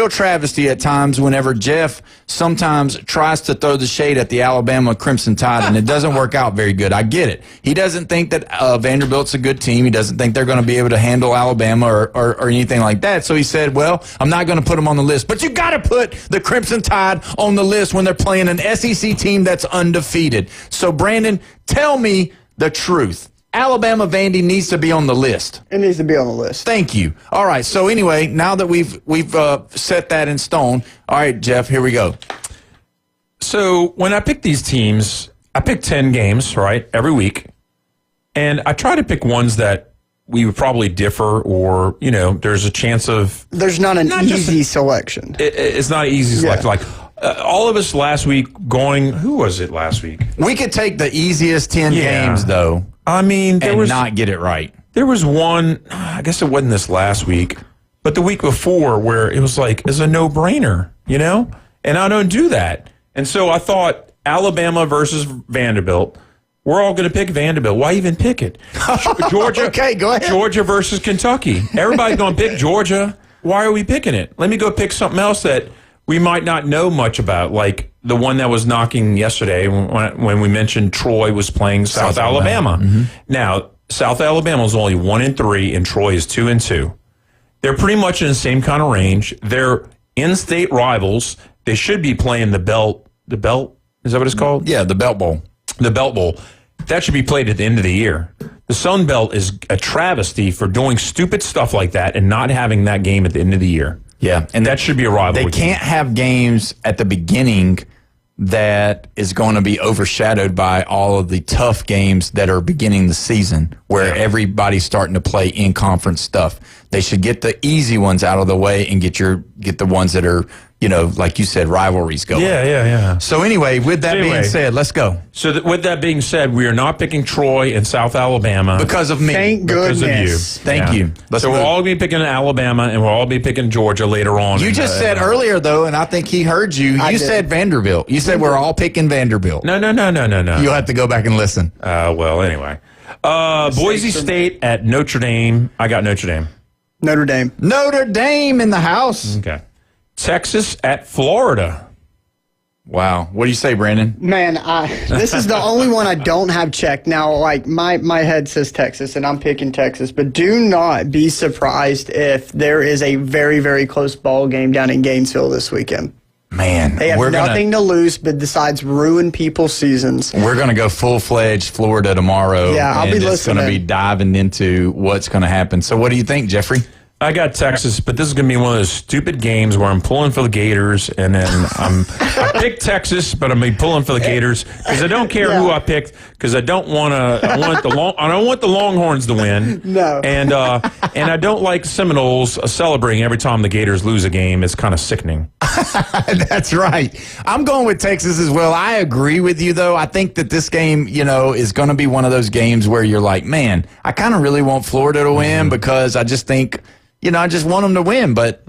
travesty at times whenever Jeff sometimes tries to throw the shade at the Alabama Crimson Tide, and it doesn't work out very good. I get it. He doesn't think that Vanderbilt's a good team. He doesn't think they're going to be able to handle Alabama or anything like that. So he said, well, I'm not going to put them on the list. But you got to put the Crimson Tide on the list when they're playing an SEC team that's undefeated. So, Brandon, tell me the truth. Alabama Vandy needs to be on the list. It needs to be on the list. Thank you. All right. So anyway, now that we've set that in stone, all right, Jeff, here we go. So when I pick these teams, I pick 10 games, right, every week. And I try to pick ones that we would probably differ or, there's a chance of... There's not an easy selection. It's not an easy selection. Like, all of us last week going... Who was it last week? We could take the easiest 10 games, though. I mean, not get it right. There was one, I guess it wasn't this last week, but the week before where it was like, it's a no-brainer, And I don't do that. And so I thought Alabama versus Vanderbilt, we're all going to pick Vanderbilt. Why even pick it? Georgia. Okay, go ahead. Georgia versus Kentucky. Everybody's going to pick Georgia. Why are we picking it? Let me go pick something else that we might not know much about, like the one that was knocking yesterday when we mentioned Troy was playing South Alabama. Mm-hmm. Now, South Alabama is only 1-3, and Troy is 2-2. They're pretty much in the same kind of range. They're in-state rivals. They should be playing the Belt. The Belt? Is that what it's called? Yeah, the Belt Bowl. The Belt Bowl. That should be played at the end of the year. The Sun Belt is a travesty for doing stupid stuff like that and not having that game at the end of the year. Yeah, and that should be a rivalry. They can't have games at the beginning that is going to be overshadowed by all of the tough games that are beginning the season, where everybody's starting to play in-conference stuff. They should get the easy ones out of the way and get the ones that are, like you said, rivalries going. Yeah. So anyway, with that being said, let's go. So with that being said, we are not picking Troy and South Alabama. Because of me. Thank goodness. goodness. Because of you. Thank you. So we'll all be picking Alabama, and we'll all be picking Georgia later on. You just said earlier, though, and I think he heard you. You said Vanderbilt. You said we're all picking Vanderbilt. No. You'll have to go back and listen. Well, anyway. Boise State at Notre Dame. I got Notre Dame. Notre Dame. Notre Dame in the house. Okay. Texas at Florida. Wow. What do you say, Brandon? Man, this is the only one I don't have checked. Now, like, my head says Texas, and I'm picking Texas. But do not be surprised if there is a very, very close ball game down in Gainesville this weekend. Man, they have nothing to lose but besides ruin people's seasons. We're going to go full-fledged Florida tomorrow. Yeah, I'll be listening. It's going to be diving into what's going to happen. So what do you think, Jeffrey? I got Texas, but this is going to be one of those stupid games where I'm pulling for the Gators, and then I picked Texas, but I'm pulling for the Gators because I don't care who I picked because I don't want to. I don't want the Longhorns to win. No, and I don't like Seminoles celebrating every time the Gators lose a game. It's kind of sickening. That's right. I'm going with Texas as well. I agree with you, though. I think that this game, is going to be one of those games where you're like, man, I kind of really want Florida to win because I just think. I just want them to win. But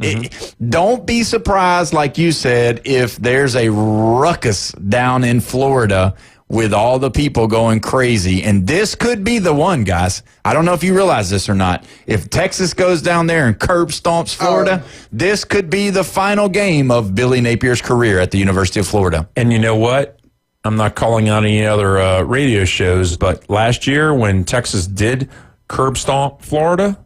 don't be surprised, like you said, if there's a ruckus down in Florida with all the people going crazy. And this could be the one, guys. I don't know if you realize this or not. If Texas goes down there and curb stomps Florida, this could be the final game of Billy Napier's career at the University of Florida. And you know what? I'm not calling out any other radio shows, but last year when Texas did curb stomp Florida,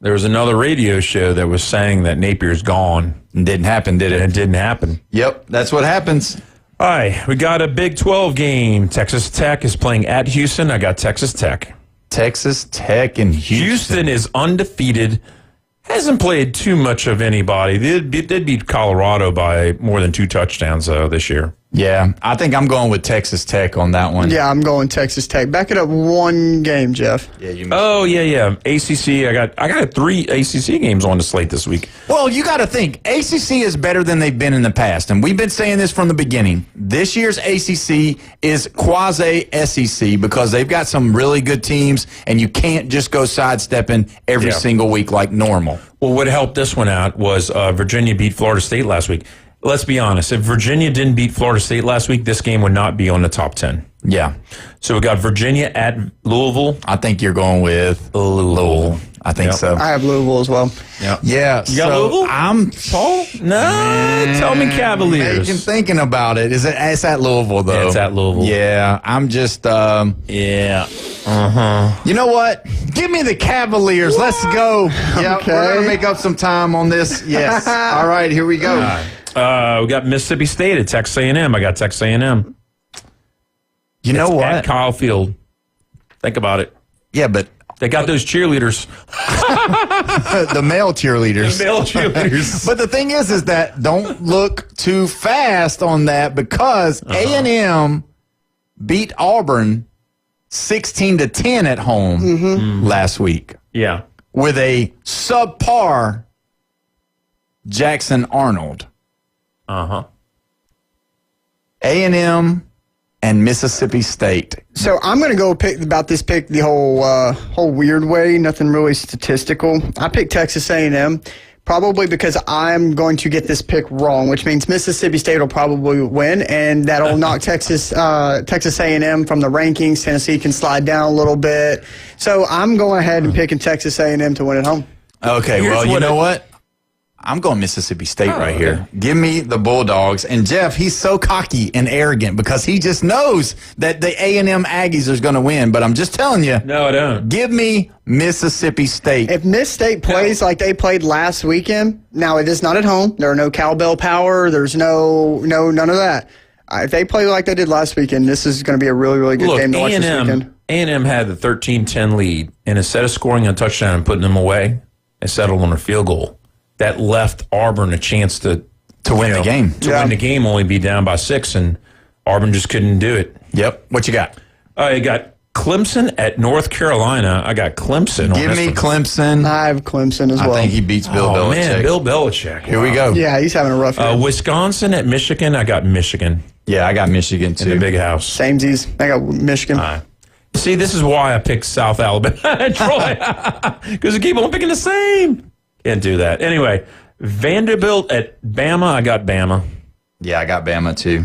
there was another radio show that was saying that Napier's gone. It didn't happen, did it? It didn't happen. Yep, that's what happens. All right, we got a Big 12 game. Texas Tech is playing at Houston. I got Texas Tech. Texas Tech and Houston. Houston is undefeated. Hasn't played too much of anybody. They did beat Colorado by more than 2 touchdowns, though, this year. Yeah, I think I'm going with Texas Tech on that one. Yeah, I'm going Texas Tech. Back it up one game, Jeff. Yeah, you. Oh yeah. ACC. I got 3 ACC games on the slate this week. Well, you got to think ACC is better than they've been in the past, and we've been saying this from the beginning. This year's ACC is quasi SEC because they've got some really good teams, and you can't just go sidestepping every single week like normal. Well, what helped this one out was Virginia beat Florida State last week. Let's be honest. If Virginia didn't beat Florida State last week, this game would not be on the top 10. Yeah. So we got Virginia at Louisville. I think you're going with Louisville. I think so. I have Louisville as well. Yeah. Yeah. You got Louisville? I'm Paul? No. Tell me Cavaliers. I'm thinking about it. It's at Louisville, though. Yeah, it's at Louisville. Yeah. I'm just. Yeah. You know what? Give me the Cavaliers. What? Let's go. Yeah. Okay. We're going to make up some time on this. Yes. All right. Here we go. We got Mississippi State at Texas A&M. I got Texas A&M. You know what? At Kyle Field. Think about it. Yeah, but they got those cheerleaders. The male cheerleaders. The male cheerleaders. But the thing is that don't look too fast on that because A&M beat Auburn 16-10 at home last week. Yeah. With a subpar Jackson Arnold. A&M and Mississippi State. So I'm going to go pick the whole weird way. Nothing really statistical. I picked Texas A&M probably because I'm going to get this pick wrong, which means Mississippi State will probably win, and that'll knock Texas A&M from the rankings. Tennessee can slide down a little bit. So I'm going ahead and picking Texas A&M to win at home. Okay, well, you know what? I'm going Mississippi State right here. Give me the Bulldogs. And Jeff, he's so cocky and arrogant because he just knows that the A&M Aggies are going to win. But I'm just telling you. No, I don't. Give me Mississippi State. If Miss State plays like they played last weekend, now it is not at home. There are no cowbell power. There's no none of that. If they play like they did last weekend, this is going to be a really, really good game to watch this weekend. A&M had the 13-10 lead, and instead of scoring a touchdown and putting them away, they settled on a field goal. That left Auburn a chance to win the game. To win the game, only be down by 6, and Auburn just couldn't do it. Yep. What you got? I got Clemson at North Carolina. I got Clemson. Give me Clemson. I have Clemson as well. I think he beats Bill Belichick. Man, Bill Belichick. Here we go. Yeah, he's having a rough year. Wisconsin at Michigan. I got Michigan. Yeah, I got Michigan, too. In the big house. Samesies. I got Michigan. See, this is why I picked South Alabama and Troy. Because we keep on picking the same. Can't do that. Anyway, Vanderbilt at Bama. I got Bama. Yeah, I got Bama too.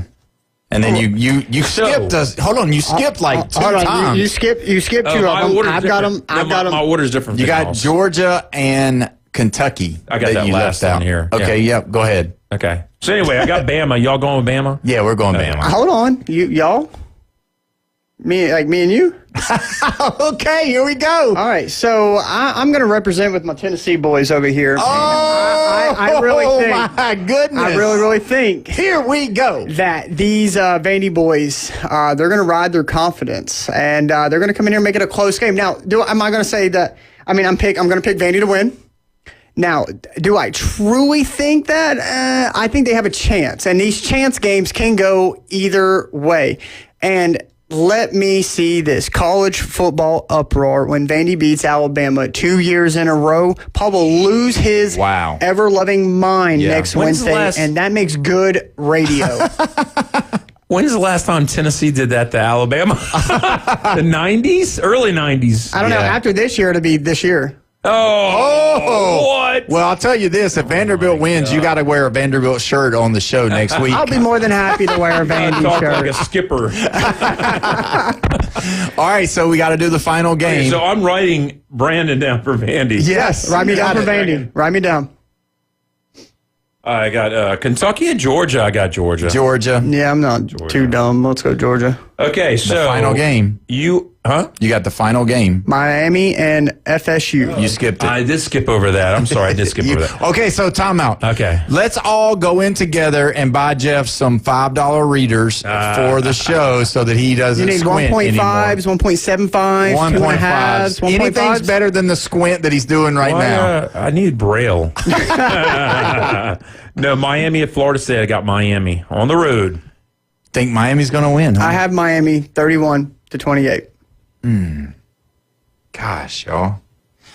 And then you skipped us. Hold on, you skipped like two times. You skipped two of them. I've got them. My order's different. You got Georgia and Kentucky. I got that last down here. Okay, yep. Go ahead. Okay. So anyway, I got Bama. Y'all going with Bama? Yeah, we're going Bama. Hold on, y'all. Me and you. Okay, here we go. All right, so I'm going to represent with my Tennessee boys over here. Oh, I really think. My goodness! I really think. Here we go. That these Vandy boys, they're going to ride their confidence, and they're going to come in here and make it a close game. Now, am I going to say that? I mean, I'm going to pick Vandy to win. Now, do I truly think that? I think they have a chance, and these chance games can go either way. And let me see this college football uproar when Vandy beats Alabama 2 years in a row. Paul will lose his ever-loving mind next Wednesday, and that makes good radio. When's the last time Tennessee did that to Alabama? The 90s? Early 90s. I don't know. After this year, it'll be this year. Oh, what? Well, I'll tell you this. If Vanderbilt wins, you got to wear a Vanderbilt shirt on the show next week. I'll be more than happy to wear a Vandy shirt. Like a skipper. All right, so we got to do the final game. Okay, so I'm writing Brandon down for Vandy. Yes. Write me down for Vandy. Write me down. I got Kentucky and Georgia. I got Georgia. Georgia. Yeah, I'm not too dumb. Let's go Georgia. Okay, so the final game. You got the final game. Miami and FSU. You skipped it. I did skip over that. I'm sorry, I did skip over that. Okay, so timeout. Okay. Let's all go in together and buy Jeff some $5 readers for the show so that he doesn't You need squint 1.5s, 1.75s, 2.5s. 1.5s. Anything's better than the squint that he's doing right now. I need Braille. No, Miami at Florida State. I got Miami on the road. Think Miami's going to win, huh? I have Miami 31-28. Gosh, y'all.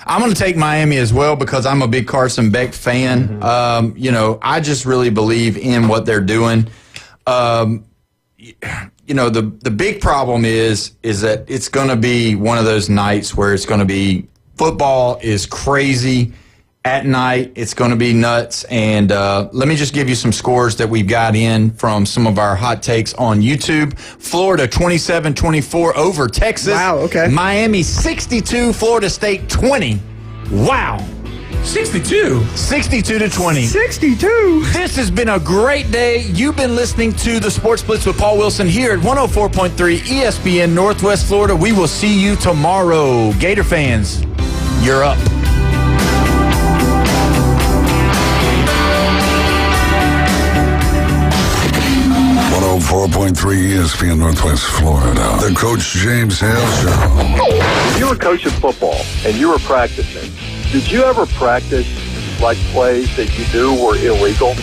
I'm going to take Miami as well because I'm a big Carson Beck fan. I just really believe in what they're doing. The big problem is that it's going to be one of those nights where it's going to be football is crazy at night. It's going to be nuts. And let me just give you some scores that we've got in from some of our hot takes on YouTube. Florida 27-24 over Texas. Wow, okay. Miami 62, Florida State 20. Wow. 62. 62-20. 62. This has been a great day. You've been listening to the Sports Blitz with Paul Wilson here at 104.3 ESPN Northwest Florida. We will see you tomorrow. Gator fans, you're up. 104.3 ESPN Northwest Florida. The Coach James Hale Show. If you were coaching football and you were practicing, did you ever practice like plays that you knew were illegal?